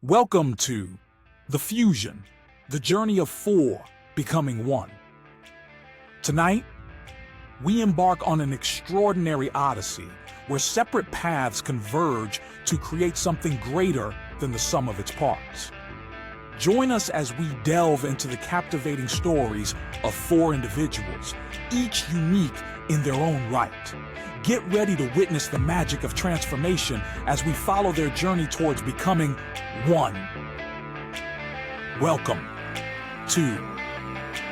Welcome to The Fusion, the journey of four becoming one. Tonight, we embark on an extraordinary odyssey where separate paths converge to create something greater than the sum of its parts. Join us as we delve into the captivating stories of four individuals, each unique in their own right. Get ready to witness the magic of transformation as we follow their journey towards becoming one. Welcome to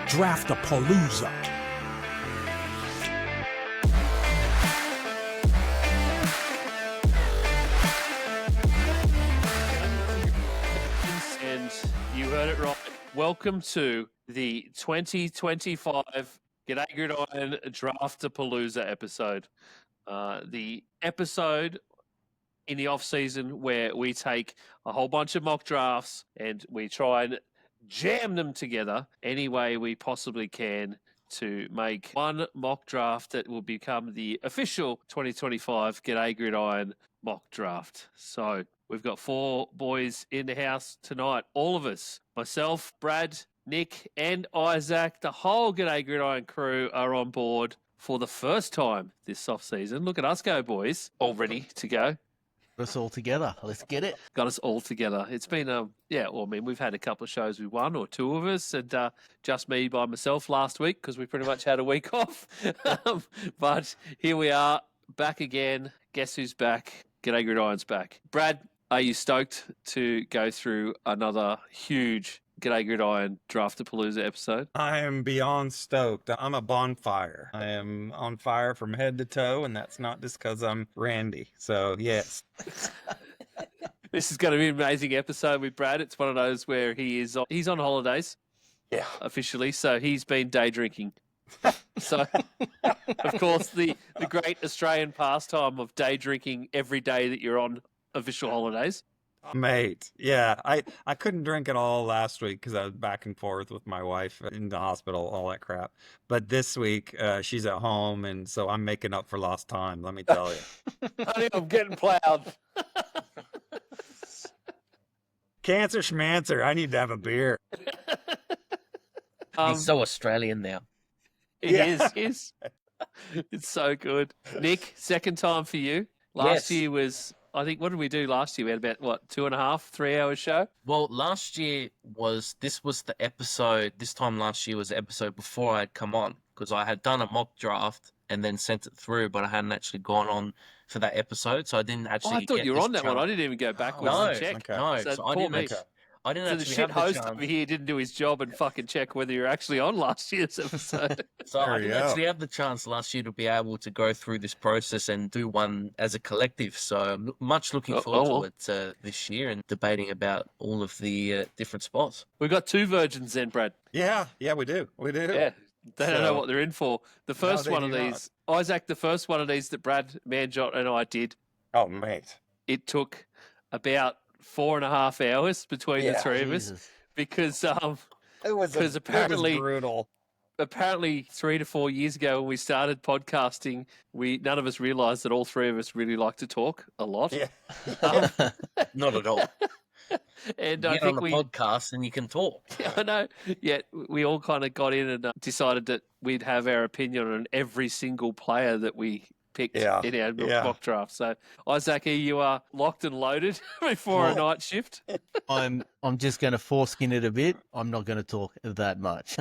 DRAFTAPOLLOOZA. And you heard it right. Welcome to the 2025 G'day Gridiron DRAFTAPOLLOOZA episode. The episode in the off-season where we take a whole bunch of mock drafts and we try and jam them together any way we possibly can to make one mock draft that will become the official 2025 G'day Gridiron mock draft. So we've got four boys in the house tonight, all of us, myself, Brad, Nick and Isaac. The whole G'day Gridiron crew are on board for the first time this off-season. Look at us go, boys. All ready to go. Got us all together. Let's get it. Got us all together. It's been, we've had a couple of shows with one or two of us and just me by myself last week because we pretty much had a week off. But here we are, back again. Guess who's back? G'day Gridiron's back. Brad, are you stoked to go through another huge G'day Gridiron DRAFTAPOLLOOZA episode? I am beyond stoked. I'm a bonfire. I am on fire from head to toe, and that's not just because I'm Randy. So, yes. This is going to be an amazing episode with Brad. It's one of those where he's on holidays. Yeah. Officially, so he's been day drinking. So, of course, the great Australian pastime of day drinking every day that you're on official holidays. Mate, yeah, I couldn't drink at all last week because I was back and forth with my wife in the hospital, all that crap. But this week, she's at home, and so I'm making up for lost time, let me tell you. Honey, I'm getting plowed. Cancer schmancer, I need to have a beer. He's so Australian now. It is. It's so good. Nick, second time for you. Last year was... I think, what did we do last year? We had about, 2.5, 3 hour show? Well, last year was the episode, this time last year was the episode before I had come on, because I had done a mock draft and then sent it through, but I hadn't actually gone on for that episode, so I didn't actually I thought you were on that one. I didn't even go backwards and check. No, so I didn't actually... I didn't so the actually shit have the host chance. over here didn't do his job and fucking check whether you're actually on last year's episode. So I didn't actually have the chance last year to be able to go through this process and do one as a collective. So I'm much looking forward to it this year and debating about all of the different spots. We've got two virgins then, Brad. Yeah, we do. Yeah, they don't know what they're in for. The first one of these, Isaac, the first one of these that Brad Manjot and I did. Oh, mate. It took about 4.5 hours between the three of us because it was apparently brutal. Apparently 3 to 4 years ago when we started podcasting, none of us realized that all three of us really like to talk a lot. Yeah. Not at all. And you I get think on the podcast and you can talk. I know. Yet we all kind of got in and decided that we'd have our opinion on every single player that we picked in our mock draft. So, Isaac, you are locked and loaded before a night shift. I'm just going to foreskin it a bit. I'm not going to talk that much.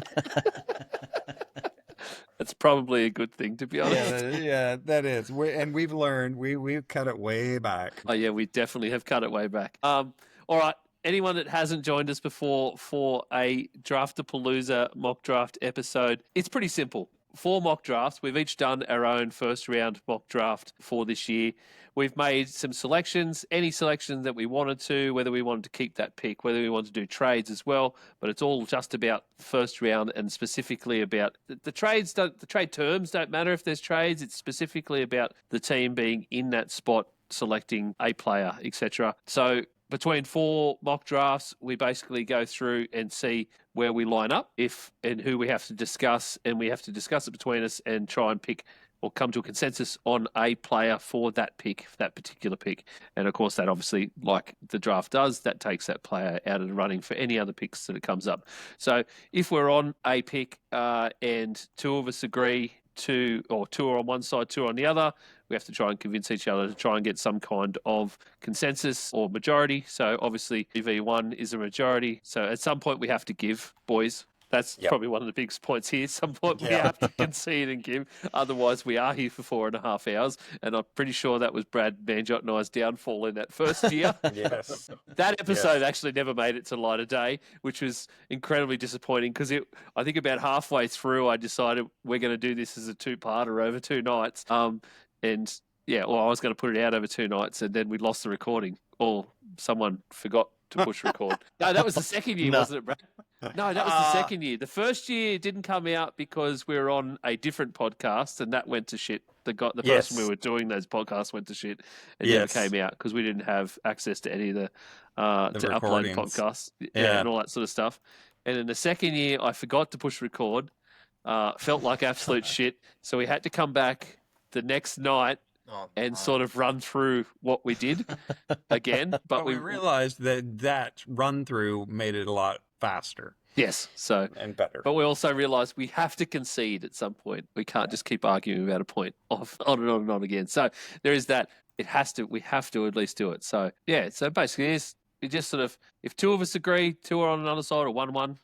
That's probably a good thing, to be honest. Yeah, that is. We've learned. We've cut it way back. Oh, yeah, we definitely have cut it way back. All right. Anyone that hasn't joined us before for a DRAFTAPOLLOOZA mock draft episode, it's pretty simple. 4 mock drafts. We've each done our own first round mock draft for this year. We've made some selections, any selection that we wanted to, whether we wanted to keep that pick, whether we wanted to do trades as well. But it's all just about first round and specifically about the trades. The trade terms don't matter if there's trades. It's specifically about the team being in that spot, selecting a player, etc. So between 4 mock drafts, we basically go through and see where we line up, if and who we have to discuss, and we have to discuss it between us and try and pick or come to a consensus on a player for that pick, for that particular pick. And of course, that obviously, like the draft does, that takes that player out of the running for any other picks that it comes up. So if we're on a pick and two of us agree two are on one side, two are on the other, we have to try and convince each other to try and get some kind of consensus or majority. So obviously, V1 is a majority. So at some point, we have to give, boys. That's probably one of the biggest points here. At some point, we have to concede and give. Otherwise, we are here for 4.5 hours. And I'm pretty sure that was Brad Manjot and I's downfall in that first year. Yes. That episode actually never made it to light of day, which was incredibly disappointing because I think about halfway through, I decided we're going to do this as a two-parter over 2 nights. I was going to put it out over 2 nights, and then we lost the recording, or someone forgot to push record. No, that was the second year, wasn't it, Brad? No, that was the second year. The first year it didn't come out because we were on a different podcast, and that went to shit. The person we were doing those podcasts went to shit. It never came out because we didn't have access to any of the to upload podcasts and all that sort of stuff. And in the second year, I forgot to push record. Felt like absolute shit, so we had to come back the next night sort of run through what we did again. But we realized that run through made it a lot faster. Yes, and better. But we also realised we have to concede at some point. We can't just keep arguing about a point on and on and on again. So there is that. We have to at least do it. So yeah. So basically, it just sort of, if two of us agree, two are on another side, or 1-1,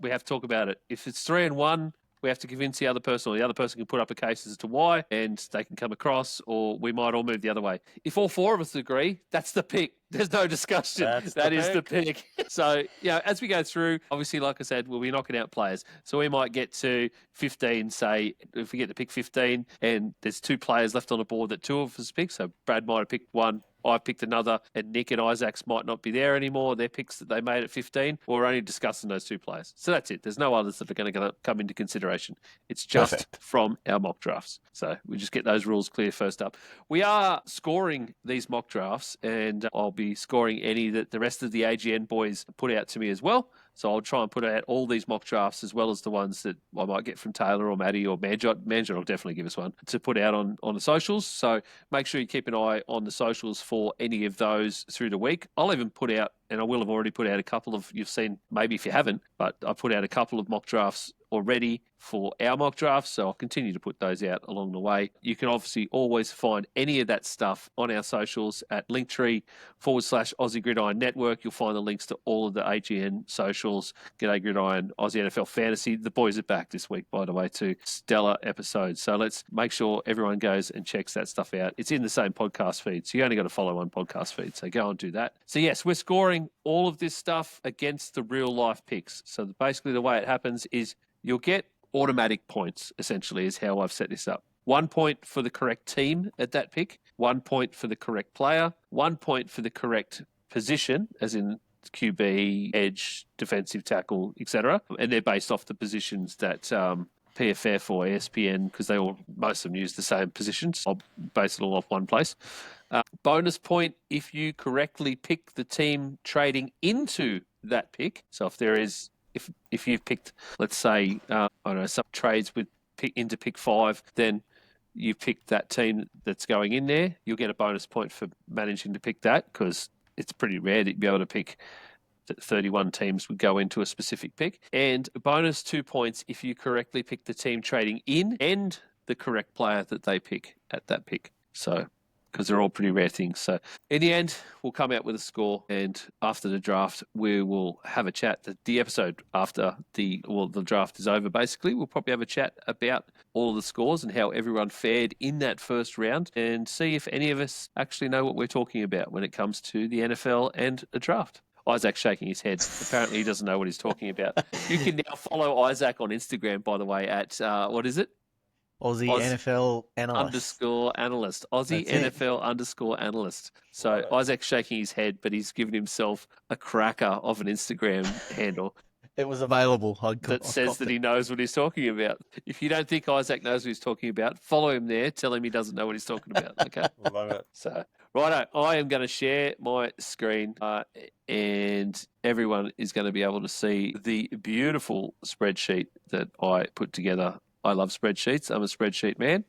we have to talk about it. If it's 3-1. We have to convince the other person, or the other person can put up a case as to why, and they can come across, or we might all move the other way. If all 4 of us agree, that's the pick. There's no discussion. That is the pick. So, as we go through, obviously, like I said, we'll be knocking out players. So we might get to 15, say, if we get to pick 15, and there's 2 players left on the board that 2 of us pick. So Brad might have picked one, I picked another, and Nick and Isaac's might not be there anymore. Their picks that they made at 15, we're only discussing those 2 players. So that's it. There's no others that are going to come into consideration. It's just from our mock drafts. So we just get those rules clear first up. We are scoring these mock drafts, and I'll be scoring any that the rest of the AGN boys put out to me as well. So I'll try and put out all these mock drafts as well as the ones that I might get from Taylor or Maddie or Manjot. Manjot will definitely give us one to put out on the socials. So make sure you keep an eye on the socials for any of those through the week. I'll even put out, and I will have already put out a couple of, you've seen, maybe if you haven't, but I put out a couple of mock drafts already for our mock drafts, so I'll continue to put those out along the way. You can obviously always find any of that stuff on our socials at Linktree/Aussie Gridiron Network. You'll find the links to all of the AGN socials, G'day Gridiron, Aussie NFL Fantasy. The boys are back this week, by the way, too. Stellar episodes. So let's make sure everyone goes and checks that stuff out. It's in the same podcast feed, so you only got to follow one podcast feed, so go and do that. So yes, we're scoring all of this stuff against the real life picks. So basically the way it happens is you'll get automatic points, essentially, is how I've set this up. 1 point for the correct team at that pick, 1 point for the correct player, 1 point for the correct position, as in QB, edge, defensive tackle, etc. And they're based off the positions that PFF or ESPN, because most of them use the same positions. I'll base it all off one place. Bonus point if you correctly pick the team trading into that pick. So if you've picked, let's say, some trades into pick 5, then you picked that team that's going in there, you'll get a bonus point for managing to pick that, because it's pretty rare that you'd be able to pick 31 teams would go into a specific pick. And a bonus 2 points if you correctly pick the team trading in and the correct player that they pick at that pick. So, because they're all pretty rare things. So in the end, we'll come out with a score, and after the draft, we will have a chat. The episode after the draft is over, basically, we'll probably have a chat about all of the scores and how everyone fared in that first round, and see if any of us actually know what we're talking about when it comes to the NFL and a draft. Isaac's shaking his head. Apparently he doesn't know what he's talking about. You can now follow Isaac on Instagram, by the way, at, what is it? Aussie NFL analyst. _analyst. Aussie NFL _analyst. So Isaac's shaking his head, but he's given himself a cracker of an Instagram handle. It was available. That says that he knows what he's talking about. If you don't think Isaac knows what he's talking about, follow him there. Tell him he doesn't know what he's talking about. Okay. Love it. So, righto, I am going to share my screen, and everyone is going to be able to see the beautiful spreadsheet that I put together I love spreadsheets. I'm a spreadsheet man.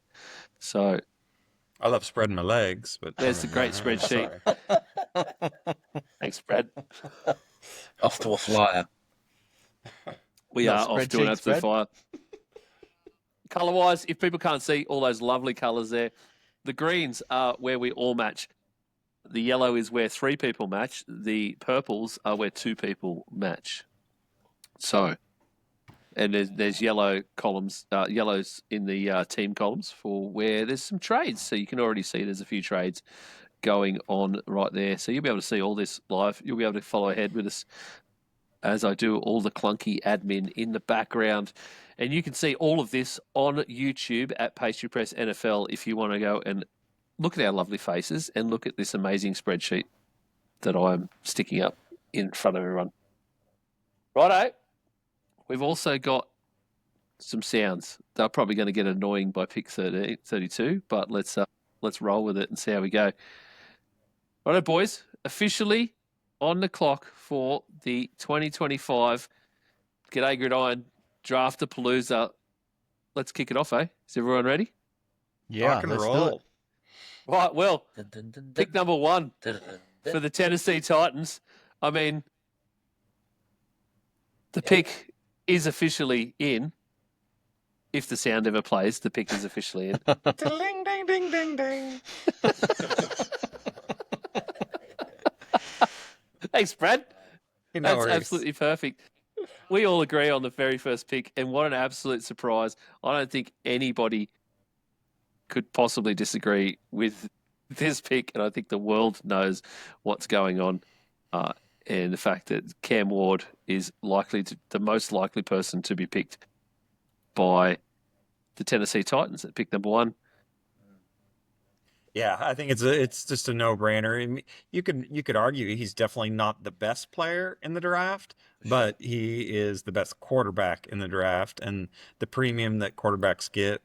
So I love spreading my legs, but there's a great spreadsheet. Sorry. Thanks, Brad. Off to a flyer. We Not are off to an spreadsheets, absolute Brad. fire. Colour-wise, if people can't see all those lovely colours there, the greens are where we all match. The yellow is where 3 people match. The purples are where 2 people match. So, and there's yellow columns, yellows in the team columns for where there's some trades. So you can already see there's a few trades going on right there. So you'll be able to see all this live. You'll be able to follow ahead with us as I do all the clunky admin in the background. And you can see all of this on YouTube at Pastry Press NFL if you want to go and look at our lovely faces and look at this amazing spreadsheet that I'm sticking up in front of everyone. Righto. We've also got some sounds. They're probably going to get annoying by pick 32, but let's roll with it and see how we go. Righto, boys. Officially on the clock for the 2025 G'day Gridiron Draftapollooza. Let's kick it off, eh? Is everyone ready? Yeah, Rock and let's do roll. it. Right, well, Dun, dun, dun, pick dun, number 1 dun, dun, dun. for the Tennessee Titans. I mean, the pick is officially in. If the sound ever plays, the pick is officially in. Ding, ding, ding, ding, ding. Thanks, Brad. No That's worries. absolutely perfect. We all agree on the very first pick, and what an absolute surprise. I don't think anybody could possibly disagree with this pick, and I think the world knows what's going on. And the fact that Cam Ward is the most likely person to be picked by the Tennessee Titans at pick number 1. Yeah, I think it's just a no-brainer. I mean, you could argue he's definitely not the best player in the draft, but he is the best quarterback in the draft, and the premium that quarterbacks get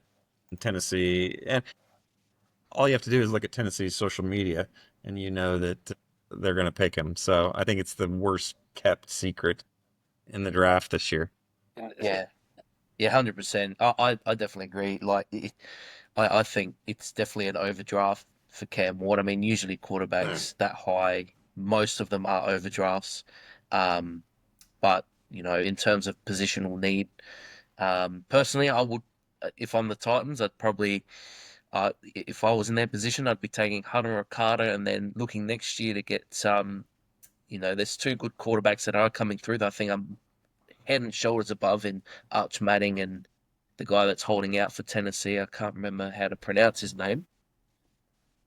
in Tennessee. And all you have to do is look at Tennessee's social media, and you know that they're going to pick him. So I think it's the worst kept secret in the draft this year. Yeah, 100%. I definitely agree. Like, I think it's definitely an overdraft for Cam Ward. I mean, usually quarterbacks that high, most of them are overdrafts. But in terms of positional need, personally, I would, if I'm the Titans, I'd probably, if I was in their position, I'd be taking Hunter or Carter, and then looking next year to get some. There's 2 good quarterbacks that are coming through that I think I'm head and shoulders above in Arch Manning and the guy that's holding out for Tennessee. I can't remember how to pronounce his name.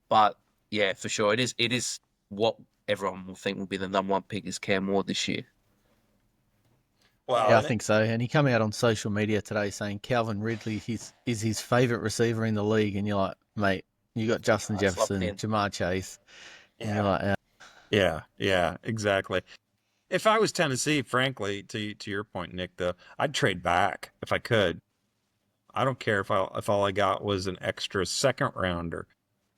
But yeah, for sure. It is what everyone will think will be the number 1 pick is Cam Ward this year. Well, Yeah, I think so. And he came out on social media today saying Calvin Ridley is his favourite receiver in the league. And you're like, mate, you got Justin That's locked Jefferson, in. Jamar Chase. And you're Yeah, like, yeah, exactly. If I was Tennessee, frankly, to your point, Nick, though, I'd trade back if I could. I don't care if all I got was an extra second rounder.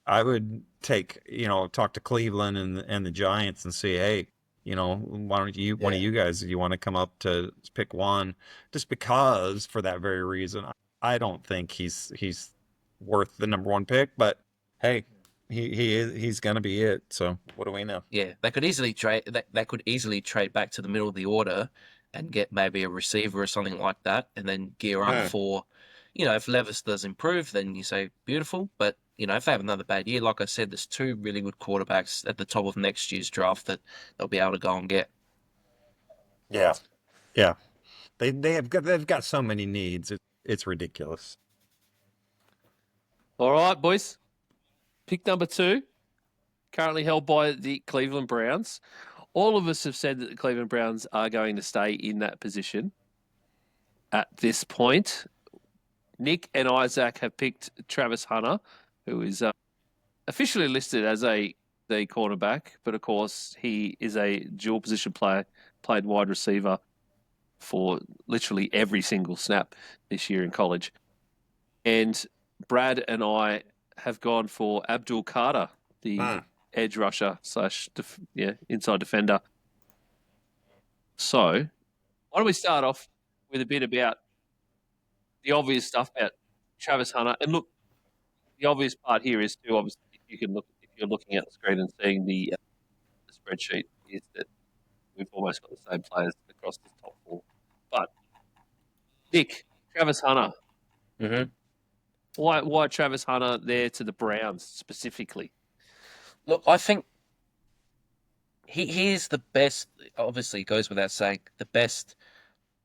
I would talk to Cleveland and the Giants and say, hey, why don't you, one of you guys, you want to come up to pick 1, just because for that very reason. I don't think he's worth the number 1 pick, but hey, he's gonna be it. So what do we know? Yeah, they could easily trade. They could easily trade back to the middle of the order and get maybe a receiver or something like that, and then gear up for, if Levis does improve, then you say beautiful. But if they have another bad year, like I said, there's 2 really good quarterbacks at the top of next year's draft that they'll be able to go and get. Yeah, they've got so many needs. It's ridiculous. All right, boys. Pick number 2, currently held by the Cleveland Browns. All of us have said that the Cleveland Browns are going to stay in that position at this point. Nick and Isaac have picked Travis Hunter, who is officially listed as the cornerback, but of course he is a dual position player, played wide receiver for literally every single snap this year in college. And Brad and I have gone for Abdul Carter, the edge rusher / inside defender. So why don't we start off with a bit about the obvious stuff about Travis Hunter. And look, the obvious part here is too, obviously, if you're looking at the screen and seeing the spreadsheet, is that we've almost got the same players across the top four. But Nick, Travis Hunter, Mm-hmm. why Travis Hunter there to the Browns specifically? Look, I think he is the best. Obviously, it goes without saying, the best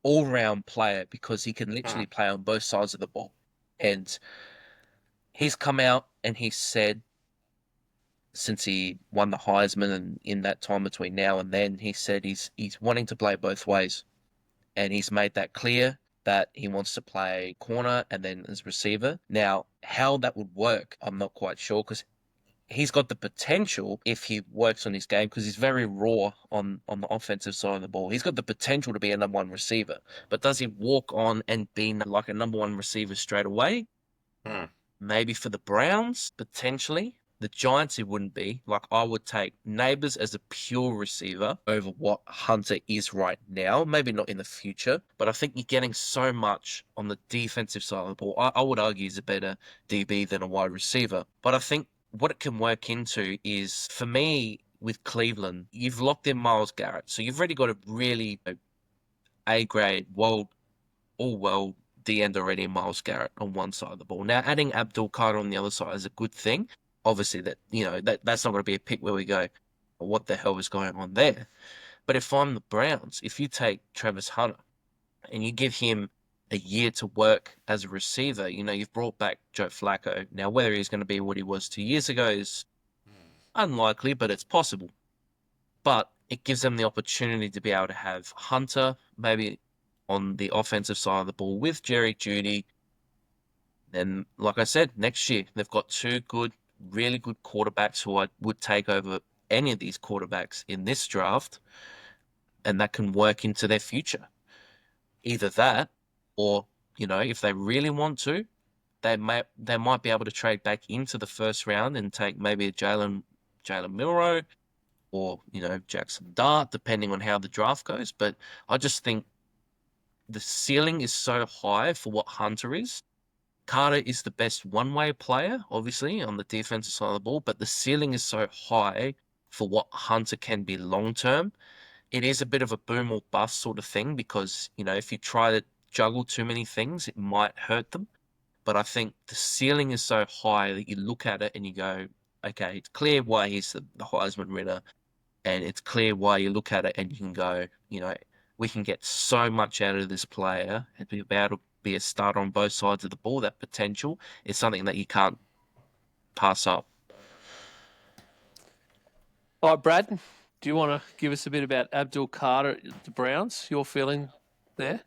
all-round player because he can literally play on both sides of the ball. And he's come out and he said, since he won the Heisman and in that time between now and then, he said he's wanting to play both ways. And he's made that clear that he wants to play corner and then as receiver. Now, how that would work, I'm not quite sure because he's got the potential if he works on his game because he's very raw on the offensive side of the ball. He's got the potential to be a number one receiver. But does he walk on and be like a number one receiver straight away? Maybe for the Browns, potentially. The Giants, it wouldn't be. Like, I would take Neighbors as a pure receiver over what Hunter is right now. Maybe not in the future, but I think you're getting so much on the defensive side of the ball. I would argue he's a better DB than a wide receiver. But I think what it can work into is, for me, with Cleveland, you've locked in Myles Garrett. So you've already got a really A-grade, all-world the end already Myles Garrett on one side of the ball. Now, adding Abdul Carter on the other side is a good thing. Obviously, that's not going to be a pick where we go, what the hell is going on there? But if I'm the Browns, if you take Travis Hunter and you give him a year to work as a receiver, you've brought back Joe Flacco. Now, whether he's going to be what he was 2 years ago is unlikely, but it's possible. But it gives them the opportunity to be able to have Hunter maybe on the offensive side of the ball with Jerry Jeudy. And like I said, next year, they've got two really good quarterbacks who I would take over any of these quarterbacks in this draft, and that can work into their future. Either that, or, if they really want to, they might be able to trade back into the first round and take maybe a Jalen Milroe or, Jackson Dart, depending on how the draft goes. But I just think the ceiling is so high for what Hunter is. Carter is the best one-way player, obviously, on the defensive side of the ball, but the ceiling is so high for what Hunter can be long-term. It is a bit of a boom or bust sort of thing because, if you try to juggle too many things, it might hurt them. But I think the ceiling is so high that you look at it and you go, okay, it's clear why he's the Heisman winner, and it's clear why you look at it and you can go, we can get so much out of this player and be able to be a starter on both sides of the ball. That potential is something that you can't pass up. All right, Brad, do you want to give us a bit about Abdul Carter at the Browns? Your feeling there?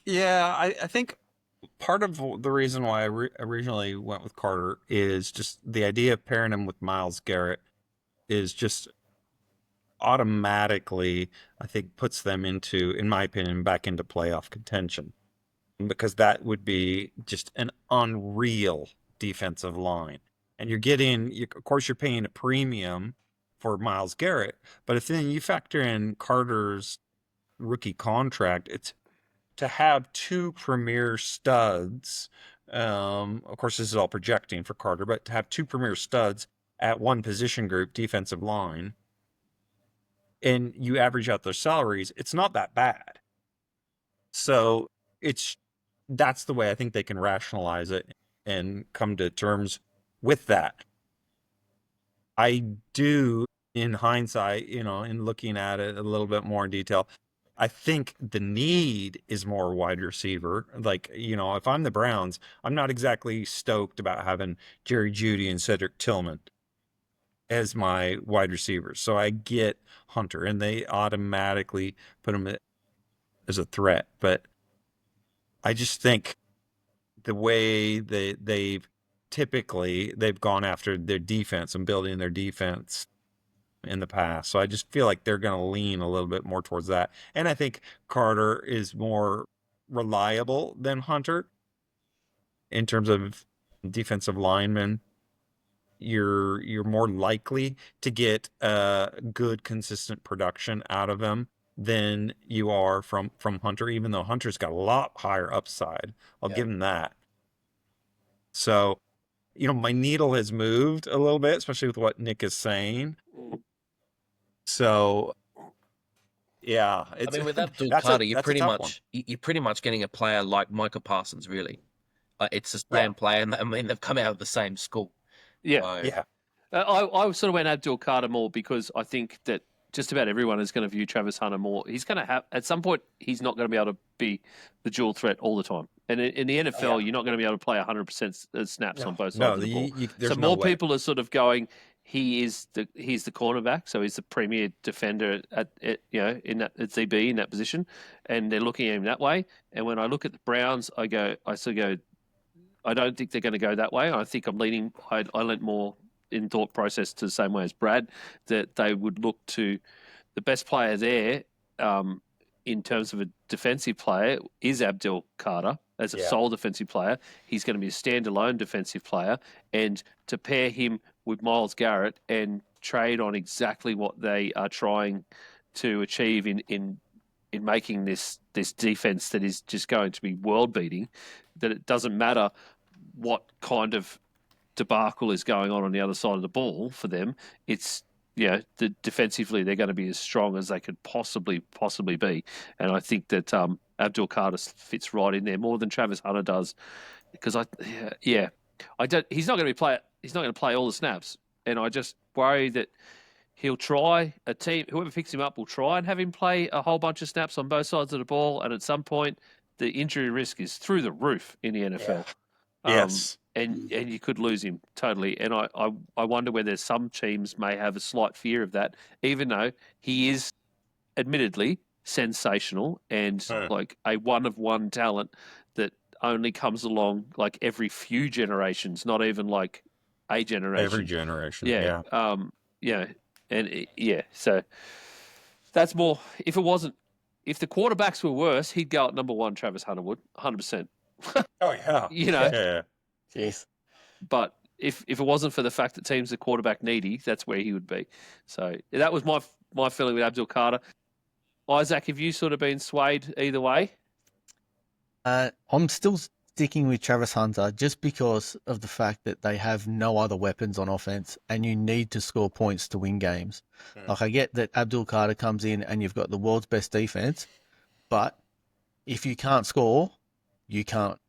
Yeah, I think part of the reason why I originally went with Carter is just the idea of pairing him with Myles Garrett is just automatically, I think, puts them into, in my opinion, back into playoff contention. Because that would be just an unreal defensive line. And of course, you're paying a premium for Myles Garrett, but if then you factor in Carter's rookie contract, it's to have two premier studs. Of course, this is all projecting for Carter, but to have two premier studs at one position group, defensive line, and you average out their salaries, it's not that bad. So that's the way I think they can rationalize it and come to terms with that. I do, in hindsight, in looking at it a little bit more in detail, I think the need is more wide receiver. Like, if I'm the Browns, I'm not exactly stoked about having Jerry Jeudy and Cedric Tillman as my wide receivers. So I get Hunter, and they automatically put him as a threat. But I just think the way they've gone after their defense and building their defense in the past. So I just feel like they're going to lean a little bit more towards that. And I think Carter is more reliable than Hunter in terms of defensive linemen. You're more likely to get good, consistent production out of them than you are from Hunter, even though Hunter's got a lot higher upside. I'll Yeah. give him that. So, my needle has moved a little bit, especially with what Nick is saying. So, yeah, I mean, with Abdul that's Carter, you're a tough one. you're pretty much getting a player like Micah Parsons, really. It's the Yeah. same player, and I mean they've come out of the same school. Yeah. So, Yeah. I sort of went Abdul Carter more because I think that just about everyone is going to view Travis Hunter more. He's going to have, at some point, he's not going to be able to be the dual threat all the time. And in the NFL, you're not going to be able to play 100% snaps on both sides of the ball. There's So no more way. people are sort of going, he's the cornerback, so he's the premier defender at in that at ZB in that position, and they're looking at him that way. And when I look at the Browns, I sort of go, I don't think they're going to go that way. I think I'm leaning. I leant more in thought process to the same way as Brad, that they would look to the best player there in terms of a defensive player is Abdul Carter as a sole defensive player. He's going to be a standalone defensive player, and to pair him with Myles Garrett and trade on exactly what they are trying to achieve in making this defense that is just going to be world beating, that it doesn't matter what kind of debacle is going on the other side of the ball for them. It's defensively they're going to be as strong as they could possibly be, and I think that Abdul Carter fits right in there more than Travis Hunter does, because I don't. He's not going to play. He's not going to play all the snaps, and I just worry that he'll try a team. Whoever picks him up will try and have him play a whole bunch of snaps on both sides of the ball, and at some point the injury risk is through the roof in the NFL. Yes. And you could lose him totally. And I wonder whether some teams may have a slight fear of that, even though he is admittedly sensational and like a one-of-one talent that only comes along like every few generations, not even like a generation. Every generation. Yeah. So that's more. If the quarterbacks were worse, he'd go at number one. Travis Hunter would 100%. Oh yeah. Yeah. Jeez. But if it wasn't for the fact that teams are quarterback needy, that's where he would be. So that was my feeling with Abdul Carter. Isaac, have you sort of been swayed either way? I'm still sticking with Travis Hunter just because of the fact that they have no other weapons on offense and you need to score points to win games. Like I get that Abdul Carter comes in and you've got the world's best defense, but if you can't score, you don't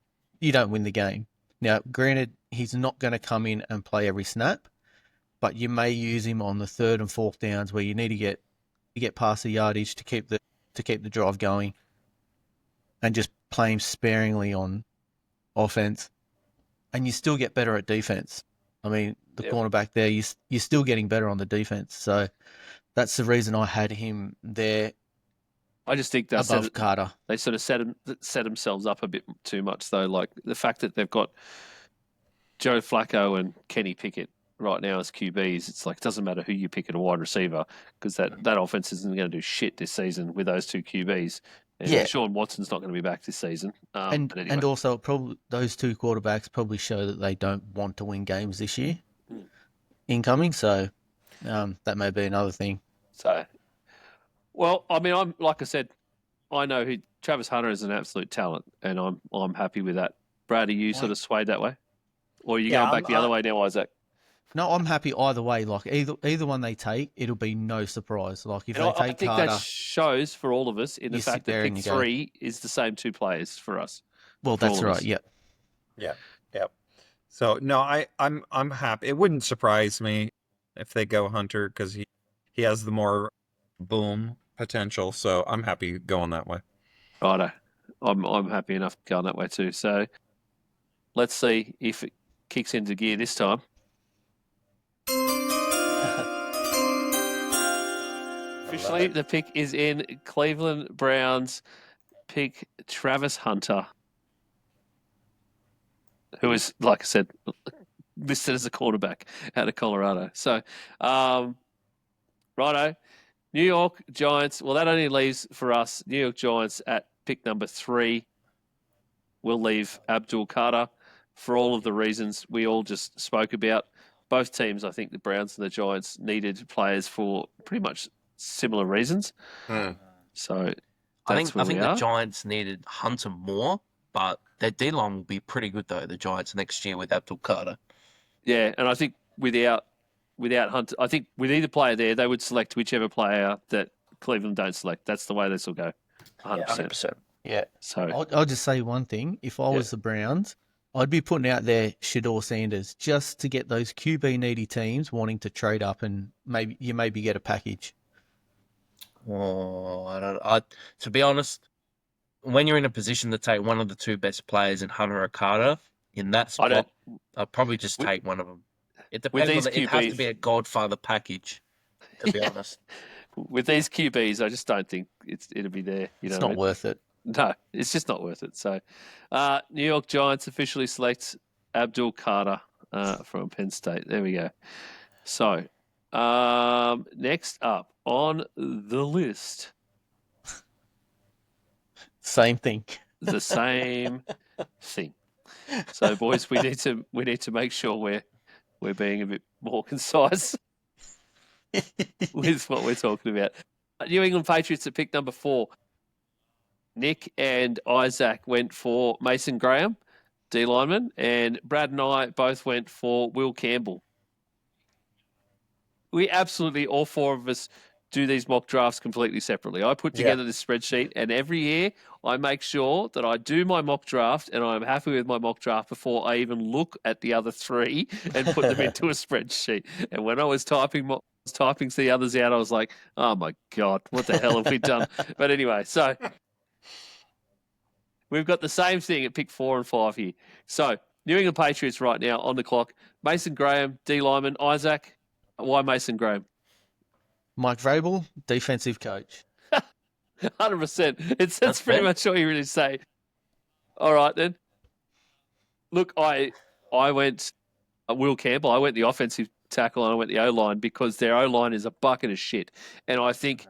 win the game. Now, granted, he's not going to come in and play every snap, but you may use him on the third and fourth downs where you need to get past the yardage to keep the drive going, and just play him sparingly on offense, and you still get better at defense. I mean, the cornerback there, you're still getting better on the defense. So that's the reason I had him there. I just think above Carter. They sort of set themselves up a bit too much, though. Like the fact that they've got Joe Flacco and Kenny Pickett right now as QBs, it's like it doesn't matter who you pick at a wide receiver because that offense isn't going to do shit this season with those two QBs. And Sean Watson's not going to be back this season. And also, probably those two quarterbacks probably show that they don't want to win games this year incoming. So that may be another thing. So. Well, I mean, like I said, I know who Travis Hunter is an absolute talent, and I'm happy with that. Brad, are you sort of swayed that way, or are you going back the other way now, Isaac? No, I'm happy either way. Like either one they take, it'll be no surprise. Like if they take I think Carter, that shows for all of us in the fact that pick 3 is the same two players for us. Well, that's right. Yep. Yeah. Yep. So no, I'm happy. It wouldn't surprise me if they go Hunter because he has the more boom potential, so I'm happy going that way. Righto. I'm happy enough going that way too. So let's see if it kicks into gear this time. Officially, the pick is in. Cleveland Browns pick Travis Hunter, who is, like I said, listed as a quarterback out of Colorado. So, righto. New York Giants, well, that only leaves for us New York Giants at pick number 3. We'll leave Abdul Carter for all of the reasons we all just spoke about. Both teams, I think the Browns and the Giants, needed players for pretty much similar reasons. So I that's think where we the are. Giants needed Hunter more, but their D line will be pretty good though. The Giants next year with Abdul Carter. Yeah, and I think without Hunter, I think with either player there, they would select whichever player that Cleveland don't select. That's the way this will go. 100%. Yeah. So I'll just say one thing. If I Yeah. was the Browns, I'd be putting out there Shador Sanders just to get those QB needy teams wanting to trade up and maybe get a package. Oh, I don't. To be honest, when you're in a position to take one of the two best players in Hunter or Carter in that I don't. spot, I'd probably just With- take one of them. It with depends on these it. It'd have to QBs be a Godfather package, to be honest. With these QBs, I just don't think it'll be there. You It's know, not worth it. No, it's just not worth it. So, New York Giants officially select Abdul Carter from Penn State. There we go. So, next up on the list, Same thing. the same thing. So, boys, we need to make sure we're being a bit more concise with what we're talking about. New England Patriots at pick number 4. Nick and Isaac went for Mason Graham, D lineman, and Brad and I both went for Will Campbell. We absolutely, all 4 of us, do these mock drafts completely separately. I put together this spreadsheet, and every year I make sure that I do my mock draft and I'm happy with my mock draft before I even look at the other 3 and put them into a spreadsheet. And when I was typing the others out, I was like, oh my God, what the hell have we done? But anyway, so we've got the same thing at pick 4 and 5 here. So, New England Patriots right now on the clock. Mason Graham, D lineman. Isaac, why Mason Graham? Mike Vrabel, defensive coach. 100%. That's That's pretty fair. much all you really say. All right, then. Look, I went Will Campbell. I went the offensive tackle and I went the O-line because their O-line is a bucket of shit. And I think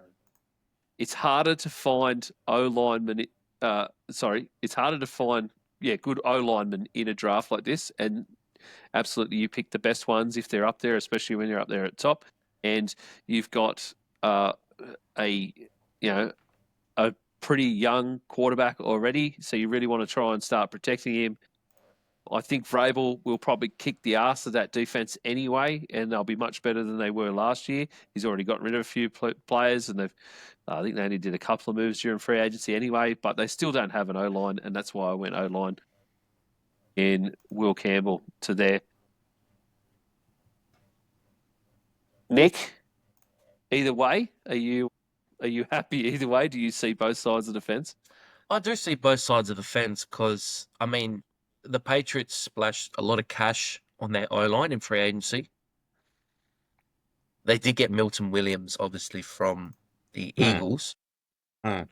it's harder to find O-linemen. It's harder to find good O-linemen in a draft like this. And absolutely, you pick the best ones if they're up there, especially when you're up there at top. And you've got a pretty young quarterback already, so you really want to try and start protecting him. I think Vrabel will probably kick the ass of that defense anyway, and they'll be much better than they were last year. He's already got rid of a few players, and I think they only did a couple of moves during free agency anyway, but they still don't have an O-line, and that's why I went O-line in Will Campbell to there. Nick, either way, are you happy either way? Do you see both sides of the fence? I do see both sides of the fence because, I mean, the Patriots splashed a lot of cash on their O-line in free agency. They did get Milton Williams, obviously, from the Eagles. I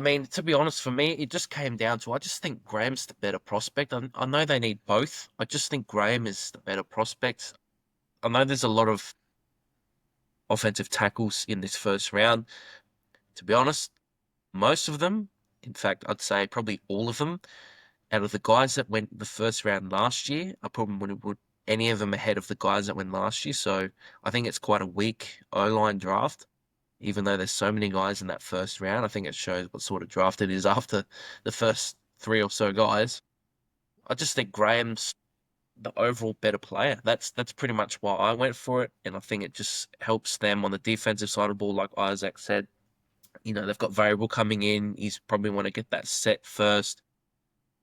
mean, to be honest, for me, it just came down to I just think Graham's the better prospect. I know they need both. I just think Graham is the better prospect. I know there's a lot of offensive tackles in this first round. To be honest, most of them, in fact, I'd say probably all of them, out of the guys that went the first round last year, I probably wouldn't put any of them ahead of the guys that went last year. So I think it's quite a weak O-line draft. Even though there's so many guys in that first round, I think it shows what sort of draft it is after the first 3 or so guys. I just think Graham's the overall better player. That's pretty much why I went for it, and I think it just helps them on the defensive side of the ball, like Isaac said. You know, they've got Variable coming in. He's probably want to get that set first.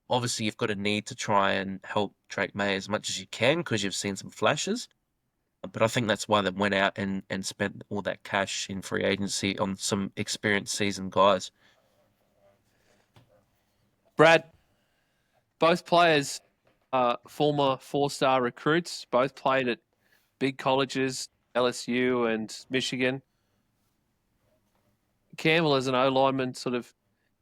Obviously, you've got a need to try and help Drake May as much as you can because you've seen some flashes. But I think that's why they went out and spent all that cash in free agency on some experienced seasoned guys. Brad, both players are former 4-star recruits, both played at big colleges, LSU and Michigan. Campbell as an O-lineman,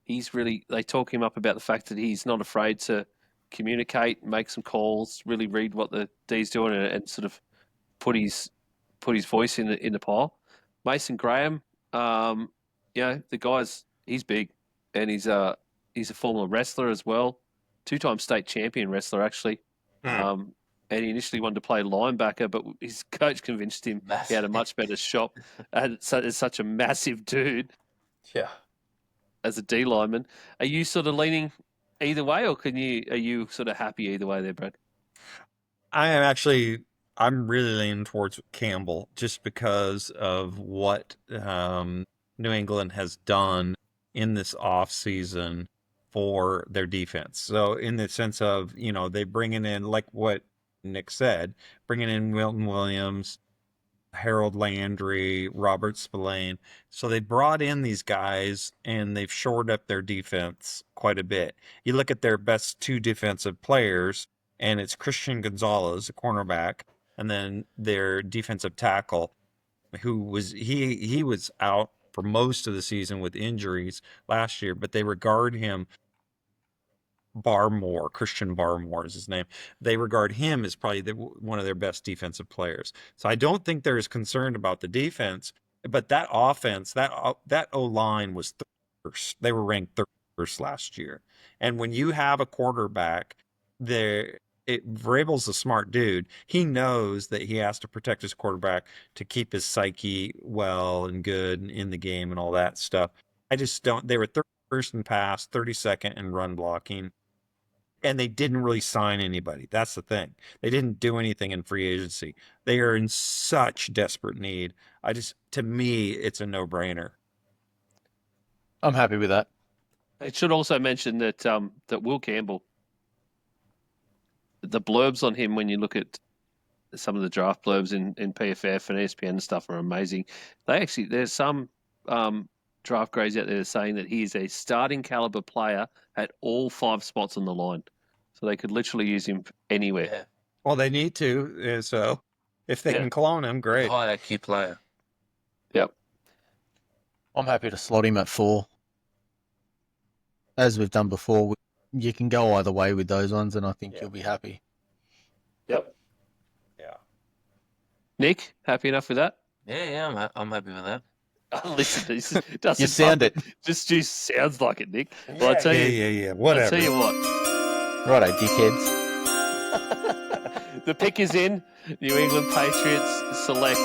they talk him up about the fact that he's not afraid to communicate, make some calls, really read what the D's doing and sort of put his voice in the pile. Mason Graham, the he's big and he's a former wrestler as well, 2-time state champion wrestler actually. And he initially wanted to play linebacker, but his coach convinced him he had a much better shot. And so it's such a massive dude. Yeah. as a D lineman. Are you sort of leaning either way, or are you sort of happy either way there, Brad? I'm really leaning towards Campbell just because of what New England has done in this off season for their defense. So in the sense of, they bringing in, like what Nick said, bringing in Milton Williams, Harold Landry, Robert Spillane. So they brought in these guys and they've shored up their defense quite a bit. You look at their best two defensive players, and it's Christian Gonzalez, a cornerback, and then their defensive tackle, who was he was out for most of the season with injuries last year, but they regard him Christian Barmore is his name. They regard him as probably one of their best defensive players. So I don't think they're as concerned about the defense, but that offense, that O-line was first. They were ranked first last year. And when you have a quarterback there, Vrabel's a smart dude. He knows that he has to protect his quarterback to keep his psyche well and good in the game and all that stuff. I just don't. They were first in pass, 32nd in run blocking, and they didn't really sign anybody. That's the thing. They didn't do anything in free agency. They are in such desperate need. To me, it's a no-brainer. I'm happy with that. It should also mention that that Will Campbell, the blurbs on him, when you look at some of the draft blurbs in PFF and ESPN and stuff, are amazing. There's some draft grades out there saying that he is a starting caliber player at all 5 spots on the line. So they could literally use him anywhere. Yeah. Well, they need to. So if they can clone him, great. High IQ player. Yep. I'm happy to slot him at 4. As we've done before, you can go either way with those ones, and I think you'll be happy. Yep. Yeah. Nick, happy enough with that? Yeah, I'm happy with that. Listen, this doesn't You sound it. Just sounds like it, Nick. Well, I tell you, Yeah. Whatever. I'll tell you what. Righto, dickheads. The pick is in. New England Patriots select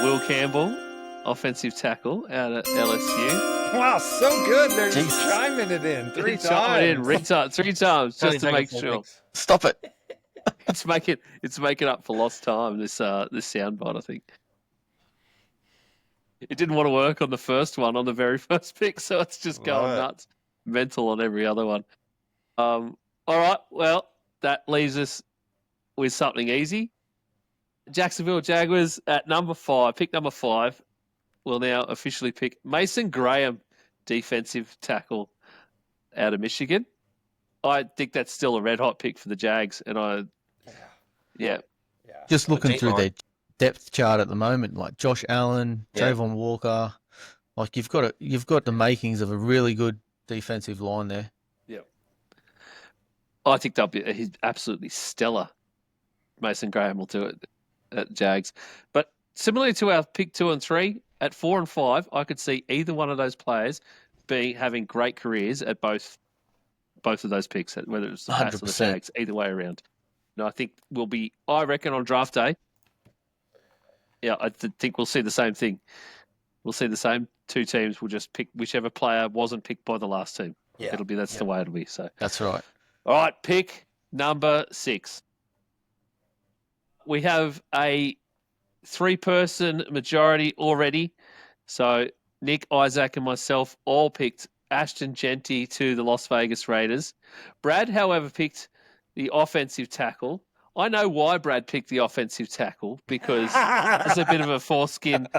Will Campbell, offensive tackle out of LSU. Wow, so good. They're just Jesus. chiming it in 3 Chiming times. in, 3 times, just to make sure. Stop it. It's making up for lost time. This soundbite, I think. It didn't want to work on the first one, on the very first pick, so it's just going nuts, mental on every other one. All right, well, that leaves us with something easy. Jacksonville Jaguars at number 5, pick number 5, will now officially pick Mason Graham, defensive tackle out of Michigan. I think that's still a red hot pick for the Jags, and Just looking through D-line. their depth chart at the moment, like Josh Allen, Yeah. Trayvon Walker, like you've got the makings of a really good defensive line there. I think he's absolutely stellar. Mason Graham will do it at Jags. But similarly to our pick 2 and 3, at 4 and 5, I could see either one of those players having great careers at both of those picks, whether it's the Pats or the 100%. Jags, either way around. And I think I reckon on draft day, I think we'll see the same thing. We'll see the same 2 teams. We'll just pick whichever player wasn't picked by the last team. Yeah. That's the way it'll be. So. That's right. All right, pick number 6. We have a 3-person majority already. So Nick, Isaac, and myself all picked Ashton Genty to the Las Vegas Raiders. Brad, however, picked the offensive tackle. I know why Brad picked the offensive tackle, because as a bit of a foreskin,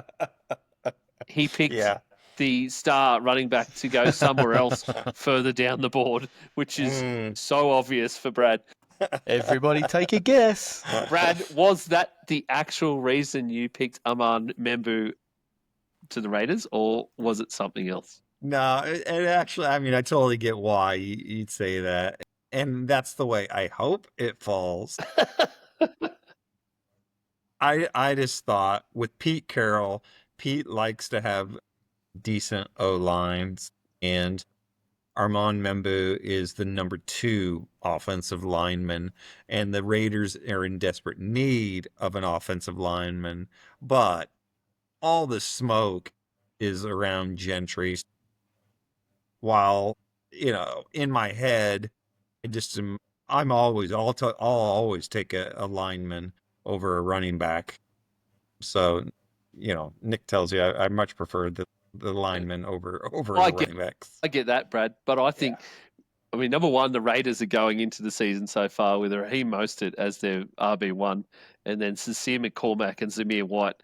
he picked the star running back to go somewhere else further down the board, which is so obvious for Brad. Everybody take a guess. Brad, was that the actual reason you picked Aman Membu to the Raiders, or was it something else? No, it actually, I mean, I totally get why you'd say that. And that's the way I hope it falls. I just thought with Pete Carroll, Pete likes to have decent O-lines, and Armand Membu is the number 2 offensive lineman, and the Raiders are in desperate need of an offensive lineman, but all the smoke is around Gentry. while, in my head, I'll always take a lineman over a running back. So, Nick tells you I much prefer the lineman over the running backs. I get that, Brad, but I think, I mean, number one, the Raiders are going into the season so far with Raheem Mostert as their RB1, and then Sincere McCormack and Zamir White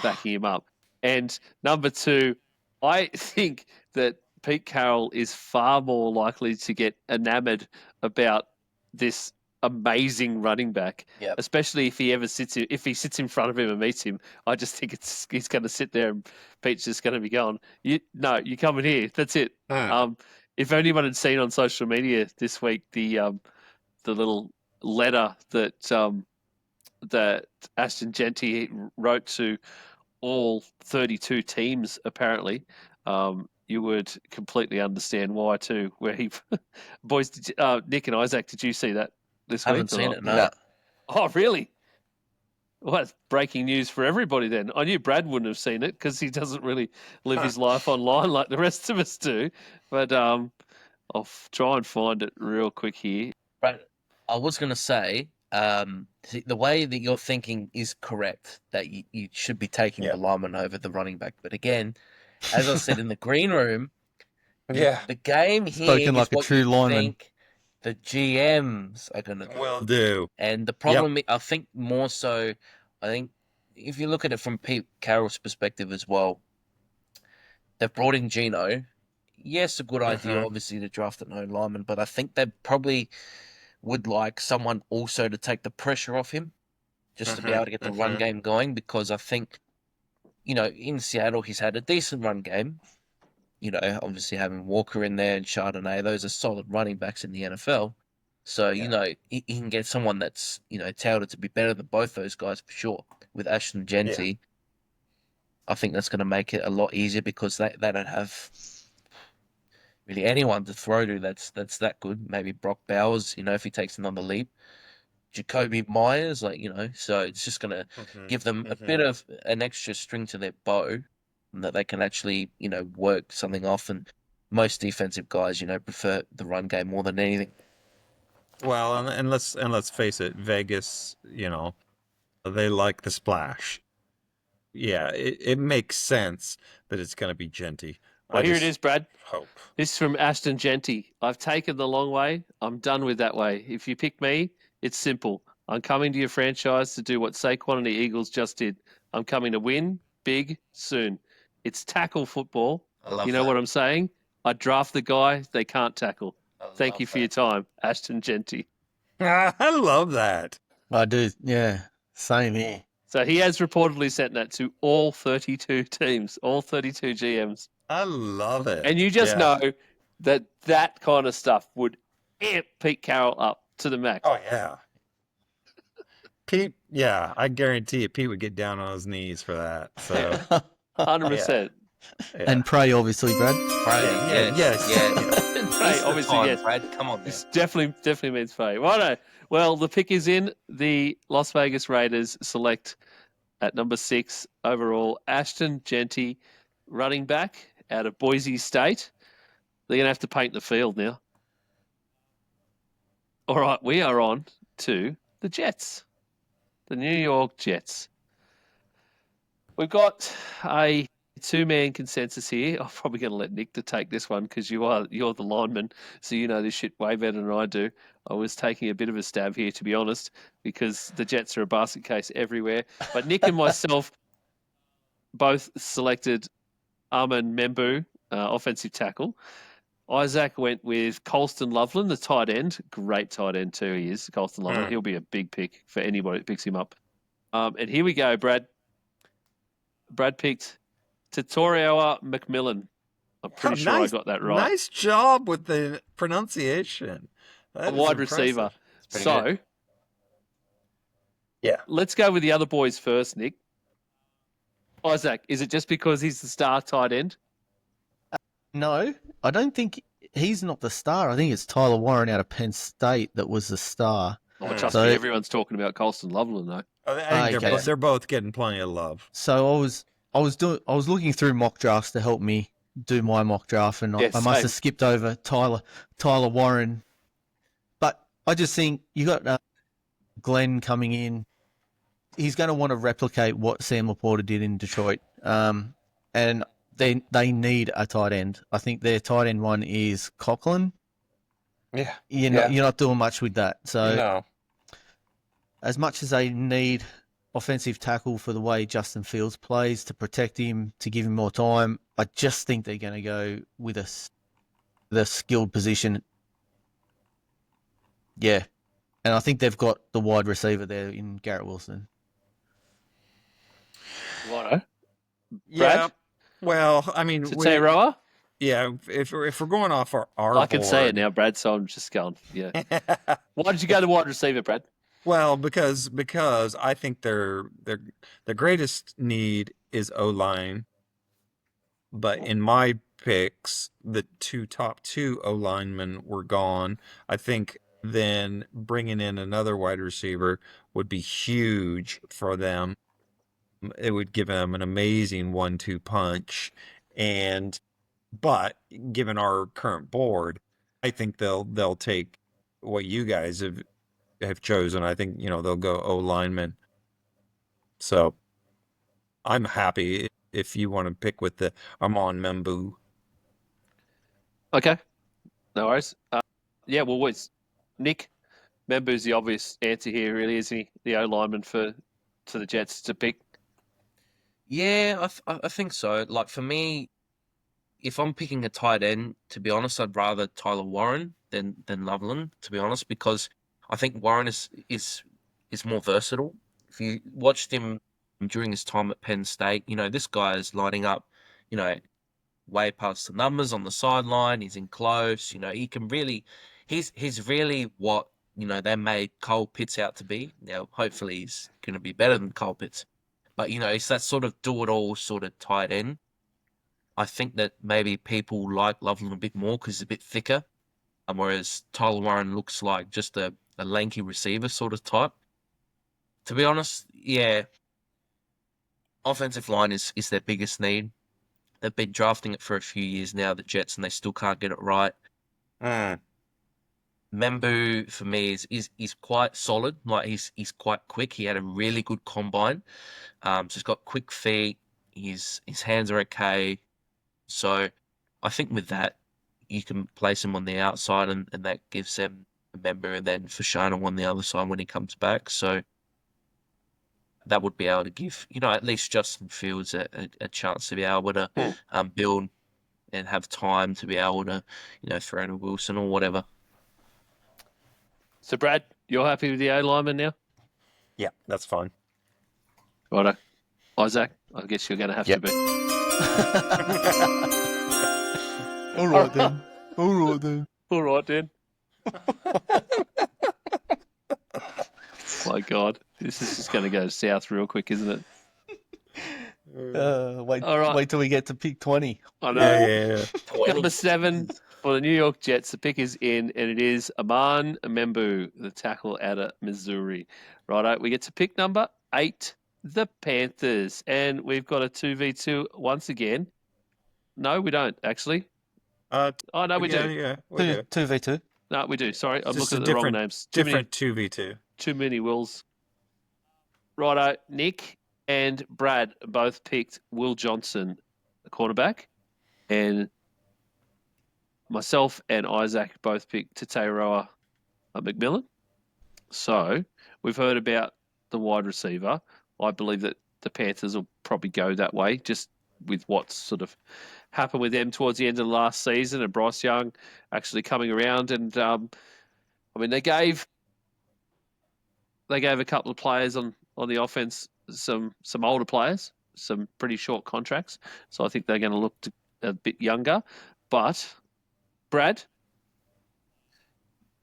backing him up. And number two, I think that Pete Carroll is far more likely to get enamored about this amazing running back, especially if he sits in front of him and meets him. I just think he's going to sit there and Pete's just going to be going, you're coming here. That's it. If anyone had seen on social media this week the little letter that Ashton Genty wrote to all 32 teams, apparently, you would completely understand why too. Where he, boys, Nick and Isaac, did you see that this I week? haven't seen it. No. Oh, really? Well, that's breaking news for everybody then. I knew Brad wouldn't have seen it because he doesn't really live his life online like the rest of us do. But I'll try and find it real quick here. Brad, I was going to say, the way that you're thinking is correct, that you should be taking the lineman over the running back. But again, as I said in the green room, the game here Spoken like is a what true you lineman. think the GMs are going to do. Will do. And the problem, I think more so, if you look at it from Pete Carroll's perspective as well, they've brought in Gino. Yes, a good idea, obviously, to draft an own lineman, but I think they probably would like someone also to take the pressure off him, just to be able to get the run game going, because I think, in Seattle, he's had a decent run game. Obviously having Walker in there and Chardonnay, those are solid running backs in the NFL. So, he can get someone that's, touted to be better than both those guys for sure. With Ashton Genty, I think that's going to make it a lot easier because they don't have really anyone to throw to that's that good. Maybe Brock Bowers, if he takes another leap. Jacoby Myers, so it's just going to give them a bit of an extra string to their bow that they can actually, work something off. And most defensive guys, prefer the run game more than anything. Well, and let's face it, Vegas, they like the splash. Yeah, it makes sense that it's going to be Genty. Well, here it is, Brad. Hope. This is from Ashton Genty. I've taken the long way. I'm done with that way. If you pick me, it's simple. I'm coming to your franchise to do what Saquon and the Eagles just did. I'm coming to win big soon. It's tackle football. You know what I'm saying? I draft the guy they can't tackle. Thank you for your time, Ashton Genty. I love that. I do. Yeah. Same here. So he has reportedly sent that to all 32 teams, all 32 GMs. I love it. And you just know that kind of stuff would amp Pete Carroll up to the max. Oh, yeah. Pete, I guarantee you, Pete would get down on his knees for that. So 100%. Yeah. And pray, obviously, Brad. Pray, yes. Pray, obviously, yes. Brad, come on, This definitely means pray. Righto. Well, the pick is in. The Las Vegas Raiders select at number 6 overall Ashton Genty, running back out of Boise State. They're going to have to paint the field now. All right, we are on to the Jets, the New York Jets. We've got a two-man consensus here. I'm probably going to let Nick to take this one because you're the lineman, so you know this shit way better than I do. I was taking a bit of a stab here, to be honest, because the Jets are a basket case everywhere. But Nick and myself both selected Armin Membu, offensive tackle. Isaac went with Colston Loveland, the tight end. Great tight end too, he is, Colston Loveland. He'll be a big pick for anybody that picks him up. And here we go, Brad. Brad picked Tutorioa McMillan. I'm pretty sure I got that right. Nice job with the pronunciation. A wide receiver. So, good. let's go with the other boys first, Nick. Isaac, is it just because he's the star tight end? No, I don't think he's not the star. I think it's Tyler Warren out of Penn State that was the star. Oh, trust me, everyone's talking about Colston Loveland, though. I think they're both getting plenty of love. So I was looking through mock drafts to help me do my mock draft, and Yeah, I must same. have skipped over Tyler Warren. But I just think you got Glenn coming in. He's going to want to replicate what Sam Laporta did in Detroit, and they need a tight end. I think their tight end one is Coughlin. Yeah. You're not doing much with that. So No. as much as they need offensive tackle for the way Justin Fields plays to protect him, to give him more time, I just think they're going to go with the skilled position. Yeah. And I think they've got the wide receiver there in Garrett Wilson. Righto. Yeah. Brad? Well, I mean, Tateroa? yeah. If we're going off our I can say it board- now, Brad, so I'm just going, yeah. Why did you go to wide receiver, Brad? Well, because I think their greatest need is O-line, but in my picks, the top two O linemen were gone. I think then bringing in another wide receiver would be huge for them. It would give them an amazing 1-2 punch, but given our current board, I think they'll take what you guys have chosen. I think, they'll go O lineman. So I'm happy if you want to pick with the Amon Membu. Okay. No worries. Yeah, well, it's Nick. Membu's the obvious answer here, really, isn't he? The O lineman to the Jets to pick. Yeah, I think so. Like for me, if I'm picking a tight end, to be honest, I'd rather Tyler Warren than Loveland, to be honest, because I think Warren is more versatile. If you watched him during his time at Penn State, this guy is lining up, way past the numbers on the sideline. He's in close. He can really, he's really what they made Cole Pitts out to be. Now, hopefully, he's going to be better than Cole Pitts. But, it's that sort of do-it-all sort of tight end. I think that maybe people like Loveland a bit more because he's a bit thicker, whereas Tyler Warren looks like just a lanky receiver sort of type. To be honest, yeah, offensive line is their biggest need. They've been drafting it for a few years now, the Jets, and they still can't get it right. Membu, for me, is quite solid. Like, he's quite quick. He had a really good combine. So he's got quick feet. His hands are okay. So I think with that, you can place him on the outside, and that gives them a member, and then Fashanu on the other side when he comes back. So that would be able to give, at least Justin Fields a chance to be able to build and have time to be able to, throw to Wilson or whatever. So, Brad, you're happy with the O lineman now? Yeah, that's fine. Righto. Isaac, I guess you're going to have to be. All right then. All right, then. My God, this is just going to go south real quick, isn't it? Wait, All right. wait till we get to pick 20. I know. Yeah. Number 7 for the New York Jets. The pick is in, and it is Aman Membu, the tackle out of Missouri. Righto, we get to pick number 8, the Panthers, and we've got a 2v2 once again. No, we don't actually. Oh no, we do. Yeah, we do. 2v2. No, we do. Sorry, I'm Just looking a at the wrong names. Too many, Different 2v2. too many wills. Righto, Nick and Brad both picked Will Johnson, the cornerback, and myself and Isaac both picked Tateroa McMillan. So we've heard about the wide receiver. I believe that the Panthers will probably go that way, just with what's sort of happened with them towards the end of the last season, and Bryce Young actually coming around. And they gave a couple of players on the offense some older players, some pretty short contracts. So I think they're going to look a bit younger. But Brad,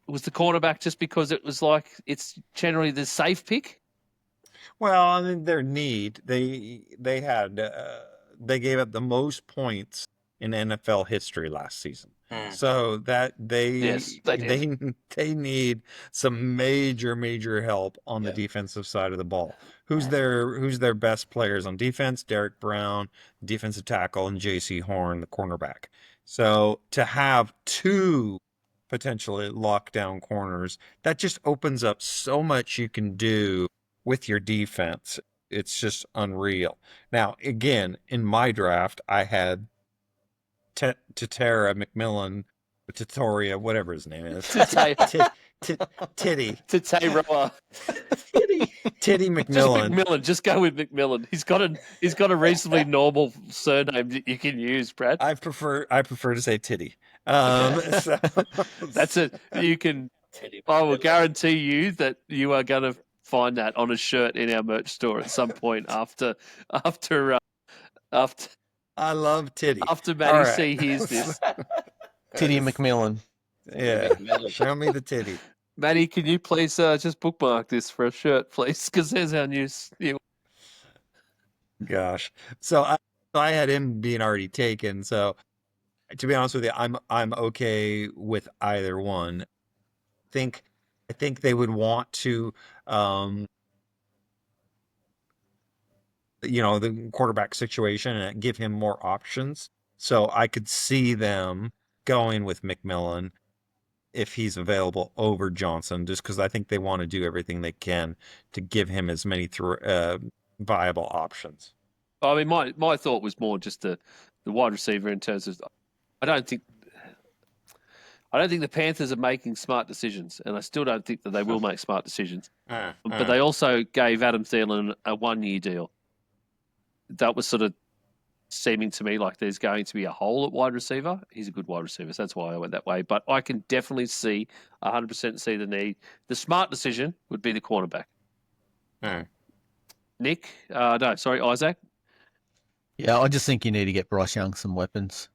was the cornerback just because it was like it's generally the safe pick? Well, I mean, their need, they had, they gave up the most points in NFL history last season. Mm. So that Yes, they did. they need some major help on the Yeah. defensive side of the ball. Who's their best players on defense? Derek Brown, defensive tackle, and J.C. Horn, the cornerback. So to have two potentially lockdown corners, that just opens up so much you can do with your defense. It's just unreal. Now, again, in my draft, I had Tatara McMillan, Tatoria, whatever his name is. Titty. Titty. Roa. Titty Just McMillan. McMillan. Just go with McMillan. He's got a reasonably normal surname that you can use, Brad. I prefer to say Titty. So, That's it. You can. I will guarantee you that you are going to find that on a shirt in our merch store at some point after I love Titty. Matty All C hears this. Titty McMillan. Yeah, show me the titty. Matty, can you please just bookmark this for a shirt, please? Because there's our new. Gosh, so I had him being already taken. So to be honest with you, I'm okay with either one. I think they would want to, the quarterback situation and give him more options. So I could see them going with McMillan if he's available over Johnson, just because I think they want to do everything they can to give him as many viable options. I mean, my thought was more just the wide receiver in terms of. I don't think the Panthers are making smart decisions, and I still don't think that they will make smart decisions. But they also gave Adam Thielen a 1-year deal. That was sort of seeming to me like there's going to be a hole at wide receiver. He's a good wide receiver, so that's why I went that way. But I can definitely 100% see the need. The smart decision would be the cornerback. Nick? Isaac? Yeah, I just think you need to get Bryce Young some weapons.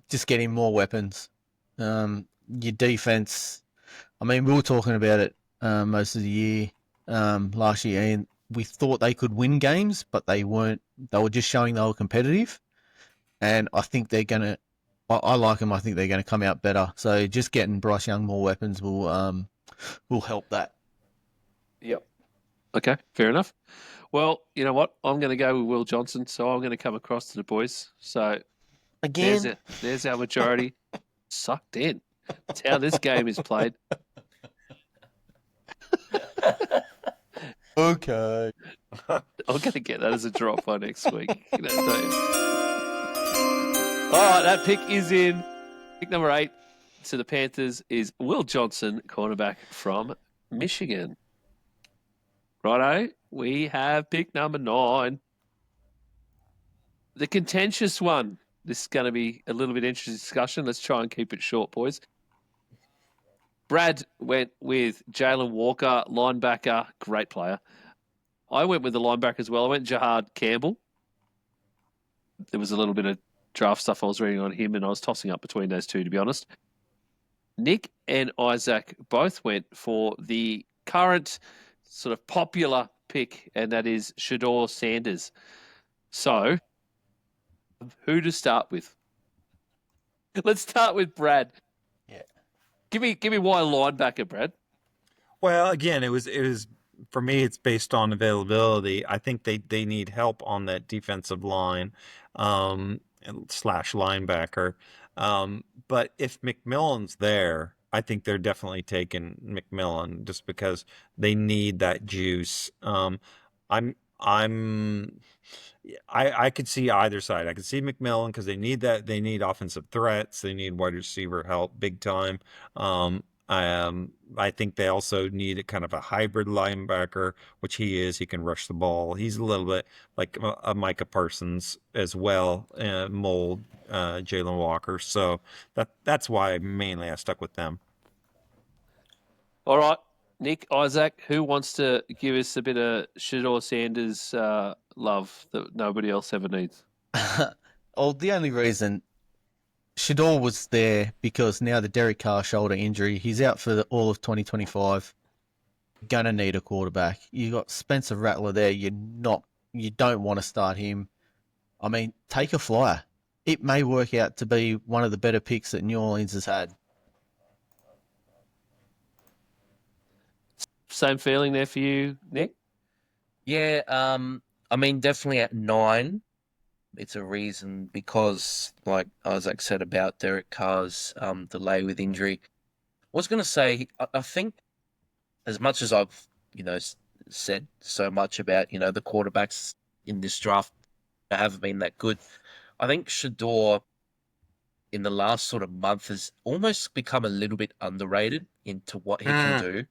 Just get him more weapons. Your defense, I mean, we were talking about it most of the year last year, and we thought they could win games, but they weren't. They were just showing they were competitive, and I think they're going to I like them. I think they're going to come out better. So just getting Bryce Young more weapons will help that. Yep. Okay, fair enough. Well, you know what? I'm going to go with Will Johnson, so I'm going to come across to the boys. So Again, there's our majority sucked in. That's how this game is played. okay. I'm going to get that as a drop by next week. All right, that pick is in. Pick number 8 to the Panthers is Will Johnson, cornerback from Michigan. Righto, we have pick number 9. The contentious one. This is going to be a little bit interesting discussion. Let's try and keep it short, boys. Brad went with Jalen Walker, linebacker, great player. I went with the linebacker as well. I went Jahad Campbell. There was a little bit of draft stuff I was reading on him, and I was tossing up between those two, to be honest. Nick and Isaac both went for the current sort of popular pick, and that is Shedeur Sanders. So, who to start with? Let's start with Brad. Yeah. Give me why linebacker, Brad. Well, again, it was for me. It's based on availability. I think they need help on that defensive line, slash linebacker. But if McMillan's there, I think they're definitely taking McMillan just because they need that juice. I could see either side. I could see McMillan because they need that. They need offensive threats. They need wide receiver help big time. I think they also need a kind of a hybrid linebacker, which he is. He can rush the ball. He's a little bit like a Micah Parsons as well, mold Jalen Walker. So that's why mainly I stuck with them. All right, Nick, Isaac, who wants to give us a bit of Shedeur Sanders love that nobody else ever needs? Well, the only reason Shedeur was there because now the Derek Carr shoulder injury, he's out for all of 2025. Gonna need a quarterback. You got Spencer Rattler there. You don't want to start him. I mean, take a flyer. it may work out to be one of the better picks that New Orleans has had. Same feeling there for you, Nick? Yeah, I mean, definitely at 9, it's a reason because, like Isaac said about Derek Carr's delay with injury. I was going to say, I think as much as I've, said so much about, the quarterbacks in this draft that haven't been that good, I think Shador in the last sort of month has almost become a little bit underrated into what he can do.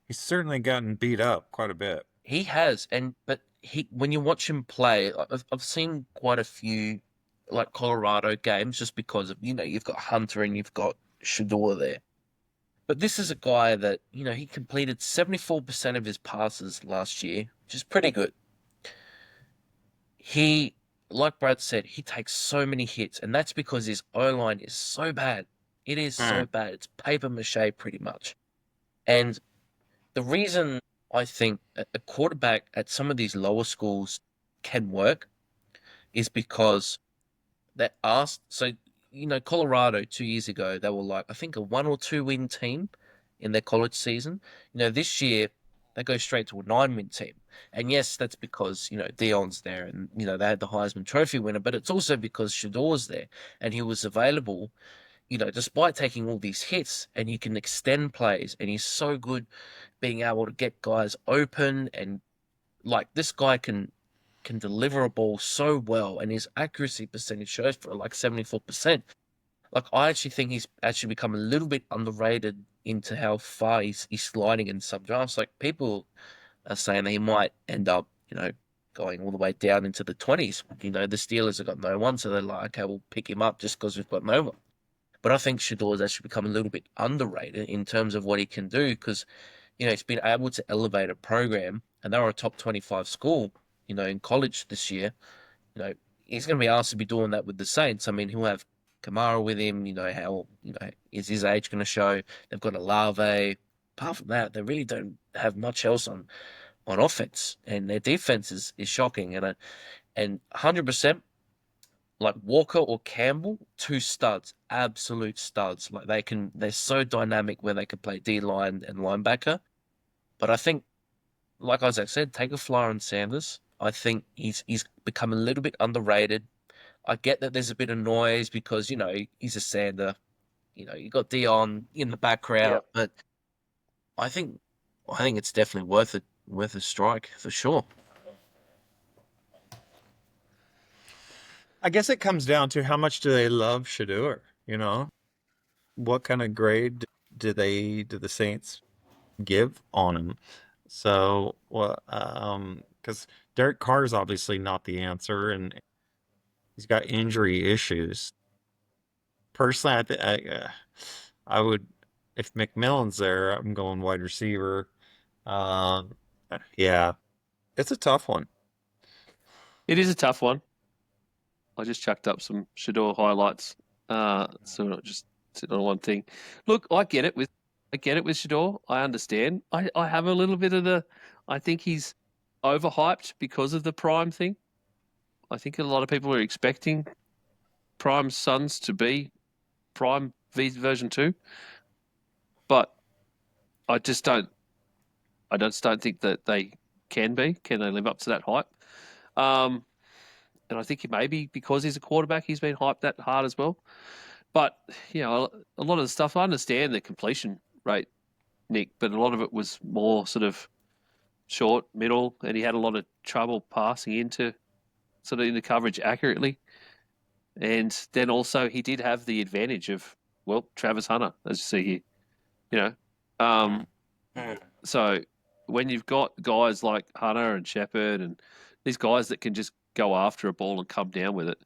He's certainly gotten beat up quite a bit. He has, but when you watch him play, I've seen quite a few like Colorado games just because of you've got Hunter and you've got Shador there. But this is a guy that he completed 74% of his passes last year, which is pretty good. He, like Brad said, he takes so many hits, and that's because his O-line is so bad. It is so bad. It's paper mache pretty much. And the reason I think a quarterback at some of these lower schools can work is because they're asked. So, Colorado 2 years ago, they were like, I think a 1 or 2 win team in their college season. This year they go straight to a 9-win team. And yes, that's because, Dion's there and, they had the Heisman Trophy winner, but it's also because Shador's there and he was available, despite taking all these hits, and he can extend plays and he's so good being able to get guys open, and like this guy can deliver a ball so well, and his accuracy percentage shows for like 74%. Like I actually think he's actually become a little bit underrated into how far he's sliding in some drafts. Like people are saying that he might end up, going all the way down into the 20s. The Steelers have got no one, so they're like, okay, we'll pick him up just because we've got no one. But I think Shador has actually become a little bit underrated in terms of what he can do because, he's been able to elevate a program, and they were a top 25 school, in college this year. He's going to be asked to be doing that with the Saints. I mean, he'll have Kamara with him. How is his age going to show? They've got Olave. Apart from that, they really don't have much else on offense, and their defense is shocking. And 100%, like Walker or Campbell, 2 studs, absolute studs. Like they're so dynamic where they can play D line and linebacker. But I think, like Isaac said, take a flyer on Sanders. I think he's become a little bit underrated. I get that there's a bit of noise because, he's a Sander. You got Dion in the background, but I think it's definitely worth a strike for sure. I guess it comes down to how much do they love Shador, What kind of grade do the Saints give on him? So, because Derek Carr is obviously not the answer, and he's got injury issues. Personally, I would, if McMillan's there, I'm going wide receiver. Yeah, it's a tough one. It is a tough one. I just chucked up some Shador highlights, so we're not just sitting on one thing. Look, I get it with Shador. I understand. I have a little bit of I think he's overhyped because of the Prime thing. I think a lot of people are expecting Prime Sons to be Prime version 2, but I just don't. I just don't think that they can be. Can they live up to that hype? And I think maybe because he's a quarterback, he's been hyped that hard as well. But, a lot of the stuff, I understand the completion rate, Nick, but a lot of it was more sort of short, middle, and he had a lot of trouble passing into coverage accurately. And then also he did have the advantage of, Travis Hunter, as you see here, So when you've got guys like Hunter and Shepard and these guys that can just go after a ball and come down with it,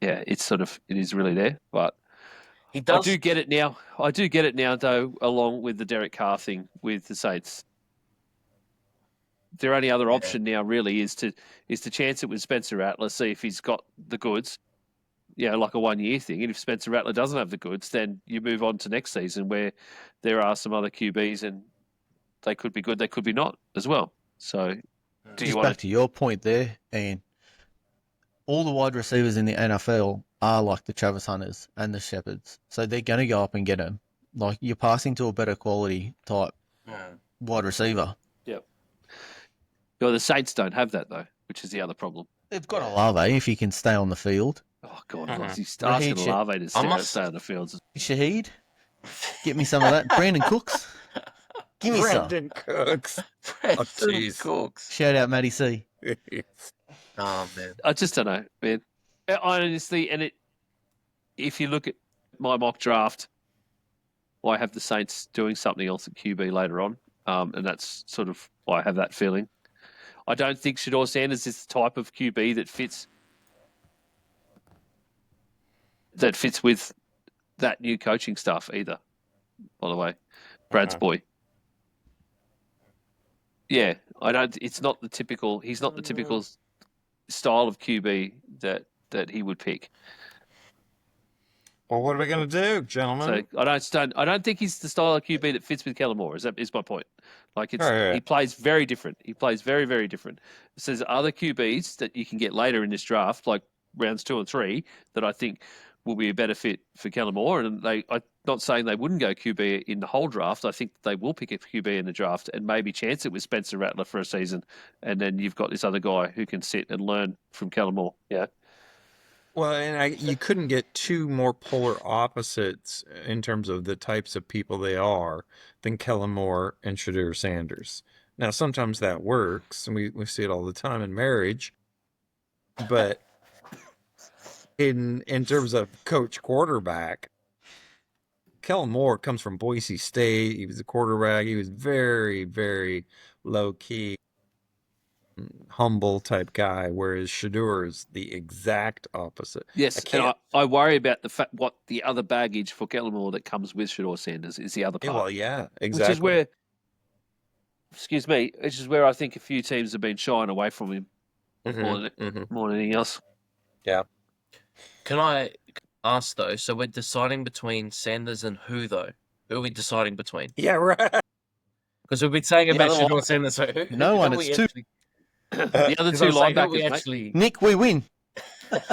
it is really there. But I do get it now. Though, along with the Derek Carr thing with the Saints. Their only other option now really is to chance it with Spencer Rattler, see if he's got the goods, like a 1-year thing. And if Spencer Rattler doesn't have the goods, then you move on to next season where there are some other QBs and they could be good, they could be not as well. So back to your point there, and all the wide receivers in the NFL are like the Travis Hunters and the Shepherds. So they're going to go up and get them. Like, you're passing to a better quality type wide receiver. Yep. Well, the Saints don't have that, though, which is the other problem. They've got Olave if he can stay on the field. Oh, God, Mhm. what's he asking Raheem Olave to stay on the fields? Shaheed, get me some of that. Brandon Cooks, give me some. Brandon Cooks. Brandon jeez. Cooks. Shout out Matty C. Oh, man. I just don't know, man. Honestly, if you look at my mock draft, I have the Saints doing something else at QB later on, and that's sort of why I have that feeling. I don't think Shador Sanders is the type of QB that fits with that new coaching staff either. By the way, Brad's boy. Yeah, I don't. It's not the typical. He's not the typical style of QB that he would pick. Well, what are we going to do, gentlemen? So I don't think he's the style of QB that fits with Kellen Moore. Is my point? Like he plays very different. He plays very, very different. So there's other QBs that you can get later in this draft, like rounds 2 and 3, that I think will be a better fit for Kellen Moore. And I'm not saying they wouldn't go QB in the whole draft. I think they will pick a QB in the draft and maybe chance it with Spencer Rattler for a season. And then you've got this other guy who can sit and learn from Kellen Moore. Yeah. Well, and you couldn't get two more polar opposites in terms of the types of people they are than Kellen Moore and Shedeur Sanders. Now, sometimes that works, and we see it all the time in marriage. But in terms of coach quarterback, Kellen Moore comes from Boise State. He was a quarterback. He was very, very low key, humble type guy, whereas Shedeur is the exact opposite. Yes, and I worry about the fact what the other baggage for Kellen Moore that comes with Shedeur Sanders is the other part. Well, yeah, exactly. Which is where I think a few teams have been shying away from him more than anything else. Yeah. Can I ask, though, so we're deciding between Sanders and who, though? Who are we deciding between? Yeah, right. Because we've been saying about other Shedeur Sanders, so who? No one, who it's we two. actually- The other 'cause two I was like, who linebackers, we mate. actually... Nick, we win.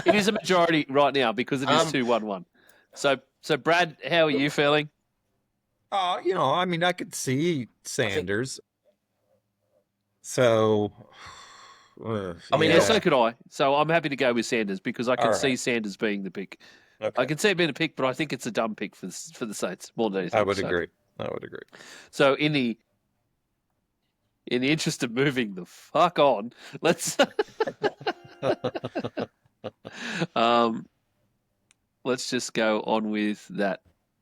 It is a majority right now because it is 2-1-1. So Brad, how are you feeling? I mean, I could see Sanders. So, I mean, Yeah, so could I. So I'm happy to go with Sanders because I can All see right. Sanders being the pick. okay. I can see it being a pick, but I think it's a dumb pick for the Saints more than anything. I would So- agree. I would agree. So in the interest of moving the fuck on, let's let's just go on with that.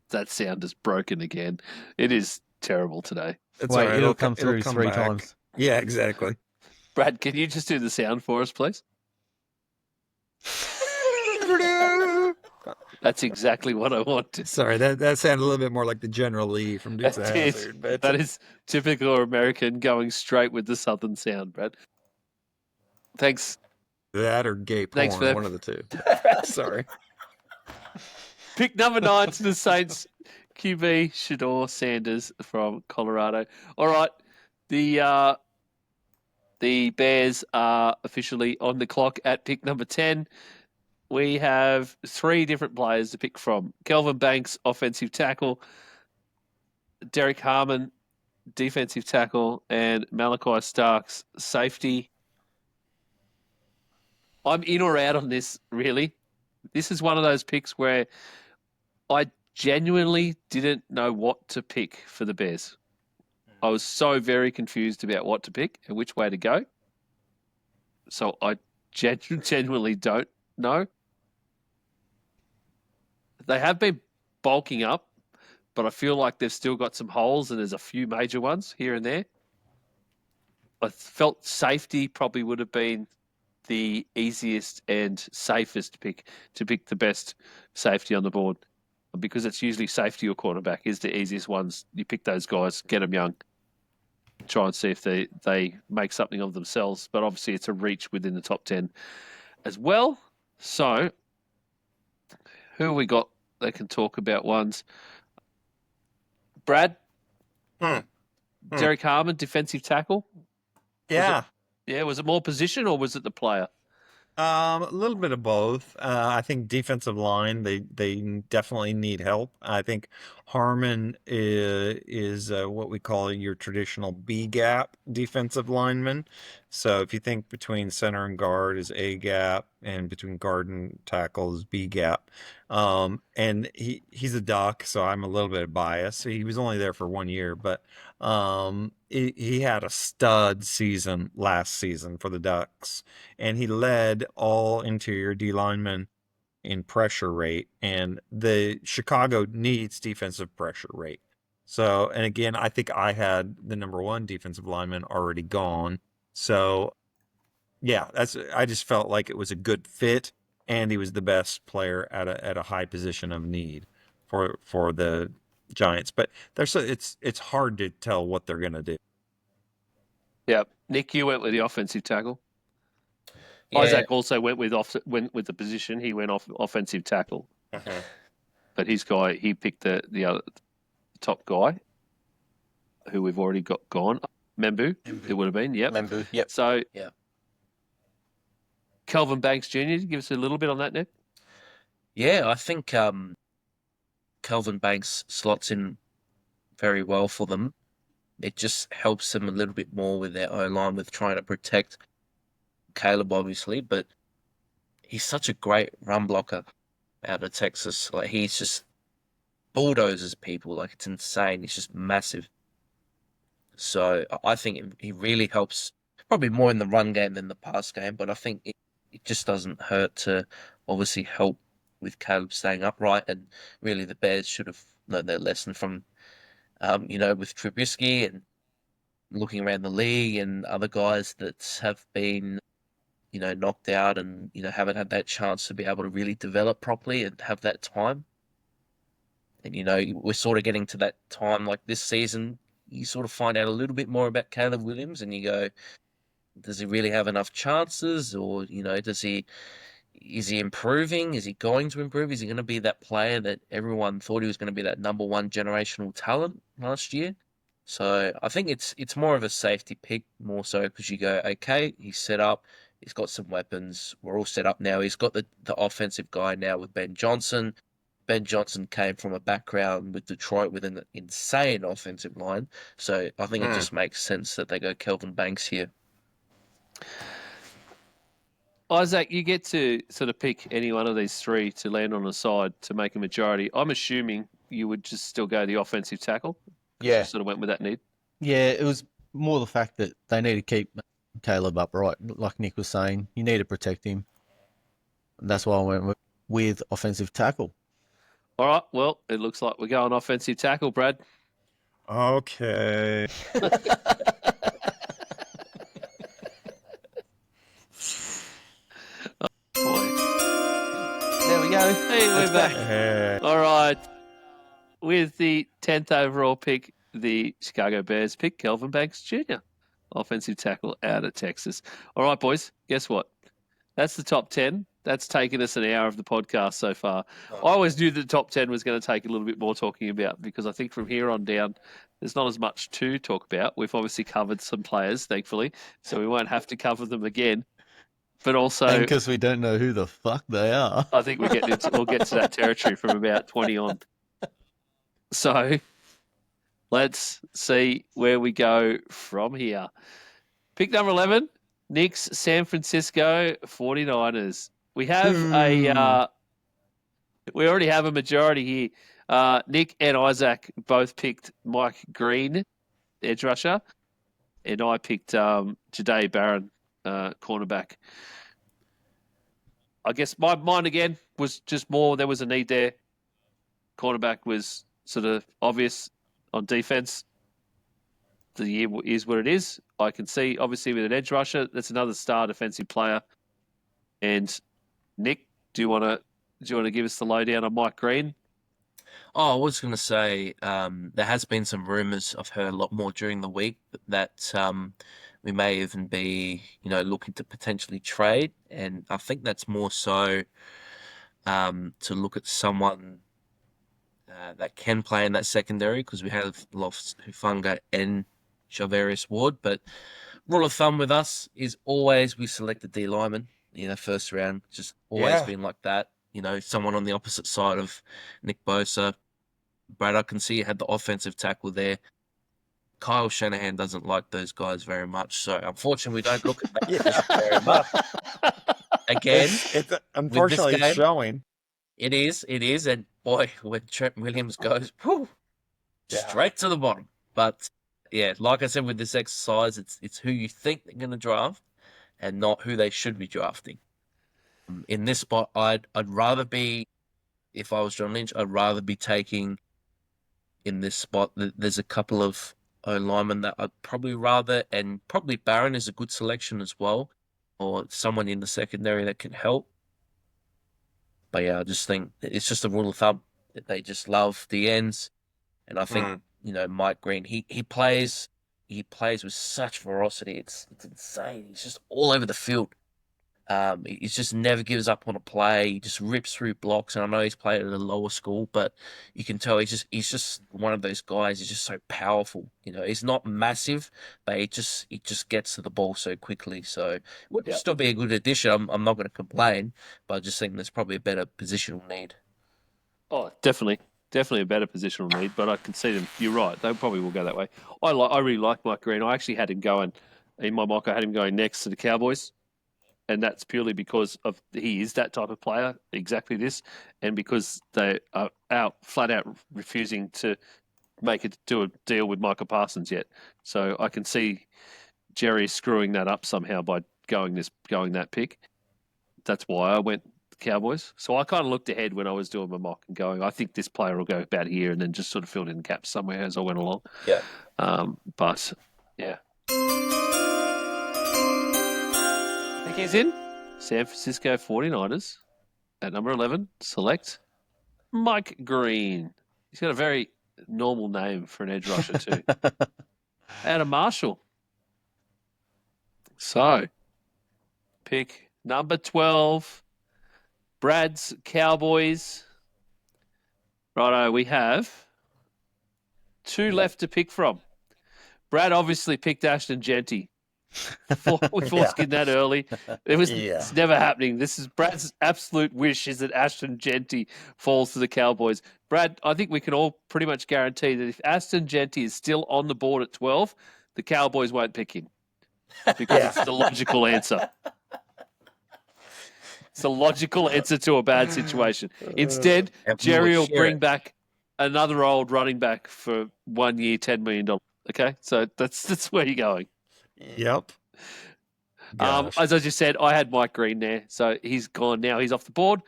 That sound is broken again. It is terrible today. It's Wait, all right. it'll come it'll through come 3 back. times. Yeah, exactly. Brad, can you just do the sound for us, please? That's exactly what I wanted. Sorry, that sounded a little bit more like the General Lee from Dukes of That is- Hazzard. But That is typical American going straight with the southern sound, Brad. Thanks. that or gay porn, Thanks for that. one of the two. Sorry. Pick number 9 to the Saints, QB Shedeur Sanders from Colorado. All right, the Bears are officially on the clock at pick number 10. We have 3 different players to pick from. Kelvin Banks, offensive tackle. Derek Harmon, defensive tackle. And Malachi Starks, safety. I'm in or out on this, really. This is one of those picks where I genuinely didn't know what to pick for the Bears. I was so very confused about what to pick and which way to go. So I genuinely don't know. They have been bulking up, but I feel like they've still got some holes and there's a few major ones here and there. I felt safety probably would have been the easiest and safest pick to pick the best safety on the board, because it's usually safety or quarterback is the easiest ones. You pick those guys, get them young, try and see if they make something of themselves. But obviously it's a reach within the top 10 as well. So who have we got that can talk about ones? Brad? Derek Harmon, defensive tackle? Yeah. Yeah, was it more position or was it the player? A little bit of both. I think defensive line, they definitely need help. I think Harmon is what we call your traditional B gap defensive lineman. So if you think between center and guard is A gap, and between guard and tackle is B gap. And he's a Duck, so I'm a little bit biased. He was only there for 1 year, but he had a stud season last season for the Ducks, and he led all interior D linemen in pressure rate. And the Chicago needs defensive pressure rate. So, and again, I think I had the number one defensive lineman already gone. So, yeah, I just felt like it was a good fit, and he was the best player at a high position of need for the Giants. But it's hard to tell what they're gonna do. Yeah. Nick, you went with the offensive tackle. Yeah, Isaac also went with the position. He went off offensive tackle. But his guy, he picked the other top guy, who we've already got gone. Membu, it would have been. Yep. Membu, yep. So, Yeah. Kelvin Banks Jr., give us a little bit on that, Nick. Yeah, I think Kelvin Banks slots in very well for them. It just helps them a little bit more with their O-line, with trying to protect Caleb, obviously, but he's such a great run blocker out of Texas. Like, he's just bulldozes people. Like, it's insane. He's just massive. So I think he really helps, probably more in the run game than the pass game, but I think it just doesn't hurt to obviously help with Caleb staying upright. And really, the Bears should have learned their lesson from, with Trubisky and looking around the league and other guys that have been, knocked out and, haven't had that chance to be able to really develop properly and have that time. And, we're sort of getting to that time like this season. You sort of find out a little bit more about Caleb Williams and you go, does he really have enough chances? Or, is he improving? Is he going to improve? Is he going to be that player that everyone thought he was going to be, that number one generational talent last year? So I think it's more of a safety pick, more so because you go, okay, he's set up, he's got some weapons, we're all set up now. He's got the offensive guy now with Ben Johnson. Ben Johnson came from a background with Detroit with an insane offensive line. So I think it just makes sense that they go Kelvin Banks here. Isaac, you get to sort of pick any one of these three to land on a side to make a majority. I'm assuming you would just still go the offensive tackle. Yeah. You sort of went with that need. Yeah, it was more the fact that they need to keep Caleb upright. Like Nick was saying, you need to protect him. That's why I went with offensive tackle. All right. Well, it looks like we're going offensive tackle, Brad. Okay. Boy. There we go. Hey, we're back. Hey. All right. With the 10th overall pick, the Chicago Bears pick Kelvin Banks Jr., offensive tackle out of Texas. All right, boys, guess what? That's the top 10. That's taken us an hour of the podcast so far. I always knew that the top 10 was going to take a little bit more talking about, because I think from here on down, there's not as much to talk about. We've obviously covered some players, thankfully, so we won't have to cover them again. But also, because we don't know who the fuck they are. I think we'll get to that territory from about 20 on. So let's see where we go from here. Pick number 11, Nick's San Francisco 49ers. We have we already have a majority here. Nick and Isaac both picked Mike Green, edge rusher, and I picked G'day Barron, cornerback. I guess mine again was just more, there was a need there. Cornerback was sort of obvious on defense. The year is what it is. I can see, obviously, with an edge rusher, that's another star defensive player. And Nick, do you want to give us the lowdown on Mike Green? Oh, I was going to say there has been some rumors. I've heard a lot more during the week that we may even be, looking to potentially trade, and I think that's more so to look at someone that can play in that secondary, because we have lost Hufanga and Javarius Ward. But rule of thumb with us is always we select a D lineman. first round. Just always Yeah. been like that. Someone on the opposite side of Nick Bosa. Brad, I can see you had the offensive tackle there. Kyle Shanahan doesn't like those guys very much, so unfortunately we don't look at that position very much. Again, It's unfortunately it's game, showing. it is, and boy, when Trent Williams goes, whew, straight to the bottom. But yeah, like I said with this exercise, it's who you think they're going to draft, and not who they should be drafting. In this spot, I'd rather be, if I was John Lynch, I'd rather be taking in this spot. There's a couple of O-linemen that I'd probably rather, and probably Barron is a good selection as well, or someone in the secondary that can help. But yeah, I just think it's just a rule of thumb that they just love the ends, and I think Mike Green, he plays with such ferocity. It's insane. He's just all over the field. He just never gives up on a play. He just rips through blocks. And I know he's played at a lower school, but you can tell he's just one of those guys. He's just so powerful. He's not massive, but he just gets to the ball so quickly. So it would still be a good addition. I'm not going to complain, but I just think there's probably a better positional need. Oh, definitely a better positional need. But I can see them. You're right. They probably will go that way. I really like Mike Green. I actually had him going in my mock. I had him going next to the Cowboys. And that's purely because he is that type of player, exactly this, and because they are flat out refusing to do a deal with Micah Parsons yet. So I can see Jerry screwing that up somehow by going that pick. That's why I went Cowboys. So I kind of looked ahead when I was doing my mock and going, I think this player will go about here, and then just sort of filled in gaps somewhere as I went along. Yeah. But yeah. He's in San Francisco 49ers at number 11. Select Mike Green. He's got a very normal name for an edge rusher too. Adam Marshall. So, pick number 12. Brad's Cowboys. Righto, we have 2 left to pick from. Brad obviously picked Ashton Genty. We foreskin that early. It's never happening. This is Brad's absolute wish is that Ashton Genty falls to the Cowboys. Brad, I think we can all pretty much guarantee that if Ashton Genty is still on the board at 12, the Cowboys won't pick him because it's the logical answer. It's a logical answer to a bad situation. Instead, Jerry will bring back another old running back for 1 year, $10 million. Okay, so that's where you're going. Yep. As I just said, I had Mike Green there, so he's gone now. He's off the board.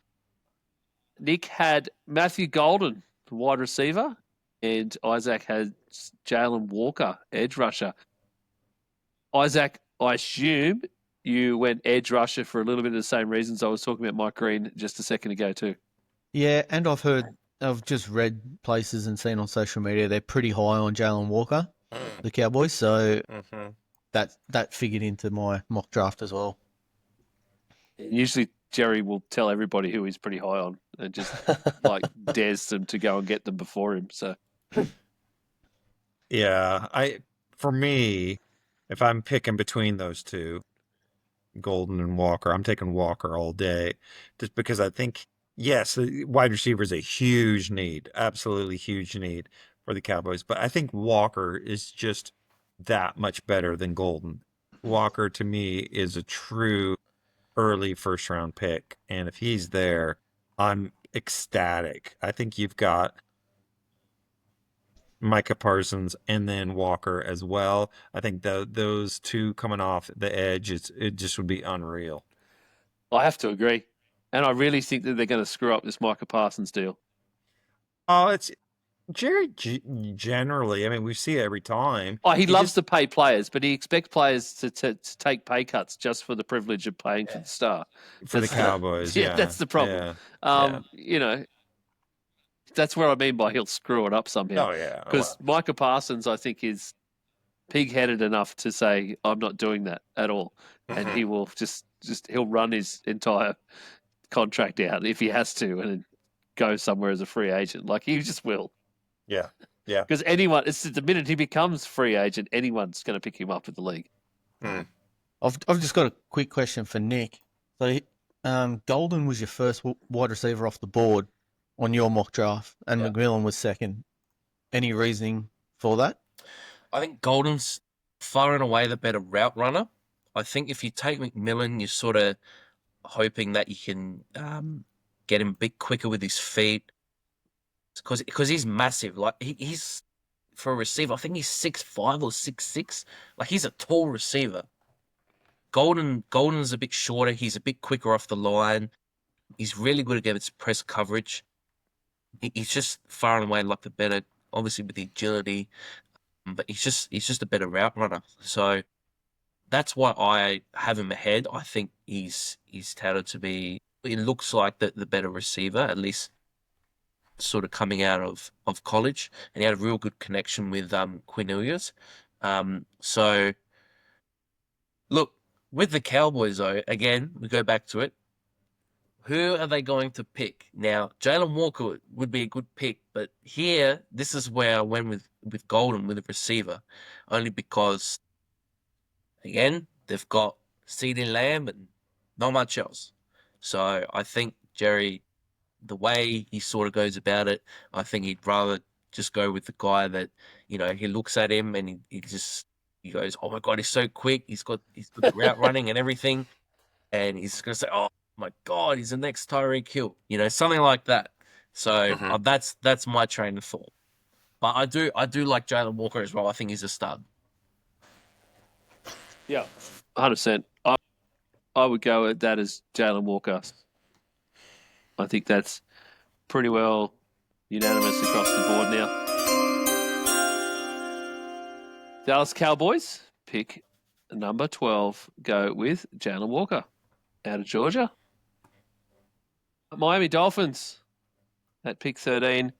Nick had Matthew Golden, wide receiver, and Isaac had Jalen Walker, edge rusher. Isaac, I assume you went edge rusher for a little bit of the same reasons I was talking about Mike Green just a second ago too. Yeah, and I've just read places and seen on social media they're pretty high on Jalen Walker, the Cowboys, so that figured into my mock draft as well. Usually Jerry will tell everybody who he's pretty high on and just dares them to go and get them before him. So yeah, for me, if I'm picking between those two, Golden and Walker, I'm taking Walker all day, just because I think yes, the wide receiver is a huge need, absolutely huge need for the Cowboys, but I think Walker is just that much better than Golden. Walker to me is a true early first round pick, and if he's there, I'm ecstatic. I think you've got Micah Parsons and then Walker as well. I think those two coming off the edge, it just would be unreal. I have to agree, and I really think that they're going to screw up this Micah Parsons deal. Oh, it's Jerry generally. I mean, we see it every time. Oh, he loves to pay players, but he expects players to take pay cuts just for the privilege of paying for the star. For the Cowboys, yeah. That's the problem. Yeah. That's what I mean by he'll screw it up somehow. Oh, yeah. Because Micah Parsons, I think, is pig-headed enough to say, I'm not doing that at all. And he will he'll run his entire contract out if he has to and go somewhere as a free agent. He just will. Yeah. Yeah. Because it's the minute he becomes free agent, anyone's going to pick him up in the league. I've just got a quick question for Nick. So, Golden was your first wide receiver off the board on your mock draft, and Yeah. McMillan was second. Any reasoning for that? I think Golden's far and away the better route runner. I think if you take McMillan, you're sort of hoping that you can get him a bit quicker with his feet, because he's massive. Like he's for a receiver, I think he's 6'5" or 6'6". Like he's a tall receiver. Golden's a bit shorter. He's a bit quicker off the line. He's really good against press coverage. He's just far and away like the better, obviously with the agility, but he's just a better route runner. So that's why I have him ahead. I think he's touted to be. It looks like the better receiver, at least sort of coming out of college, and he had a real good connection with Quinilius. So look, with the Cowboys though, again, we go back to it. Who are they going to pick? Now, Jalen Walker would be a good pick, but here, this is where I went with Golden, with a receiver, only because, again, they've got CeeDee Lamb and not much else. So I think Jerry, the way he sort of goes about it, I think he'd rather just go with the guy that, he looks at him and he goes, oh my God, he's so quick. He's got the route running and everything. And he's going to say, oh my God, he's the next Tyreek Hill, something like that. So that's my train of thought. But I do like Jalen Walker as well. I think he's a stud. Yeah, 100%. I would go with that as Jalen Walker. I think that's pretty well unanimous across the board now. Dallas Cowboys pick number 12. Go with Jalen Walker out of Georgia. Miami Dolphins at pick 13.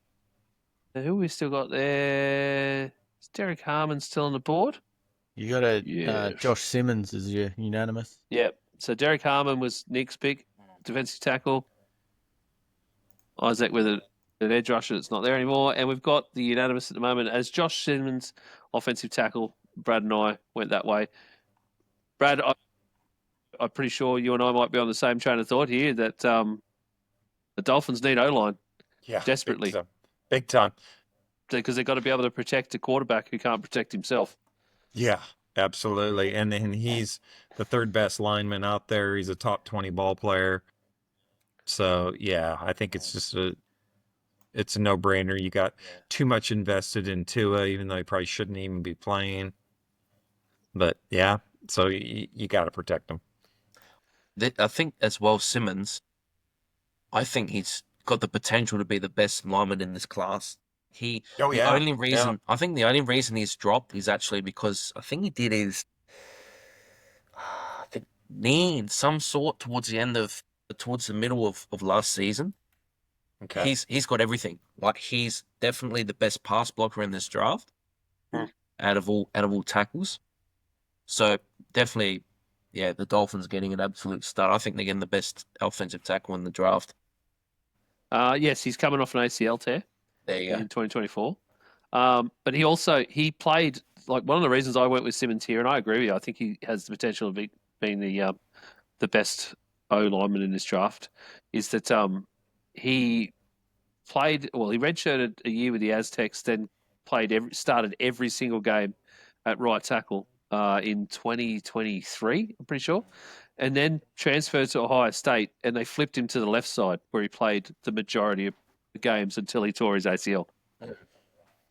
Now, who we still got there? Is Derek Harmon still on the board? You got Josh Simmons as your unanimous. Yep. So Derek Harmon was Nick's pick, defensive tackle. Isaac with an edge rusher that's not there anymore. And we've got the unanimous at the moment as Josh Simmons, offensive tackle. Brad and I went that way. Brad, I'm pretty sure you and I might be on the same train of thought here that the Dolphins need O-line desperately. Big time. Because they've got to be able to protect a quarterback who can't protect himself. Yeah, absolutely. And he's the third best lineman out there. He's a top 20 ball player. So, yeah, I think it's just it's a no-brainer. You got too much invested in Tua, even though he probably shouldn't even be playing. But, yeah, so you got to protect him. I think as well, Simmons, I think he's got the potential to be the best lineman in this class. I think the only reason he's dropped is actually because I think he did his knee in some sort towards the middle of last season. Okay. He's got everything. Like he's definitely the best pass blocker in this draft out of all tackles. So definitely, yeah, the Dolphins getting an absolute start. I think they're getting the best offensive tackle in the draft. Yes, he's coming off an ACL tear. There you go. In 2024. But he played, like one of the reasons I went with Simmons here, and I agree with you, I think he has the potential of being the best O lineman in this draft, is that he redshirted a year with the Aztecs, then started every single game at right tackle in 2023, I'm pretty sure, and then transferred to Ohio State, and they flipped him to the left side where he played the majority of games until he tore his ACL.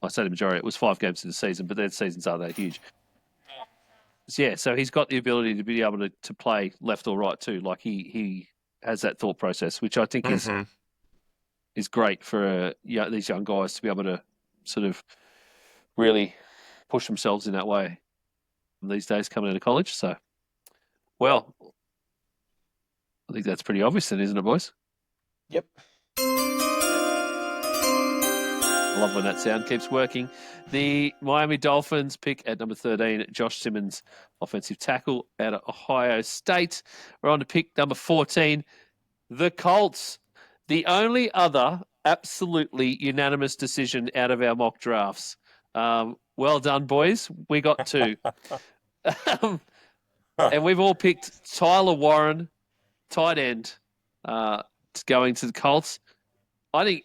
I say the majority, it was 5 games in the season, but their seasons aren't that huge. Yeah, so he's got the ability to be able to play left or right too. Like he has that thought process, which I think is great for these young guys to be able to sort of really push themselves in that way these days coming out of college. So, well, I think that's pretty obvious then, isn't it, boys? Yep. I love when that sound keeps working. The Miami Dolphins pick at number 13, Josh Simmons, offensive tackle out of Ohio State. We're on to pick number 14, the Colts. The only other absolutely unanimous decision out of our mock drafts. Well done, boys. We got 2. And we've all picked Tyler Warren, tight end going to the Colts. I think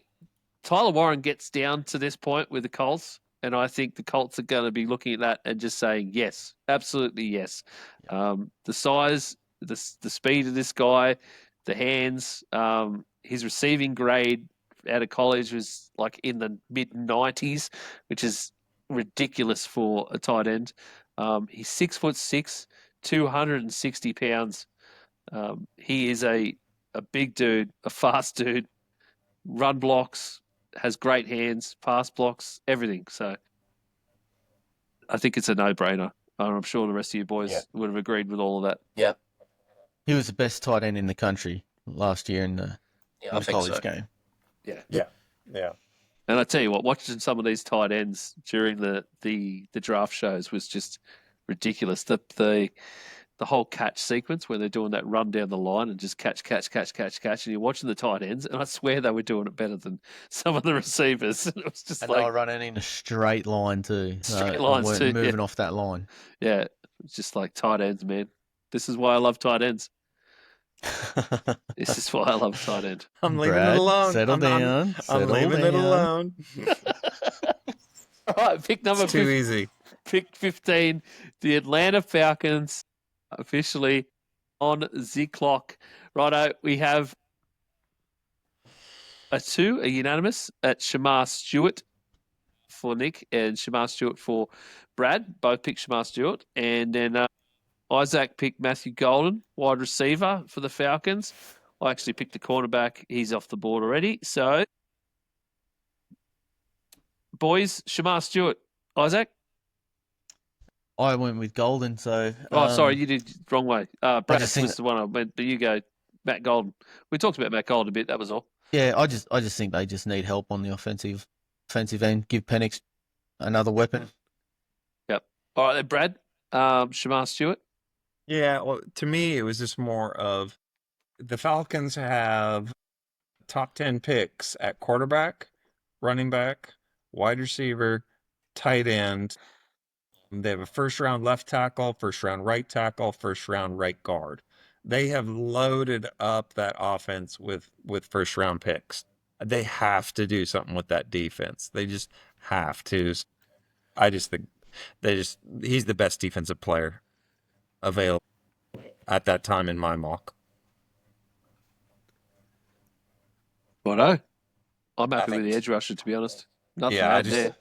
Tyler Warren gets down to this point with the Colts, and I think the Colts are going to be looking at that and just saying yes, absolutely yes. The size, the speed of this guy, the hands, his receiving grade out of college was like in the mid-90s, which is ridiculous for a tight end. He's 6'6", 260 pounds. He is a big dude, a fast dude, run blocks, has great hands, pass blocks, everything. So I think it's a no-brainer. I'm sure the rest of you boys would have agreed with all of that. Yeah. He was the best tight end in the country last year in the I think college so. game. Yeah. And I tell you what, watching some of these tight ends during the draft shows was just ridiculous. The whole catch sequence where they're doing that run down the line and just catch, and you're watching the tight ends, and I swear they were doing it better than some of the receivers. It was just And like they were running in a straight line too. Straight lines weren't too, moving off that line. yeah, it's just like tight ends, man. This is why I love tight ends. This is why I love tight end. I'm leaving Brad, it alone. settle I'm down. I'm leaving it alone. All right, pick number It's too easy. Pick 15, the Atlanta Falcons officially on the clock. Righto, we have a unanimous at Shamar Stewart for Nick and Shamar Stewart for Brad. Both picked Shamar Stewart. And then Isaac picked Matthew Golden, wide receiver for the Falcons. I actually picked a cornerback. He's off the board already. So, boys, Shamar Stewart. Isaac? I went with Golden, so. Sorry, you did wrong way. Brad just think was the one I went, but you go Matt Golden. We talked about Matt Golden a bit. That was all. Yeah, I just think they just need help on the offensive end. Give Penix another weapon. Yep. All right, then, Brad. Shamar Stewart. Yeah, well, to me, it was just more of the Falcons have top 10 picks at quarterback, running back, wide receiver, tight end. They have a first-round left tackle, first-round right tackle, first-round right guard. They have loaded up that offense with first-round picks. They have to do something with that defense. They just have to. I just think he's the best defensive player available at that time in my mock. Righto. I'm happy I with the think- edge rusher, to be honest. Nothing Yeah, out there.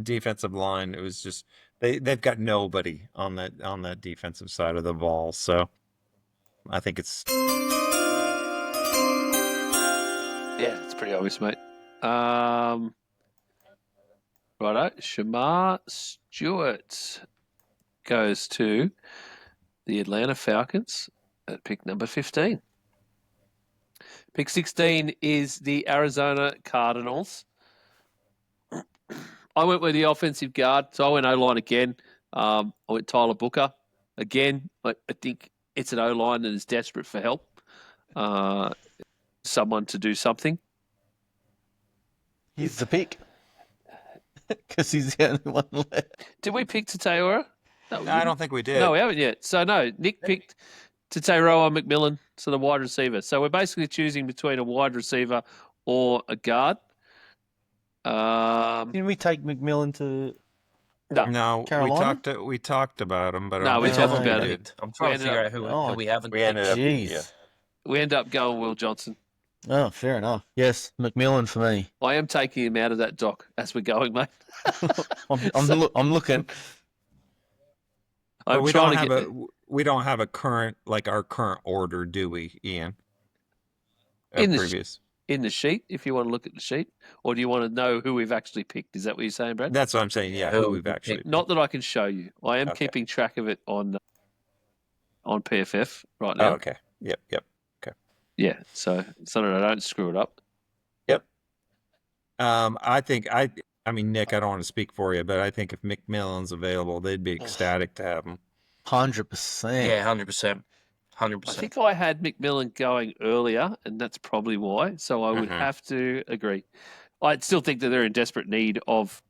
defensive line. It was just they've got nobody on that defensive side of the ball. So I think it's Yeah, it's pretty obvious, mate. Righto. Shamar Stewart goes to the Atlanta Falcons at pick number 15. Pick 16 is the Arizona Cardinals. I went with the offensive guard, so I went O-line again. I went Tyler Booker again. I think it's an O-line that is desperate for help. Someone to do something. He's the pick. Because he's the only one left. Did we pick Tateora? No, we I didn't. don't think we did. No, we haven't yet. So, no, Nick picked Tateroa McMillan, so the wide receiver. So, we're basically choosing between a wide receiver or a guard. Didn't we take McMillan to? No, Carolina? we talked about him, but I No, don't we think talked we about did. it. I'm trying to ended figure up- out who we haven't We ended up. Jeez. Yeah. We end up going Will Johnson. Oh, fair enough. Yes, McMillan for me. I am taking him out of that dock as we're going, mate. I'm looking. But I'm we trying don't to have get we don't have a current our current order, do we, Ian? In the Previous. in the sheet if you want to look at the sheet, or do you want to know who we've actually picked? Is that what you're saying, Brad? That's what I'm saying. Yeah, Who who we've we actually. picked. Not that I can show you. I am Okay. keeping track of it on PFF right Oh, now. okay. Yep. Yeah, so that I don't screw it up. I mean, Nick, I don't want to speak for you, but I think if McMillan's available, they'd be ecstatic to have him. 100%. Yeah, 100%. I 100%. think I had McMillan going earlier, and that's probably why. So I would Mhm. have to agree. I still think that they're in desperate need of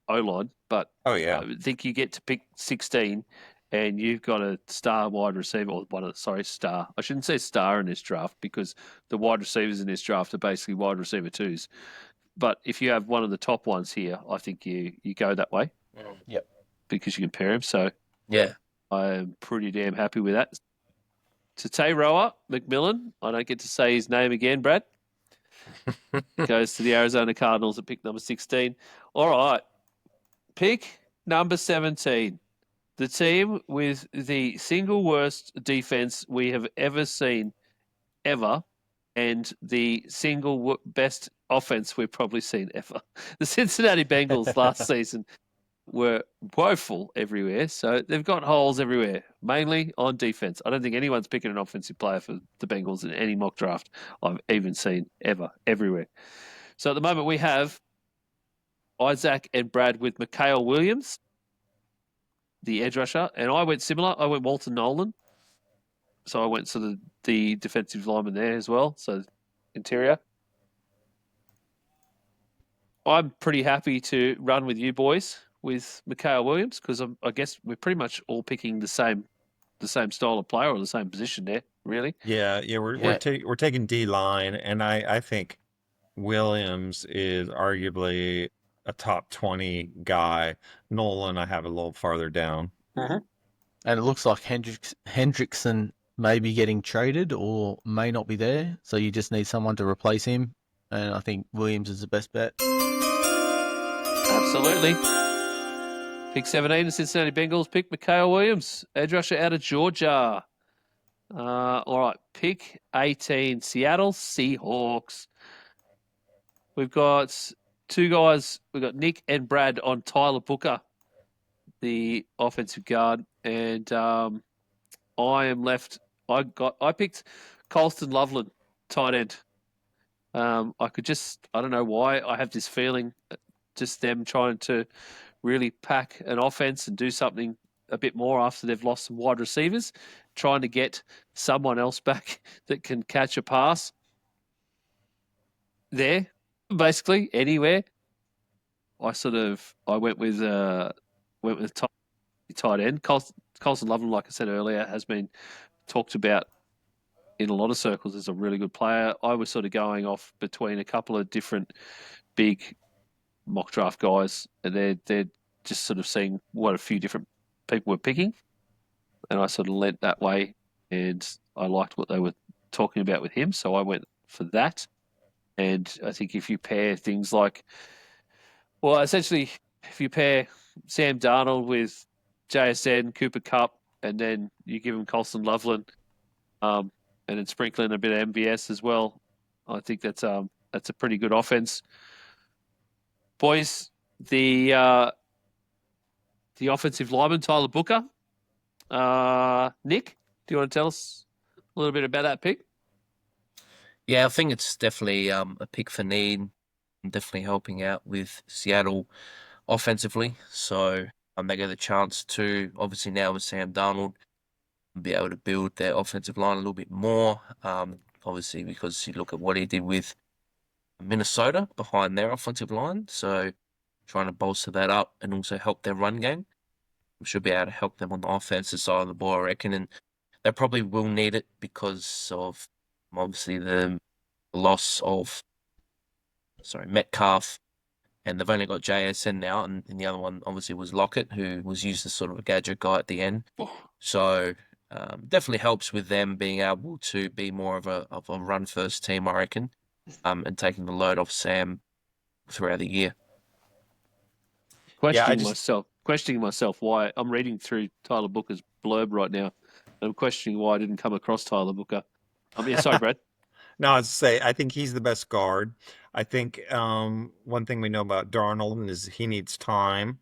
O-line, but Oh I yeah. would think you get to pick 16, and you've got a star wide receiver, or star. I shouldn't say star in this draft because the wide receivers in this draft are basically wide receiver twos. But if you have one of the top ones here, I think you go that way. Yep. Because you can pair him. So Yeah. I'm pretty damn happy with that. Roa McMillan, I don't get to say his name again, Brad. Goes to the Arizona Cardinals at pick number 16. All right. Pick number 17. The team with the single worst defense we have ever seen, ever, and the single best offense we've probably seen ever. The Cincinnati Bengals last season were woeful everywhere, so they've got holes everywhere, mainly on defense. I don't think anyone's picking an offensive player for the Bengals in any mock draft I've even seen ever, everywhere. So at the moment we have Isaac and Brad with Mikhail Williams, the edge rusher, and I went similar. I went Walter Nolan. So I went to the defensive lineman there as well, so interior. I'm pretty happy to run with you boys with Mikhail Williams because I guess we're pretty much all picking the same style of player or the same position there, really. Yeah, we're taking D line, and I think Williams is arguably a top 20 guy. Nolan, I have a little farther down. And it looks like Hendrickson may be getting traded or may not be there, so you just need someone to replace him. And I think Williams is the best bet. Absolutely. Pick 17, the Cincinnati Bengals pick Mikhail Williams, edge rusher out of Georgia. All right, pick 18, Seattle Seahawks. We've got two guys. We've got Nick and Brad on Tyler Booker, the offensive guard, and I am left. I picked Colston Loveland, tight end. I don't know why. I have this feeling, just them trying to really pack an offense and do something a bit more after they've lost some wide receivers, trying to get someone else back that can catch a pass there, basically anywhere. I went with tight end. Colston Loveland, like I said earlier, has been talked about in a lot of circles as a really good player. I was sort of going off between a couple of different big mock draft guys, and they're just sort of seeing what a few different people were picking, and I sort of lent that way, and I liked what they were talking about with him, so I went for that. And I think if you pair things like, well, essentially, if you pair Sam Darnold with JSN, Cooper Kupp, and then you give him Colston Loveland, and then sprinkle in a bit of MVS as well, I think that's a pretty good offense. Boys, the offensive lineman, Tyler Booker. Nick, do you want to tell us a little bit about that pick? Yeah, I think it's definitely a pick for need. Definitely helping out with Seattle offensively. So they get the chance to, obviously now with Sam Darnold, be able to build their offensive line a little bit more. Obviously, because you look at what he did with Minnesota behind their offensive line. So trying to bolster that up and also help their run game. Should be able to help them on the offensive side of the ball, I reckon. And they probably will need it because of obviously the loss of Metcalf, and they've only got JSN now, and the other one obviously was Lockett, who was used as sort of a gadget guy at the end. So definitely helps with them being able to be more of a run first team, I reckon, and taking the load off Sam throughout the year. Questioning myself why I'm reading through Tyler Booker's blurb right now. I'm questioning why I didn't come across Tyler Booker. Sorry, Brad. No, I was to say, I think he's the best guard. I think one thing we know about Darnold is he needs time.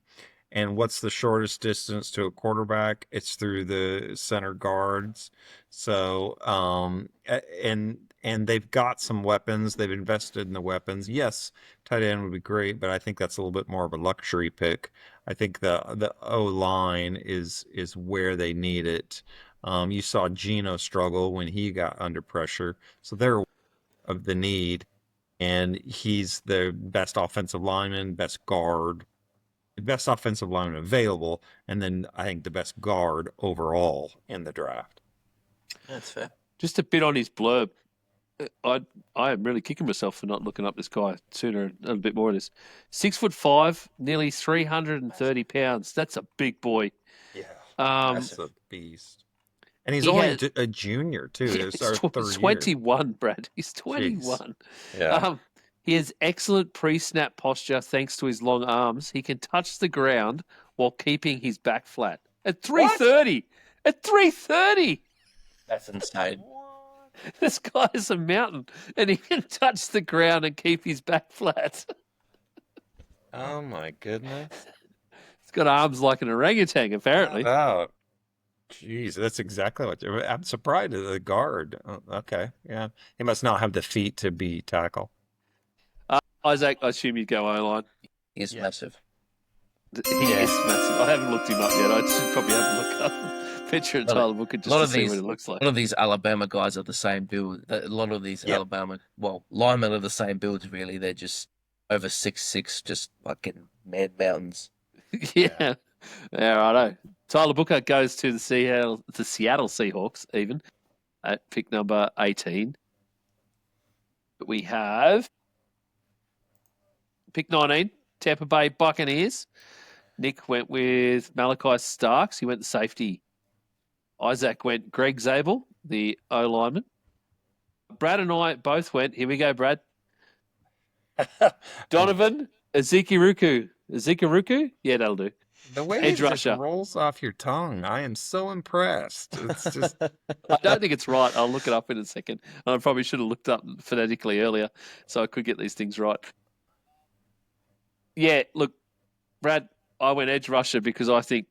And what's the shortest distance to a quarterback? It's through the center guards. So, and they've got some weapons. They've invested in the weapons. Yes, tight end would be great, but I think that's a little bit more of a luxury pick. I think the O-line is where they need it. You saw Geno struggle when he got under pressure. So they're of the need, and he's the best offensive lineman, best guard. the best offensive lineman available, and then I think the best guard overall in the draft. That's fair. Just a bit on his blurb. I am really kicking myself for not looking up this guy sooner and a bit more of this. 6'5", nearly 330 pounds. That's a big boy. Yeah, That's a beast. And he's He only had- a junior too. He's It's our third year. 21, Brad. He's 21. Yeah. He has excellent pre-snap posture thanks to his long arms. He can touch the ground while keeping his back flat. At 330. At 330. That's insane. This guy is a mountain, and he can touch the ground and keep his back flat. Oh my goodness. He's got arms like an orangutan, apparently. Wow. Jeez, that's exactly what I'm surprised at the guard. Oh, okay, yeah. He must not have the feet to be tackle. Isaac, I assume you'd go O-line. He's massive. He is massive. I haven't looked him up yet. I should probably have a look up. Picture of Tyler Booker just to see what it looks like. A lot of these Alabama guys are the same build. A lot of these Alabama, linemen are the same builds, really. They're just over 6'6", just like getting mad mountains. Yeah, righto. Tyler Booker goes to the Seattle Seahawks, even at pick number 18. But we have pick 19, Tampa Bay Buccaneers. Nick went with Malachi Starks. He went to safety. Isaac went Greg Zabel, the O-lineman. Brad and I both went. Here we go, Brad. Donovan Ezekiruku. Ezekiruku? Yeah, that'll do. The way Edge it rusher. just rolls off your tongue, I am so impressed. It's just I don't think it's right. I'll look it up in a second. I probably should have looked up phonetically earlier so I could get these things right. Yeah, look, Brad, I went edge rusher because I think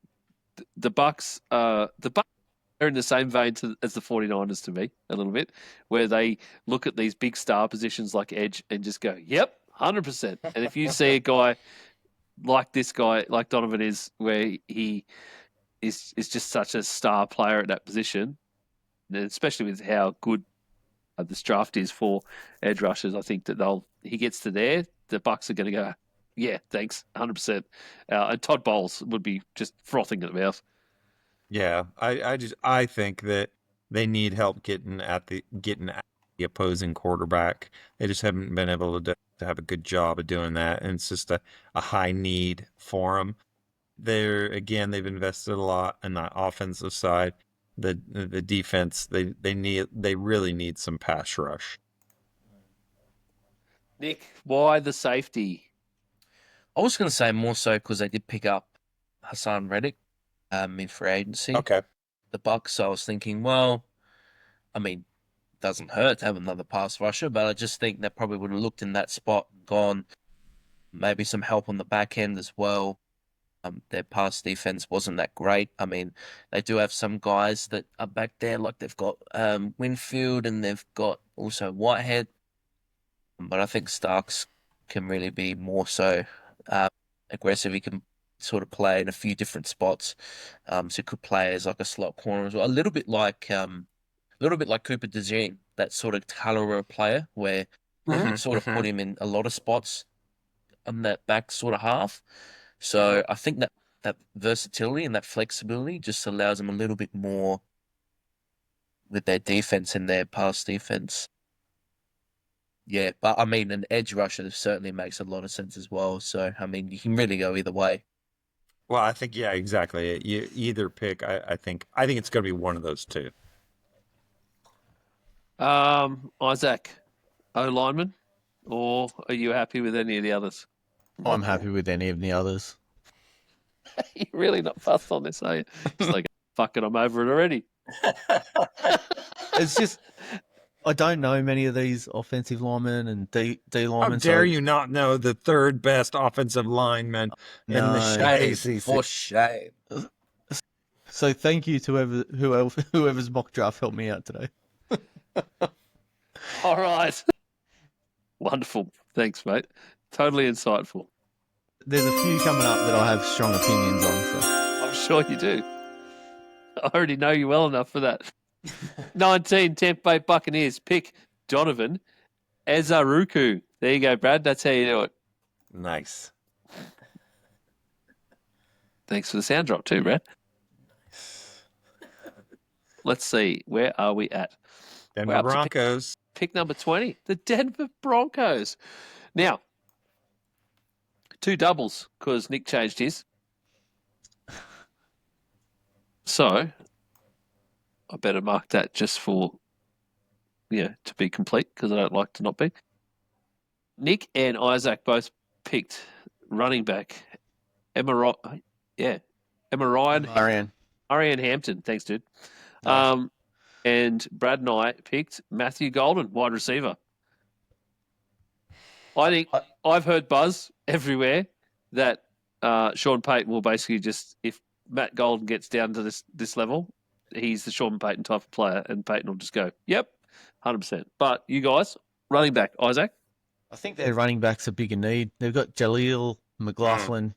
the Bucks are in the same vein as the 49ers to me, a little bit, where they look at these big star positions like edge and just go, yep, 100%. And if you see a guy like this guy, like Donovan is, where he is just such a star player at that position, and especially with how good this draft is for edge rushers, I think that he gets to there, the Bucks are going to go, yeah, thanks, 100%. And Todd Bowles would be just frothing at the mouth. yeah. I think that they need help getting at the opposing quarterback. They just haven't been able to have a good job of doing that, and it's just a high need for them. They've invested a lot in the offensive side. The defense, they really need some pass rush. Nick, why the safety? I was going to say more so because they did pick up Hassan Reddick in free agency. Okay. The Bucks, so I was thinking, well, I mean, doesn't hurt to have another pass rusher, but I just think they probably would have looked in that spot and gone, maybe some help on the back end as well. Their pass defense wasn't that great. I mean, they do have some guys that are back there, like they've got Winfield and they've got also Whitehead, but I think Starks can really be more so aggressive. He can sort of play in a few different spots, so he could play as like a slot corner as well, a little bit like Cooper DeJean, that sort of caliber of player where you can sort of put him in a lot of spots on that back sort of half. So I think that versatility and that flexibility just allows them a little bit more with their defense and their pass defense. Yeah, but I mean, an edge rusher certainly makes a lot of sense as well. So, I mean, you can really go either way. Well, I think, yeah, exactly. You either pick. I think it's going to be one of those two. Isaac, O-lineman, or are you happy with any of the others? I'm happy with any of the others. You're really not fussed on this, are you? Just like, fuck it, I'm over it already. It's just, I don't know many of these offensive linemen and D linemen. How dare you not know the third best offensive lineman in the ACC? For shame. So thank you to whoever's mock draft helped me out today. All right. Wonderful. Thanks, mate. Totally insightful. There's a few coming up that I have strong opinions on. So I'm sure you do. I already know you well enough for that. 19, Tampa Bay Buccaneers pick Donovan Ezaruku. There you go, Brad. That's how you do it. Nice. Thanks for the sound drop too, Brad. Let's see. Where are we at? Denver We're up to Broncos. pick number 20, the Denver Broncos. Now, 2 doubles because Nick changed his. So, I better mark that just for, to be complete because I don't like to not be. Nick and Isaac both picked running back Emma Ryan. Ariane Hampton. Thanks, dude. Nice. And Brad and I picked Matthew Golden, wide receiver. I think I've heard buzz everywhere that Sean Payton will basically just, if Matt Golden gets down to this level, he's the Sean Payton type of player, and Payton will just go, yep, 100%. But you guys, running back, Isaac? I think their running back's a bigger need. They've got Jaleel McLaughlin.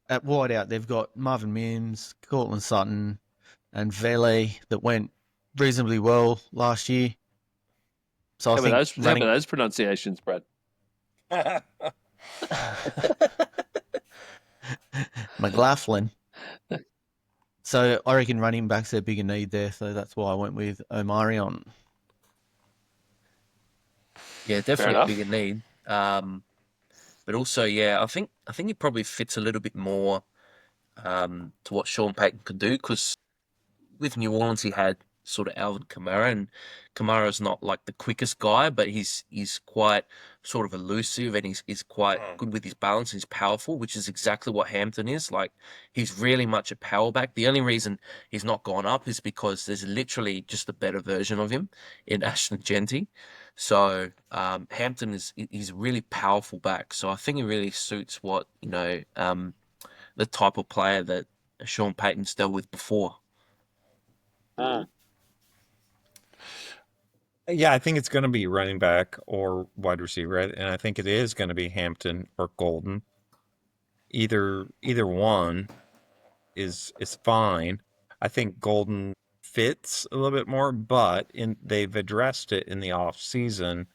At wide out, they've got Marvin Mims, Cortland Sutton, and Vele that went reasonably well last year. So I think How about those pronunciations, Brad? McLaughlin. So I reckon running back's their bigger need there. So that's why I went with Omarion. Yeah, definitely a bigger need. But also, I think he probably fits a little bit more to what Sean Payton could do, because with New Orleans he had sort of Alvin Kamara, and Kamara's not like the quickest guy, but he's quite sort of elusive, and he's quite good with his balance. He's powerful, which is exactly what Hampton is. Like, he's really much a power back. The only reason he's not gone up is because there's literally just a better version of him in Ashton Genty. So Hampton he's a really powerful back. So I think he really suits what the type of player that Sean Payton's dealt with before. Yeah, I think it's going to be running back or wide receiver, and I think it is going to be Hampton or Golden. Either one is fine. I think Golden fits a little bit more, but they've addressed it in the off season,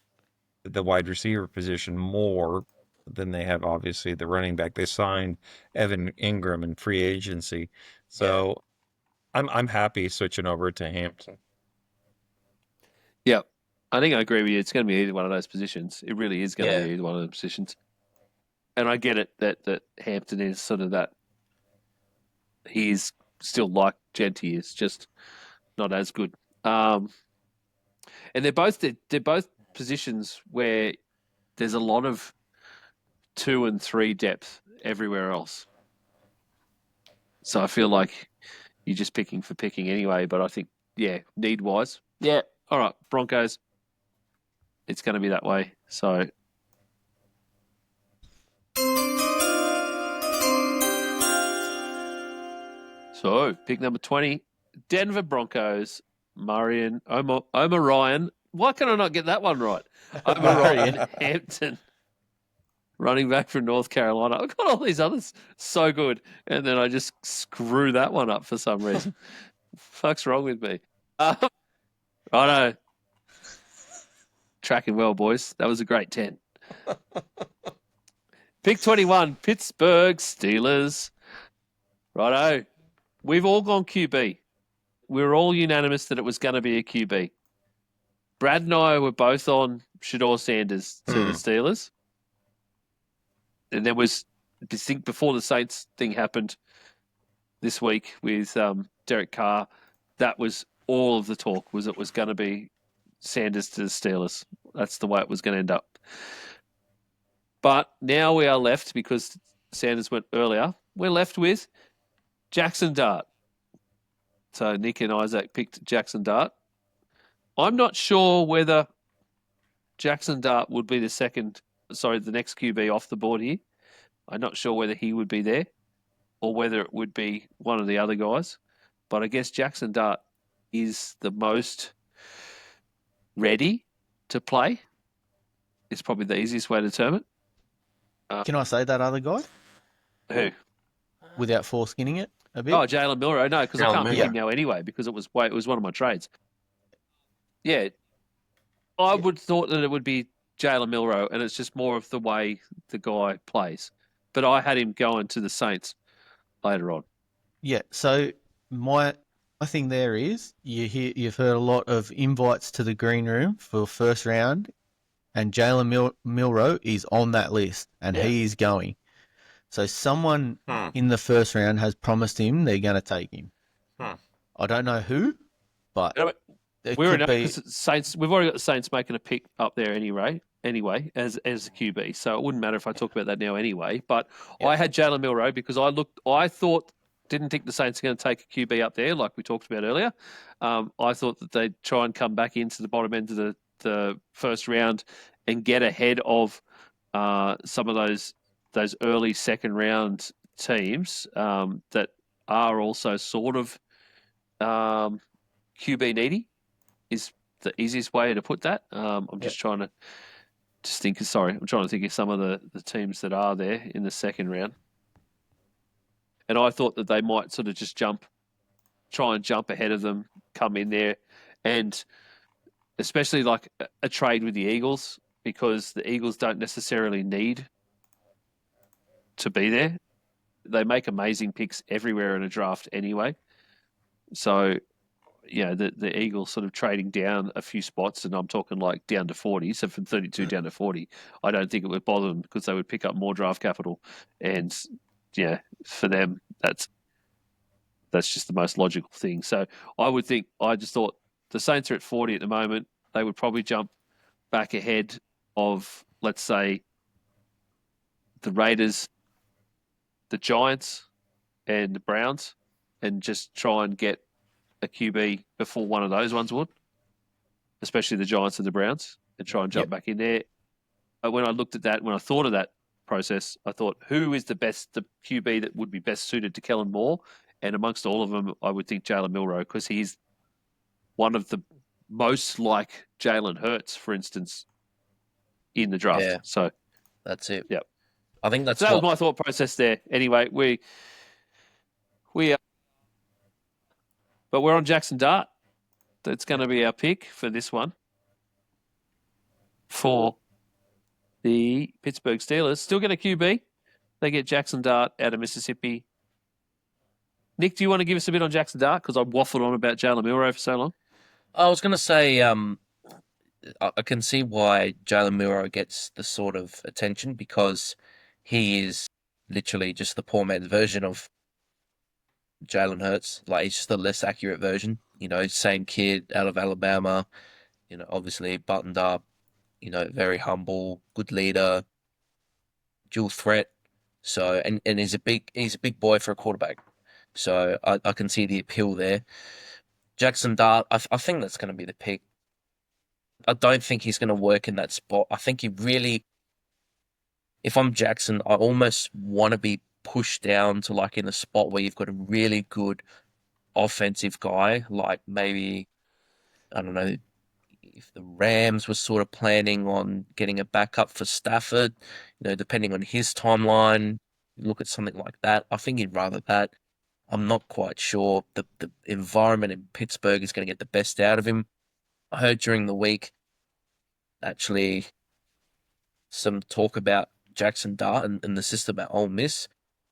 the wide receiver position, more than they have obviously the running back. They signed Evan Ingram in free agency, so I'm happy switching over to Hampton. Yeah, I think I agree with you. It's going to be either one of those positions. It really is going to be either one of those positions. And I get it that Hampton is sort of that. He's still like Genty is, just not as good. And they're both positions where there's a lot of 2 and 3 depth everywhere else. So I feel like you're just picking for picking anyway. But I think, need wise, all right, Broncos. It's going to be that way. So. So, pick number 20, Denver Broncos, Omarion. Why can I not get that one right? Omarion Hampton, running back from North Carolina. I've got all these others so good, and then I just screw that one up for some reason. Fuck's wrong with me? I know. Tracking well, boys. That was a great 10. Pick 21, Pittsburgh Steelers. Righto. We've all gone QB. We were all unanimous that it was going to be a QB. Brad and I were both on Shedeur Sanders to the Steelers. And there was, I think before the Saints thing happened this week with Derek Carr, that was all of the talk, was it was going to be Sanders to the Steelers. That's the way it was going to end up. But now we are left, because Sanders went earlier, we're left with Jackson Dart. So Nick and Isaac picked Jackson Dart. I'm not sure whether Jackson Dart would be the next QB off the board here. I'm not sure whether he would be there or whether it would be one of the other guys. But I guess Jackson Dart is the most ready to play. It's probably the easiest way to term it. Can I say that other guy? Who? Without foreskinning it a bit? Oh, Jalen Milrow. No, because I can't pick Milrow. him now anyway, because it was one of my trades. Yeah. I would thought that it would be Jalen Milrow, and it's just more of the way the guy plays. But I had him going to the Saints later on. Yeah, so my thing there is you've heard a lot of invites to the green room for first round, and Jalen Milrow is on that list, and Yeah. he is going. So someone Hmm. in the first round has promised him they're going to take him. Hmm. I don't know who, but Anyway, it we're could be. Saints. We've already got the Saints making a pick up there anyway, as a QB. So it wouldn't matter if I talk about that now anyway. But I had Jalen Milrow because didn't think the Saints were going to take a QB up there like we talked about earlier. I thought that they'd try and come back into the bottom end of the first round and get ahead of some of those early second round teams that are also sort of QB needy is the easiest way to put that. I'm just trying to think. Sorry, I'm trying to think of some of the teams that are there in the second round. And I thought that they might sort of just try and jump ahead of them, come in there, and especially like a trade with the Eagles, because the Eagles don't necessarily need to be there. They make amazing picks everywhere in a draft anyway. So, yeah, the Eagles sort of trading down a few spots, and I'm talking like down to 40, so from 32 down to 40, I don't think it would bother them because they would pick up more draft capital. And, yeah, for them, that's just the most logical thing. So I just thought the Saints are at 40 at the moment. They would probably jump back ahead of, let's say, the Raiders, the Giants, and the Browns, and just try and get a QB before one of those ones would, especially the Giants and the Browns, and try and jump back in there. But when I looked at that, when I thought of that process, I thought, who is the QB that would be best suited to Kellen Moore? And amongst all of them, I would think Jalen Milrow, because he's one of the most like Jalen Hurts, for instance, in the draft. Yeah. So That's it. Yep. I think that's so that was what. my thought process there. Anyway, but we're on Jackson Dart. That's going to be our pick for this one for the Pittsburgh Steelers. Still get a QB. They get Jackson Dart out of Mississippi. Nick, do you want to give us a bit on Jackson Dart? Because I waffled on about Jalen Milrow for so long. I was going to say, I can see why Jalen Milrow gets the sort of attention, because he is literally just the poor man's version of Jalen Hurts. Like, he's just a less accurate version. You know, same kid out of Alabama. You know, obviously buttoned up. You know, very humble, good leader, dual threat. So, and he's a big boy for a quarterback. So I can see the appeal there. Jackson Dart, I think that's going to be the pick. I don't think he's going to work in that spot. I think he really, if I'm Jackson, I almost want to be pushed down to like in a spot where you've got a really good offensive guy, like maybe, I don't know, if the Rams were sort of planning on getting a backup for Stafford, you know, depending on his timeline, look at something like that. I think he'd rather that. I'm not quite sure the environment in Pittsburgh is going to get the best out of him. I heard during the week, actually, some talk about Jackson Dart and the system at Ole Miss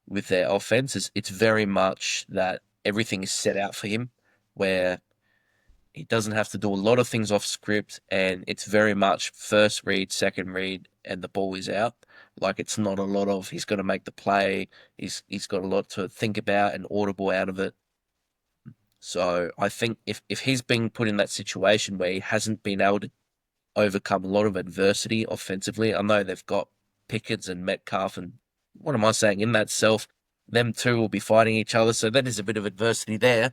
with their offense. It's very much that everything is set out for him, where he doesn't have to do a lot of things off script, and it's very much first read, second read, and the ball is out. Like, it's not a lot of he's got to make the play. He's got a lot to think about and audible out of it. So I think if he's being put in that situation where he hasn't been able to overcome a lot of adversity offensively, I know they've got Pickens and Metcalf, and what am I saying? In that self, them two will be fighting each other. So that is a bit of adversity there.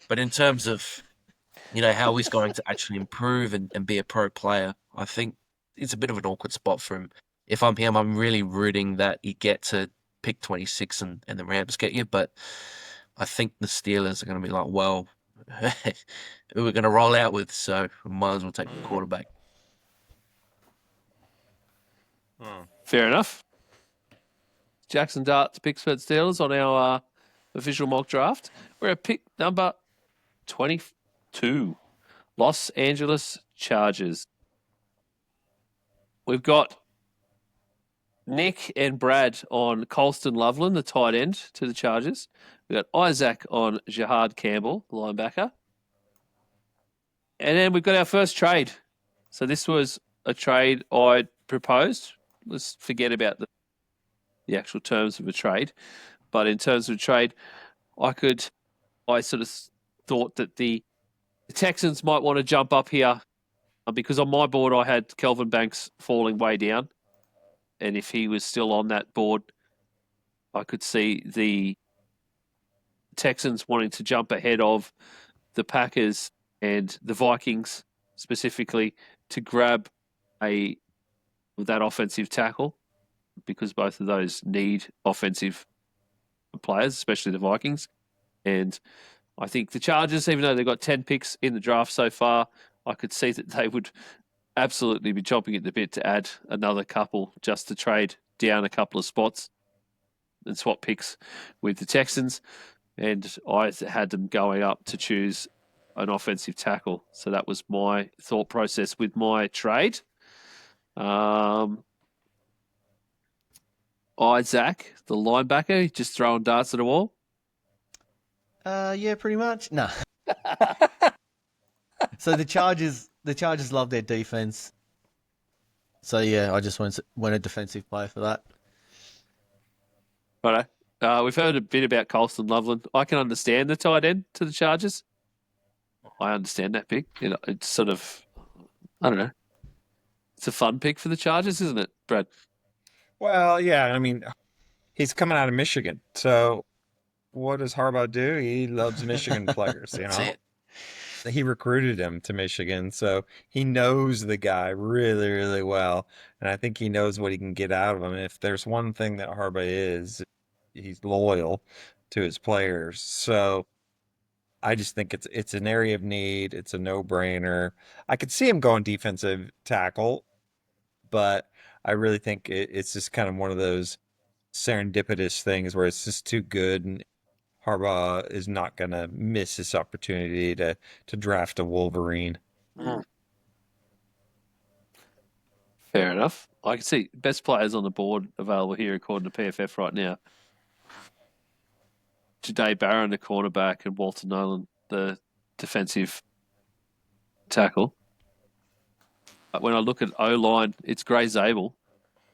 But in terms of, you know, how he's going to actually improve and be a pro player, I think it's a bit of an awkward spot for him. If I'm him, I'm really rooting that you get to pick 26 and the Rams get you. But I think the Steelers are going to be like, well, who we're going to roll out with, so we might as well take the quarterback. Fair enough. Jackson Dart to Pittsburgh Steelers on our official mock draft. We're at pick number 22, Los Angeles Chargers. We've got Nick and Brad on Colston Loveland, the tight end to the Chargers. We got Isaac on Jihad Campbell, the linebacker. And then we've got our first trade. So this was a trade I proposed. Let's forget about the actual terms of a trade. But in terms of a trade, I sort of thought that the Texans might want to jump up here because on my board I had Kelvin Banks falling way down. And if he was still on that board, I could see the Texans wanting to jump ahead of the Packers and the Vikings specifically to grab that offensive tackle because both of those need offensive players, especially the Vikings. And I think the Chargers, even though they've got 10 picks in the draft so far, I could see that they would absolutely be chomping at the bit to add another couple just to trade down a couple of spots and swap picks with the Texans. And I had them going up to choose an offensive tackle. So that was my thought process with my trade. Isaac, the linebacker, just throwing darts at a wall. Yeah, pretty much. No. So the Chargers love their defense. So yeah, I just went a defensive player for that. Righto. We've heard a bit about Colston Loveland. I can understand the tight end to the Chargers. I understand that pick. It's sort of, I don't know. It's a fun pick for the Chargers, isn't it, Brad? Well, yeah, I mean, he's coming out of Michigan. So what does Harbaugh do? He loves Michigan players, That's it. He recruited him to Michigan, so he knows the guy really, really well. And I think he knows what he can get out of him. If there's one thing that Harbaugh is, he's loyal to his players. So I just think it's an area of need. It's a no-brainer. I could see him going defensive tackle, but I really think it's just kind of one of those serendipitous things where it's just too good, and Harbaugh is not going to miss this opportunity to draft a Wolverine. Fair enough. I can see best players on the board available here according to PFF right now. G'day Gridiron, the cornerback, and Walter Nolan, the defensive tackle. But when I look at O-line, it's Gray Zabel.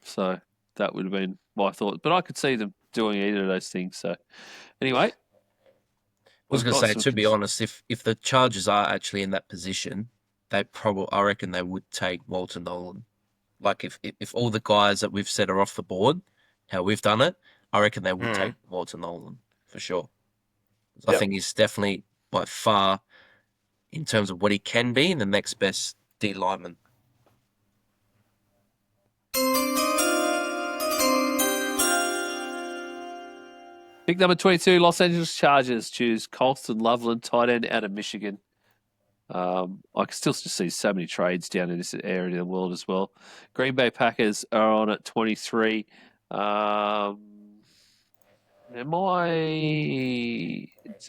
So that would have been my thought. But I could see them doing either of those things. So anyway. I was going to say, to be honest, if the Chargers are actually in that position, I reckon they would take Walter Nolan. Like if all the guys that we've said are off the board, how we've done it, I reckon they would take Walter Nolan for sure. Yep. I think he's definitely by far, in terms of what he can be, the next best D lineman. Pick number 22, Los Angeles Chargers choose Colston Loveland, tight end out of Michigan. I can still just see so many trades down in this area of the world as well. Green Bay Packers are on at 23. Is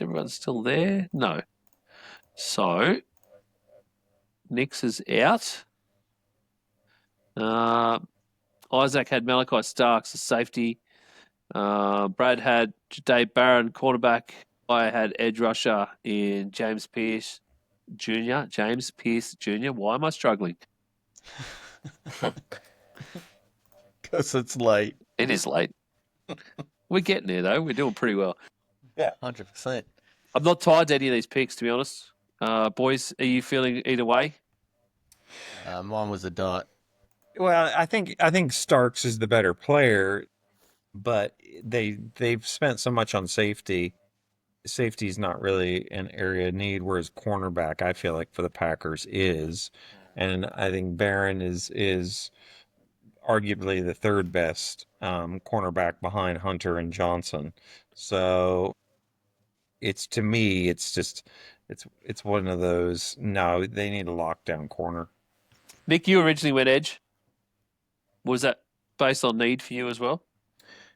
everyone still there? No. So, Nix is out. Isaac had Malachi Starks, a safety. Brad had Dave Barron, quarterback. I had edge rusher in James Pierce Jr. Why am I struggling? Because it's late. It is late. We're getting there, though. We're doing pretty well. Yeah, 100%. I'm not tied to any of these picks, to be honest. Boys, are you feeling either way? Mine was a dot. Well, I think Starks is the better player, but they've spent so much on safety. Safety is not really an area of need, whereas cornerback, I feel like for the Packers is, and I think Barron is arguably the third best cornerback behind Hunter and Johnson. So to me, it's one of those. No, they need a lockdown corner. Nick, you originally went edge. Was that based on need for you as well?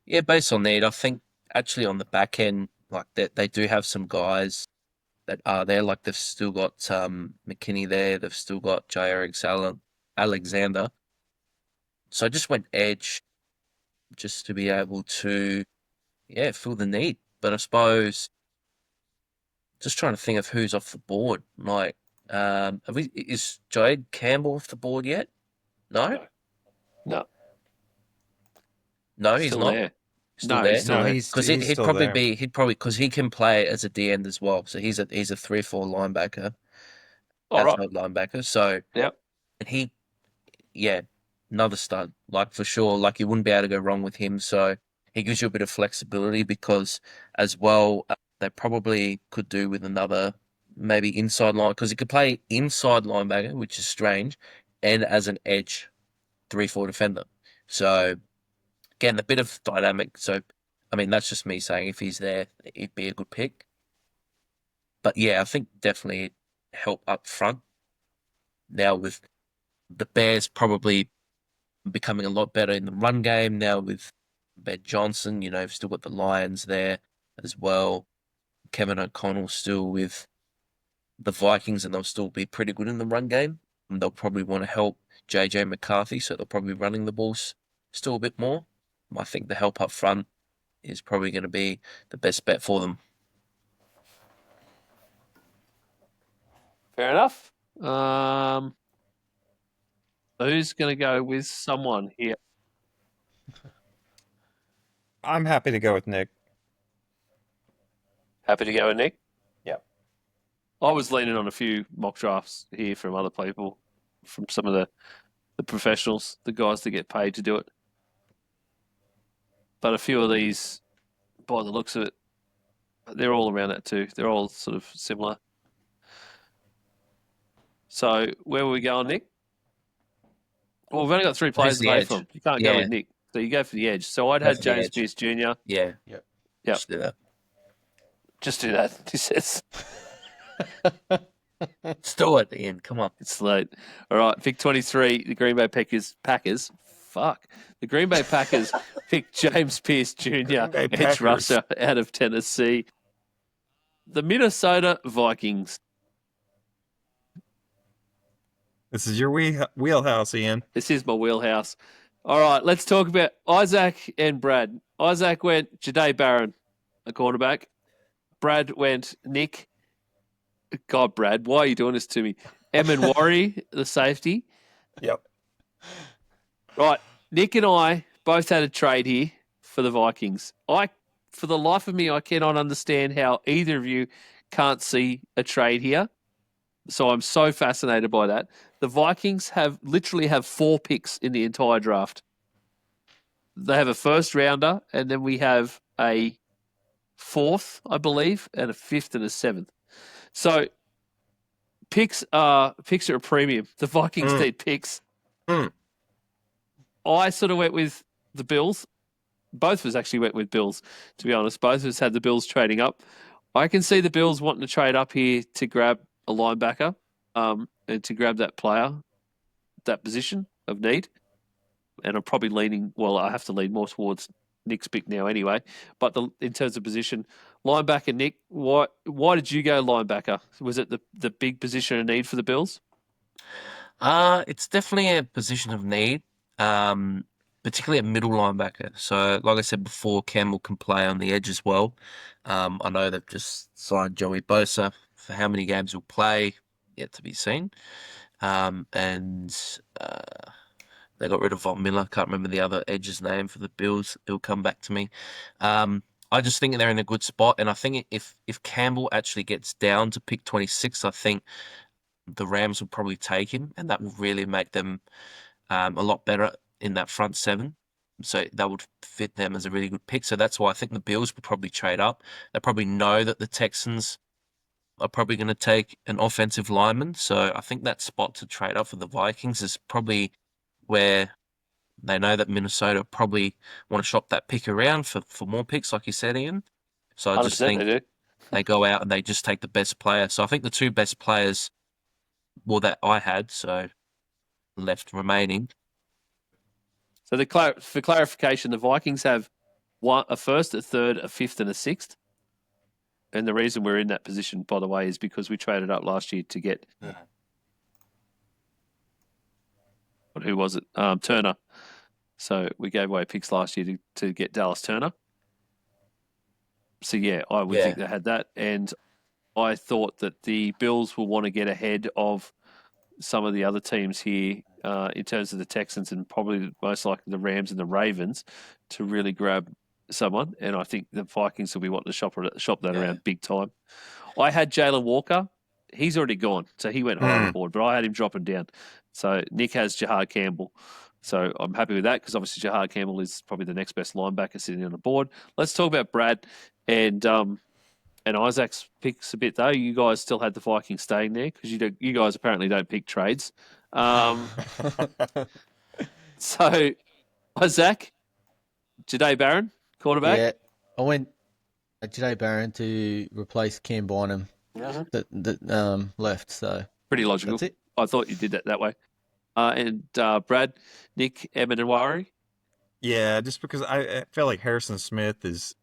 Yeah, based on need. I think actually on the back end, like they do have some guys that are there. Like they've still got McKinney there. They've still got Jair Alexander. So I just went edge. just to be able to, fill the need. But I suppose just trying to think of who's off the board. Like, is Jade Campbell off the board yet? No, No, no, he's still not. there. Still No, there. he's still No, there. Because he's he'd still probably there. be because he can play as a D end as well. So he's a 3-4 linebacker, All right. outside linebacker. So Yep. and he, another stud, like for sure. Like you wouldn't be able to go wrong with him. So he gives you a bit of flexibility because as well they probably could do with another maybe inside line because he could play inside linebacker, which is strange, and as an edge 3-4 defender. So again, a bit of dynamic. So I mean that's just me saying if he's there, it'd be a good pick. But yeah, I think definitely help up front. Now with the Bears probably becoming a lot better in the run game now with Ben Johnson, you've still got the Lions there as well. Kevin O'Connell still with the Vikings and they'll still be pretty good in the run game. And they'll probably want to help JJ McCarthy, so they'll probably be running the balls still a bit more. I think the help up front is probably going to be the best bet for them. Fair enough. Who's going to go with someone here? I'm happy to go with Nick. Happy to go with Nick? Yep. I was leaning on a few mock drafts here from other people, from some of the professionals, the guys that get paid to do it. But a few of these, by the looks of it, they're all around that too. They're all sort of similar. So where were we going, Nick? Well, we've only got three players the away edge? from. You can't go Yeah. with Nick. So you go for the edge. So I'd Go had for the James edge. Pierce Jr. Yeah. Yep. Yep. Just do that. Just do that, he says. Let's do it, Ian. Come on. It's late. All right, pick 23, the Green Bay Packers. Fuck. The Green Bay Packers picked James Pierce Jr., Bay edge Packers. rusher out of Tennessee. The Minnesota Vikings. This is your wheelhouse, Ian. This is my wheelhouse. All right, let's talk about Isaac and Brad. Isaac went G'day Barron, a quarterback. Brad went Nick. God, Brad, why are you doing this to me? Emin Worry, the safety. Yep. Right, Nick and I both had a trade here for the Vikings. For the life of me, I cannot understand how either of you can't see a trade here. So I'm so fascinated by that. The Vikings literally have 4 picks in the entire draft. They have a first rounder, and then we have a 4th, I believe, and a 5th and a 7th. So picks are a premium. The Vikings need picks. I sort of went with the Bills. Both of us actually went with Bills, to be honest. Both of us had the Bills trading up. I can see the Bills wanting to trade up here to grab a linebacker and to grab that player, that position of need. And I'm probably I have to lean more towards Nick's pick now anyway. But in terms of position, linebacker, Nick, why did you go linebacker? Was it the big position of need for the Bills? It's definitely a position of need, particularly a middle linebacker. So, like I said before, Campbell can play on the edge as well. I know they've just signed Joey Bosa. For how many games he'll play, yet to be seen. They got rid of Von Miller. Can't remember the other edge's name for the Bills. It'll come back to me. I just think they're in a good spot, and I think if Campbell actually gets down to pick 26, I think the Rams will probably take him, and that will really make them a lot better in that front 7. So that would fit them as a really good pick. So that's why I think the Bills will probably trade up. They probably know that the Texans are probably going to take an offensive lineman. So I think that spot to trade up for the Vikings is probably where they know that Minnesota probably want to shop that pick around for more picks, like you said, Ian. So I just 100% think they do. they go out and they just take the best player. So I think the 2 best players, that I had, so left remaining. So for clarification, the Vikings have a 1st, a 3rd, a 5th, and a 6th. And the reason we're in that position, by the way, is because we traded up last year to get who was it? Turner. So we gave away picks last year to get Dallas Turner. So yeah, I would think they had that, and I thought that the Bills will want to get ahead of some of the other teams here in terms of the Texans and probably most likely the Rams and the Ravens to really grab someone. And I think the Vikings will be wanting to shop that around big time. I had Jalen Walker. He's already gone, so he went high on the board, but I had him dropping down. So Nick has Jahad Campbell. So I'm happy with that because obviously Jahad Campbell is probably the next best linebacker sitting on the board. Let's talk about Brad and Isaac's picks a bit though. You guys still had the Vikings staying there because you guys apparently don't pick trades. So Isaac, G'day Barron, quarterback. Yeah, I went G'day Barron to replace Cam Bynum that left. So Pretty logical. that's it. I thought you did that way. And Brad, Nick, Emmett, and Wari. Yeah, just because I feel like Harrison Smith is,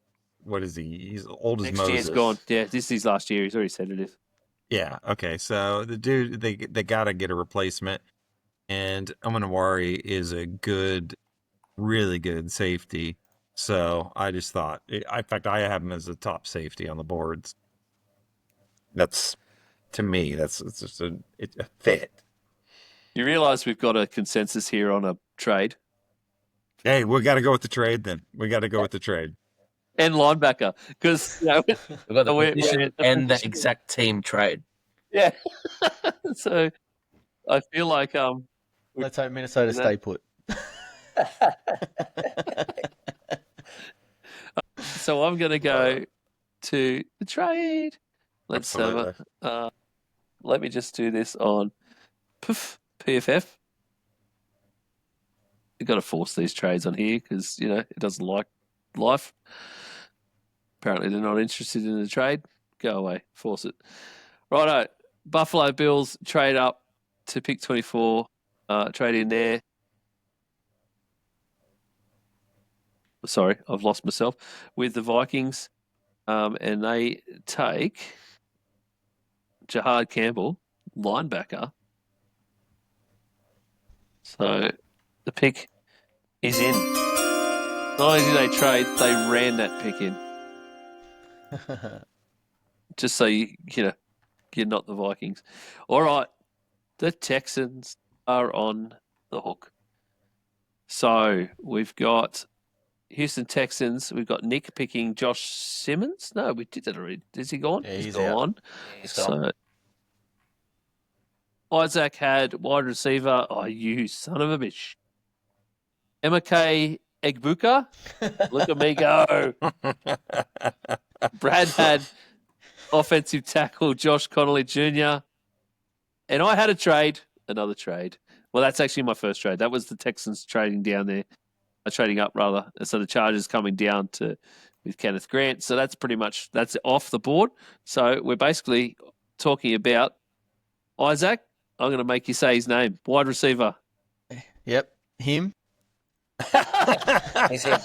what is he? He's old as Next Moses. year's gone. Yeah, this is his last year. He's already said it is. Yeah. Okay. So the dude, they gotta get a replacement, and Amanawari is a good, really good safety. So I just thought, in fact, I have him as a top safety on the boards. That's, to me, it's just a fit. You realise we've got a consensus here on a trade Hey, we got to go with the trade then. We got to go with the trade. and linebacker because We've got the we're position at the and the position. exact team trade. Yeah. So I feel like Let's hope Minnesota stay put. So I'm going to go to the trade. Let's have a, let me just do this on PFF. You've got to force these trades on here because, it doesn't like life. Apparently they're not interested in the trade. Go away. Force it. Righto. Buffalo Bills trade up to pick 24. Trade in there. Sorry, I've lost myself. With the Vikings. And they take Jahad Campbell, linebacker. So the pick is in. Not only did they trade, they ran that pick in. Just so you're not the Vikings. All right. The Texans are on the hook. So we've got Houston Texans. We've got Nick picking Josh Simmons. No, we did that already. Is he gone? Yeah, he's gone. He's gone. So Isaac had wide receiver. Oh, you son of a bitch. MK Egbuka. Look at me go. Brad had offensive tackle Josh Connolly Jr. And I had another trade. Well, that's actually my first trade. That was the Texans trading down there, trading up rather. So the Chargers coming down with Kenneth Grant. So that's off the board. So we're basically talking about Isaac. I'm going to make you say his name. Wide receiver. Yep, him. He's here.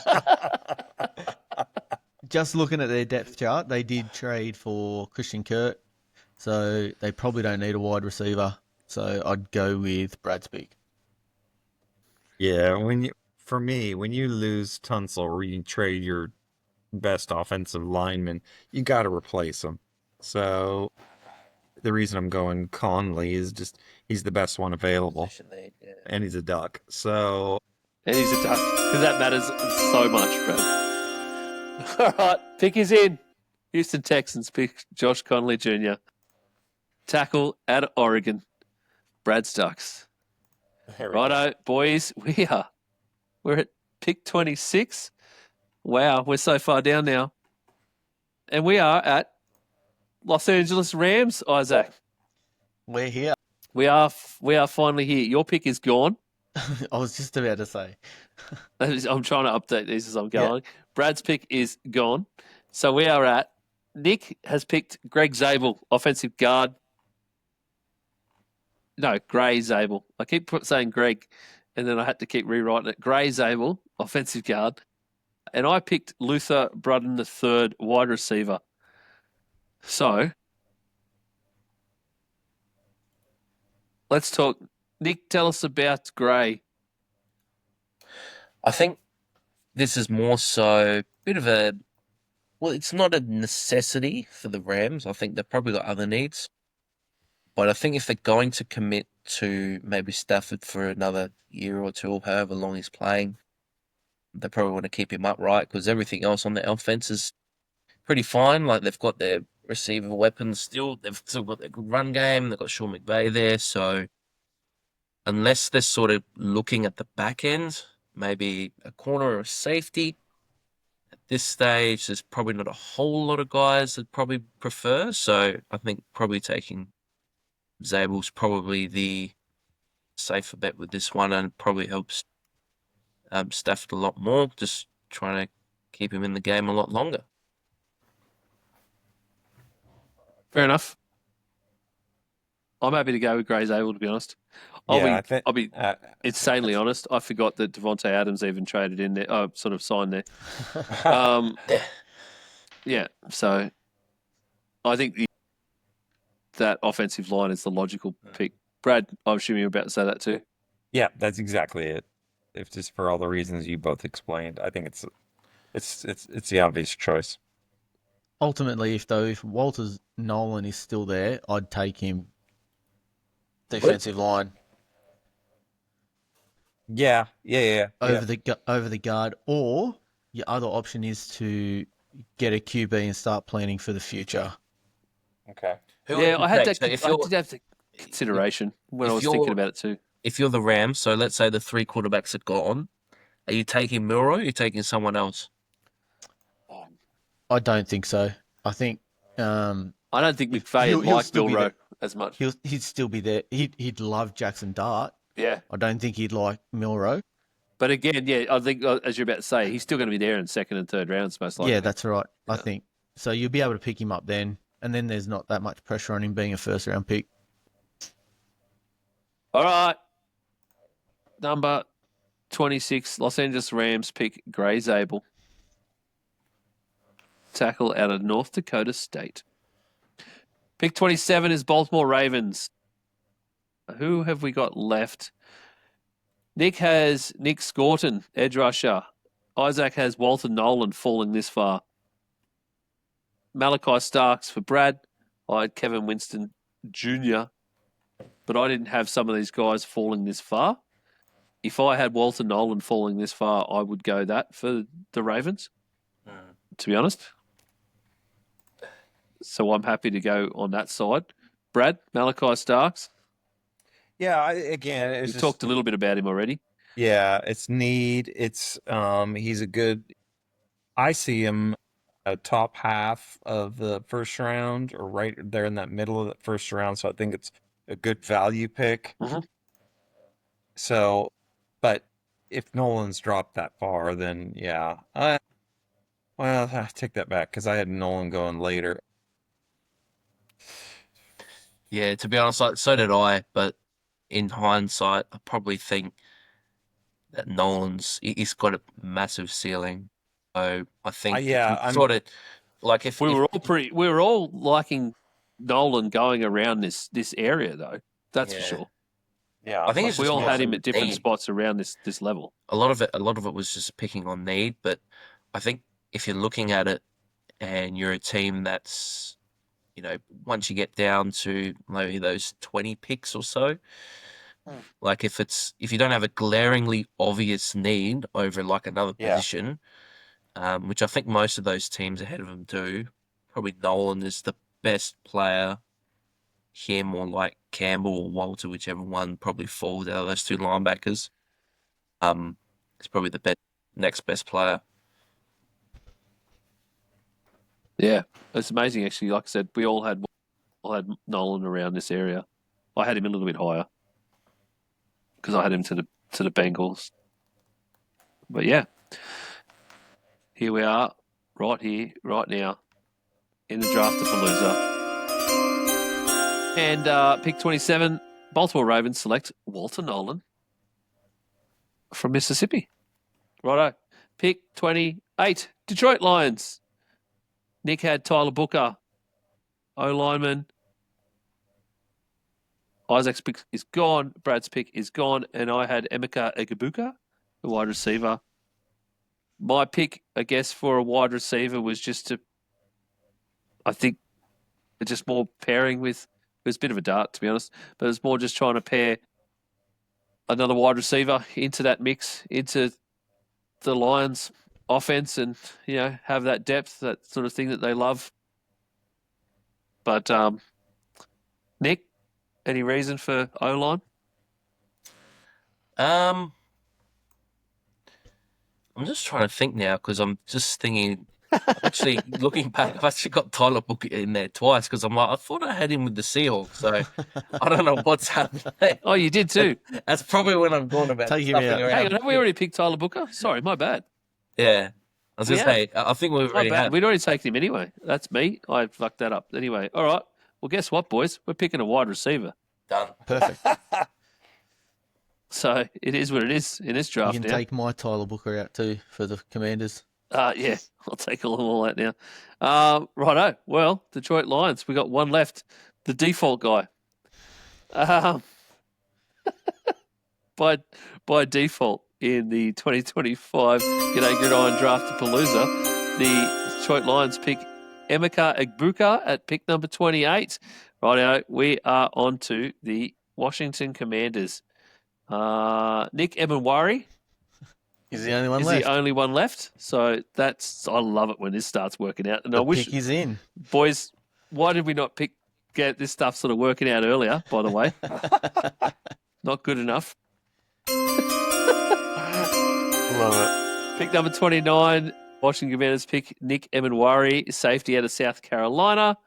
Just looking at their depth chart, they did trade for Christian Kirk, so they probably don't need a wide receiver. So I'd go with Brad's pick. Yeah, when you lose Tunsil or you trade your best offensive lineman, you got to replace him. So the reason I'm going Conley is just he's the best one available, and he's a Duck. So And he's a Duck because that matters so much, Brad. All right, pick is in. Houston Texans pick Josh Connolly Jr. Tackle at Oregon. Brad's Ducks. Righto, boys, we're at pick 26. Wow, we're so far down now. And we are at Los Angeles Rams, Isaac. We're here. We are finally here. Your pick is gone. I was just about to say. I'm trying to update these as I'm going. Yeah. Brad's pick is gone. So we are at Nick has picked Greg Zabel, offensive guard. No, Gray Zabel. I keep saying Greg, and then I had to keep rewriting it. Gray Zabel, offensive guard. And I picked Luther Brudden III, wide receiver. So let's talk. Nick, tell us about Gray. I think this is more so a bit of a, well, it's not a necessity for the Rams. I think they've probably got other needs. But I think if they're going to commit to maybe Stafford for another year or two, or however long he's playing, they probably want to keep him upright because everything else on the offense is pretty fine. Like they've got their receiver weapons still. They've still got their good run game. They've got Sean McVay there. So unless they're sort of looking at the back end, maybe a corner or a safety, at this stage, there's probably not a whole lot of guys that probably prefer. So I think probably taking Zabel's probably the safer bet with this one, and probably helps Stafford a lot more. Just trying to keep him in the game a lot longer. Fair enough. I'm happy to go with Gray Zabel, to be honest. I I'll be insanely honest. I forgot that Devontae Adams even traded in there. Oh, sort of signed there. Yeah, so I think that offensive line is the logical pick. Brad, I'm assuming you're about to say that too. Yeah, that's exactly it. If just for all the reasons you both explained, I think it's the obvious choice. Ultimately, if Walters Nolan is still there, I'd take him defensive line Yeah. over the guard, or your other option is to get a QB and start planning for the future. Okay. Yeah, I did have the consideration when I was thinking about it too. If you're the Rams, so let's say the 3 quarterbacks are gone, are you taking Milroy or are you taking someone else? I don't think so. I think I don't think McVay he'll liked still be Milroy there. as much. he'd still be there. He'd love Jackson Dart. Yeah. I don't think he'd like Milroy. But again, yeah, I think, as you're about to say, he's still going to be there in second and third rounds, most likely. Yeah, that's right. Yeah. I think so. You'll be able to pick him up then, and then there's not that much pressure on him being a first round pick. All right. Number 26, Los Angeles Rams pick Gray Zabel. Tackle out of North Dakota State. Pick 27 is Baltimore Ravens. Who have we got left? Nick has Nick Scorton, edge rusher. Isaac has Walter Nolan falling this far. Malachi Starks for Brad. I had Kevin Winston Jr., but I didn't have some of these guys falling this far. If I had Walter Nolan falling this far, I would go that for the Ravens, to be honest. So I'm happy to go on that side. Brad, Malachi Starks. Yeah, We talked a little bit about him already. Yeah, it's need. It's he's a good. I see him top half of the first round, or right there in that middle of the first round. So I think it's a good value pick. Mhm. So, but if Nolan's dropped that far, then yeah, well, I take that back because I had Nolan going later. Yeah, to be honest, so did I. But in hindsight, I probably think that he's got a massive ceiling. So I think sort of like if we were all liking Nolan going around this area though. That's for sure. Yeah, I think it's We just all more had so him at different need. spots around this level. A lot of it was just picking on need. But I think if you're looking at it and you're a team that's, once you get down to maybe those 20 picks or so, like if you don't have a glaringly obvious need over like another position, which I think most of those teams ahead of them do, probably Nolan is the best player. Him or like Campbell or Walter, whichever one probably falls out of those 2 linebackers. It's probably the next best player. Yeah, it's amazing actually. Like I said, we all had Nolan around this area. I had him a little bit higher because I had him to the Bengals. But yeah, here we are, right here, right now, in the Draftapolooza. And pick 27, Baltimore Ravens select Walter Nolan from Mississippi. Righto. Pick 28, Detroit Lions. Nick had Tyler Booker, O-lineman. Isaac's pick is gone. Brad's pick is gone. And I had Emeka Egbuka, the wide receiver. my pick, I guess, for a wide receiver was just to, I think, just more pairing with. It was a bit of a dart, to be honest, but it's more just trying to pair another wide receiver into that mix, into the Lions offense, and have that depth, that sort of thing that they love. But Nick, any reason for O-line? I'm just trying to think now because I'm just thinking. Actually, looking back, I've actually got Tyler Book in there twice because I'm like, I thought I had him with the Seahawks, so I don't know what's happening. Oh, you did too. That's probably when I'm going about Take him stuffing out. around. Hang on, have we already picked Tyler Booker? Sorry, my bad. Yeah, I was We gonna say, I think we've My already bad. had. We'd already taken him anyway. That's me. I fucked that up. Anyway, all right. Well, guess what, boys? We're picking a wide receiver. Done. Perfect. So it is what it is in this You draft can now. take my Tyler Booker out too for the Commanders. Yeah, I'll take all that now. Righto. Well, Detroit Lions, we got one left. The default guy. By default, in the 2025 G'day Gridiron Draftapollooza, the Detroit Lions pick Emeka Egbuka at pick number 28. Righto, we are on to the Washington Commanders. Nick Ebenwari He's the only one is left. the only one left. So I love it when this starts working out. And the I wish, pick is in. boys, why did we not get this stuff sort of working out earlier, by the way? Not good enough. Love it. Pick number 29, Washington Commanders pick Nick Ebenwari, safety out of South Carolina.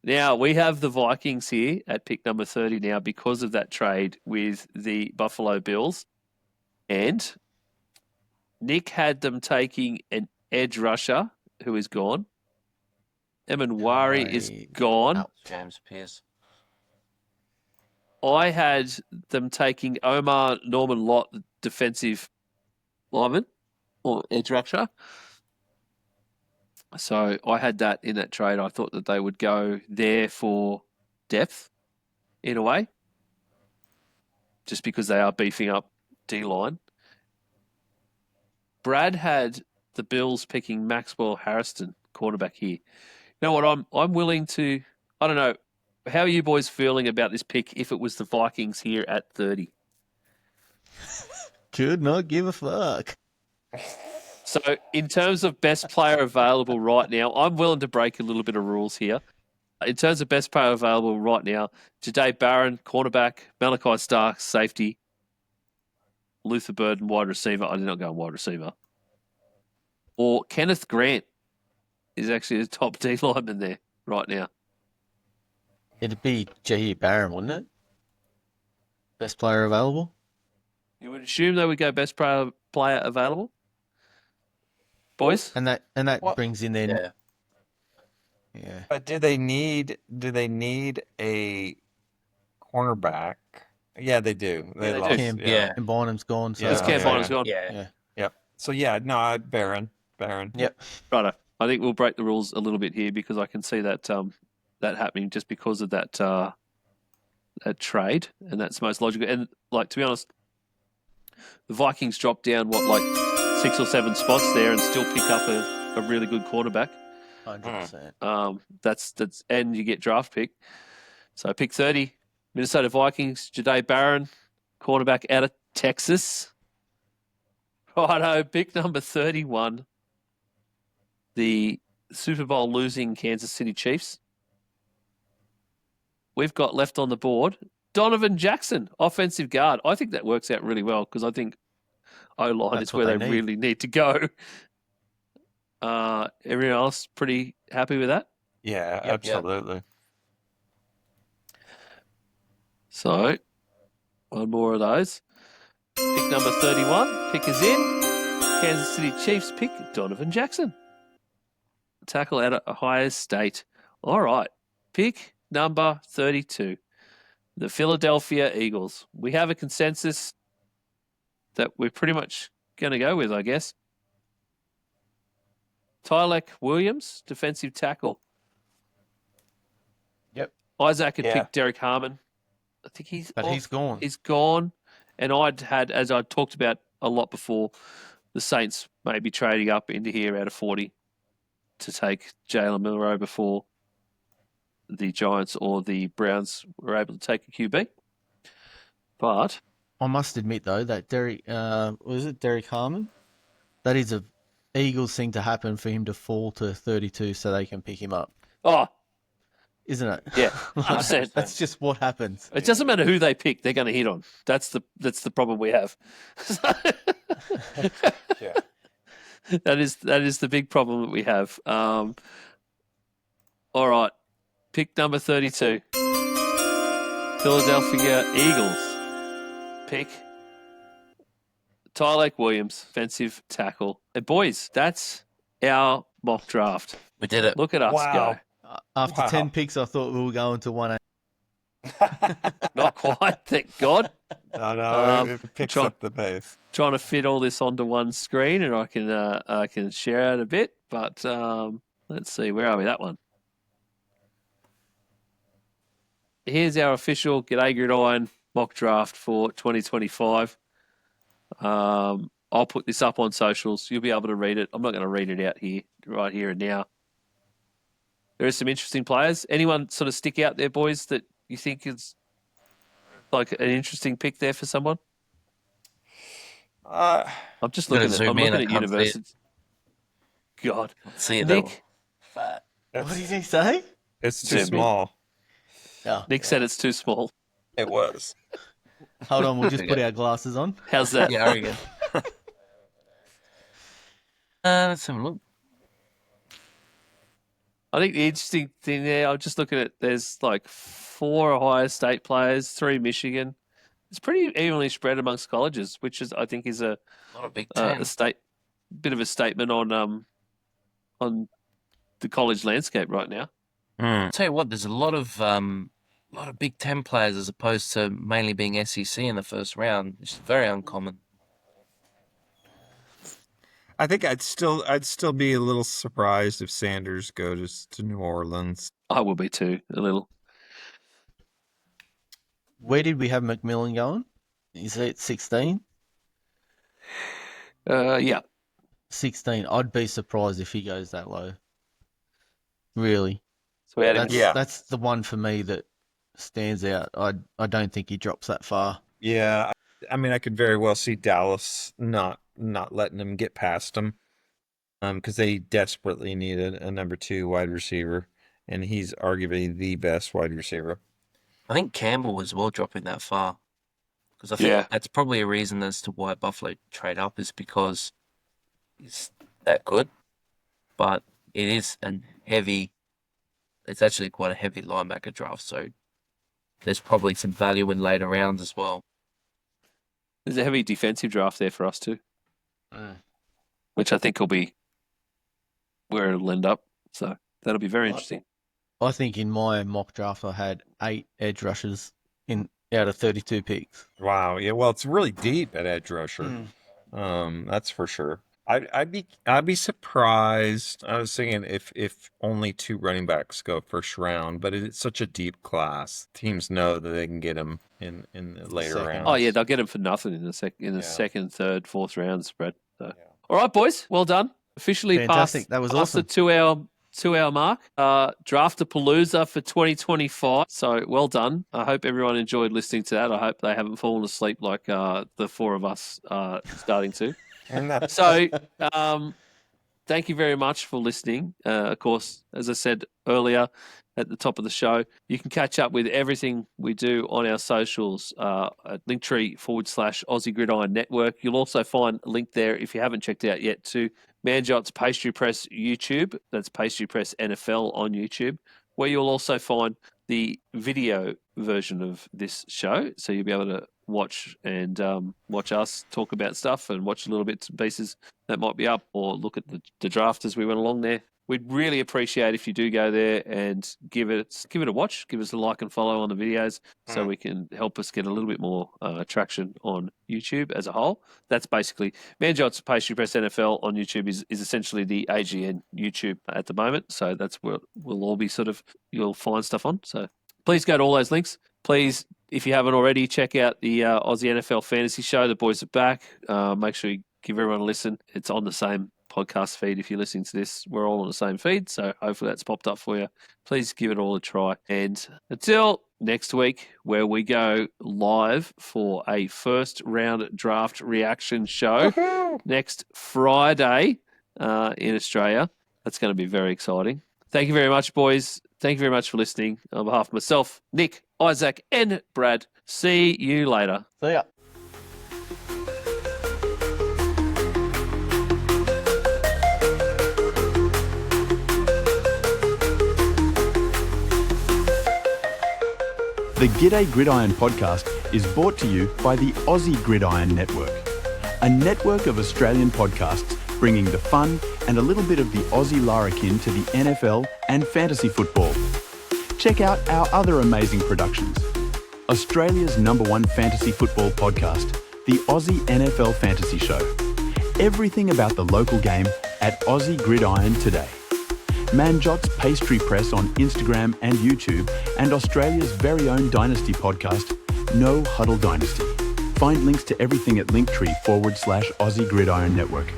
Now, we have the Vikings here at pick number 30 now because of that trade with the Buffalo Bills. And Nick had them taking an edge rusher who is gone. Ebenwari is Right. gone. Ouch. James Pierce. I had them taking Omar Norman Lott, the defensive lineman or edge rusher. So I had that in that trade. I thought that they would go there for depth in a way, just because they are beefing up D-line. Brad had the Bills picking Maxwell Harrison, cornerback here. You know what? I'm willing to. I don't know. How are you boys feeling about this pick if it was the Vikings here at 30? Could not give a fuck. So, in terms of best player available right now, I'm willing to break a little bit of rules here. In terms of best player available right now, G'day Barron, cornerback, Malachi Starks, safety, Luther Burden, wide receiver. I did not go wide receiver. Or Kenneth Grant is actually the top D lineman there right now. It'd be Jair Barron, wouldn't it? Best player available. You would assume they would go best player available, boys. And that What? brings in then. Yeah. Yeah. But do they need a cornerback? Yeah, they do. Yeah, they do. lost, Cam, yeah. And Bynum's gone. So Because Yeah, Cam yeah, Bonner's yeah. gone. Yeah. Yep. So yeah, no, Barron. Yep. Righto. I think we'll break the rules a little bit here because I can see that that happening just because of that trade, and that's most logical. And like, to be honest, the Vikings dropped down 6 or 7 spots there and still pick up a really good quarterback. 100%. That's and you get draft pick. So pick 30, Minnesota Vikings, Ja'Day Barron, quarterback out of Texas. Righto, pick number 31, the Super Bowl losing Kansas City Chiefs. We've got left on the board Donovan Jackson, offensive guard. I think that works out really well because I think O-line That's is what where they they need. really need to go. Everyone else pretty happy with that? Yeah, Yep. absolutely. So, one more of those. Pick number 31. Pick is in. Kansas City Chiefs pick Donovan Jackson. Tackle out of Ohio State. All right. Pick number 32. The Philadelphia Eagles. We have a consensus that we're pretty much going to go with, I guess. Tylek Williams, defensive tackle. Yep. Isaac had Yeah. picked Derek Harmon. I think he's gone. He's gone. And I'd had, as I talked about a lot before, the Saints maybe trading up into here out of 40 to take Jalen Milroe before the Giants or the Browns were able to take a QB. But I must admit though that Derek Harmon? That is a Eagles thing to happen for him to fall to 32 so they can pick him up, isn't it? Yeah, Like, 100%. that's just what happens. It doesn't matter who they pick; they're going to hit on. That's the problem we have. Yeah. That is the big problem that we have. All right, pick number 32, Philadelphia Eagles. Pick Tyreek Williams, defensive tackle. And boys, that's our mock draft. We did it. Look at us Wow. After Wow. 10 picks, I thought we were going to 1A. go. Not quite, thank God. No, it picks try- up the pace. Trying to fit all this onto one screen, and I can share out a bit. But let's see, where are we? That one. Here's our official G'day Gridiron mock draft for 2025. I'll put this up on socials. You'll be able to read it. I'm not going to read it out here, right here and now. There are some interesting players. Anyone sort of stick out there, boys, that you think is like an interesting pick there for someone? I'm just Gotta looking at, zoom in, I can't see it. universities. God. See it Nick? Fat. What did he say? It's too Zoom in. small. Oh, Nick said it's too small. It was. hold on, we'll just put our glasses on. How's that? Yeah, very good. Let's have a look. I think the interesting thing there, I'm just looking at, there's like 4 Ohio State players, 3 Michigan. It's pretty evenly spread amongst colleges, which is, I think, is a Not a big a 10. bit of a statement on the college landscape right now. Tell you what, there's a lot of Big Ten players as opposed to mainly being SEC in the first round. It's very uncommon. I think I'd still be a little surprised if Sanders goes to New Orleans. I will be too, a little. Where did we have McMillan going? Is it 16? Yeah. 16. I'd be surprised if he goes that low. Really. So we had him. That's, Yeah. that's the one for me that stands out. I don't think he drops that far. Yeah, I mean, I could very well see Dallas not letting him get past him, because they desperately needed a number 2 wide receiver, and he's arguably the best wide receiver. I think Campbell as well dropping that far. Because I think Yeah. that's probably a reason as to why Buffalo trade up is because he's that good. But it is it's actually quite a heavy linebacker draft, so there's probably some value in later rounds as well. There's a heavy defensive draft there for us too, which I think will be where it'll end up. So that'll be very interesting. I think in my mock draft I had 8 edge rushers out of 32 picks. Wow, yeah, well, it's really deep at edge rusher. That's for sure. I'd be surprised. I was thinking if only 2 running backs go first round, but it's such a deep class. Teams know that they can get him in the later Second. rounds. Oh yeah, they'll get him for nothing in the Yeah. second, third, fourth round spread. So. Yeah. All right, boys, well done. Officially Fantastic. passed. That was past awesome. the 2-hour mark. Draftapolooza for 2025. So well done. I hope everyone enjoyed listening to that. I hope they haven't fallen asleep like the 4 of us are starting to. And that's So, thank you very much for listening. Of course, as I said earlier at the top of the show, you can catch up with everything we do on our socials at Linktree/Aussie Gridiron Network. You'll also find a link there, if you haven't checked it out yet, to Manjot's Pastry Press YouTube. That's Pastry Press NFL on YouTube, where you'll also find the video version of this show. So you'll be able to watch and watch us talk about stuff and watch a little bits and pieces that might be up, or look at the draft as we went along there. We'd really appreciate if you do go there and give it a watch, give us a like and follow on the videos, so we can help us get a little bit more traction on YouTube as a whole. That's basically Manjot's Pastry Press NFL on YouTube is essentially the AGN YouTube at the moment. So that's where we'll all be you'll find stuff on. So please go to all those links. Please, if you haven't already, check out the Aussie NFL Fantasy Show. The boys are back. Make sure you give everyone a listen. It's on the same podcast feed. If you're listening to this, we're all on the same feed. So hopefully that's popped up for you. Please give it all a try. And until next week, where we go live for a first round draft reaction show next Friday in Australia. That's going to be very exciting. Thank you very much, boys. Thank you very much for listening. On behalf of myself, Nick, Isaac, and Brad, see you later. See ya. The G'day Gridiron podcast is brought to you by the Aussie Gridiron Network, a network of Australian podcasts bringing the fun and a little bit of the Aussie larrikin to the NFL and fantasy football. Check out our other amazing productions. Australia's #1 fantasy football podcast, the Aussie NFL Fantasy Show. Everything about the local game at Aussie Gridiron Today. Manjot's Pastry Press on Instagram and YouTube, and Australia's very own Dynasty podcast, No Huddle Dynasty. Find links to everything at Linktree /Aussie Gridiron Network.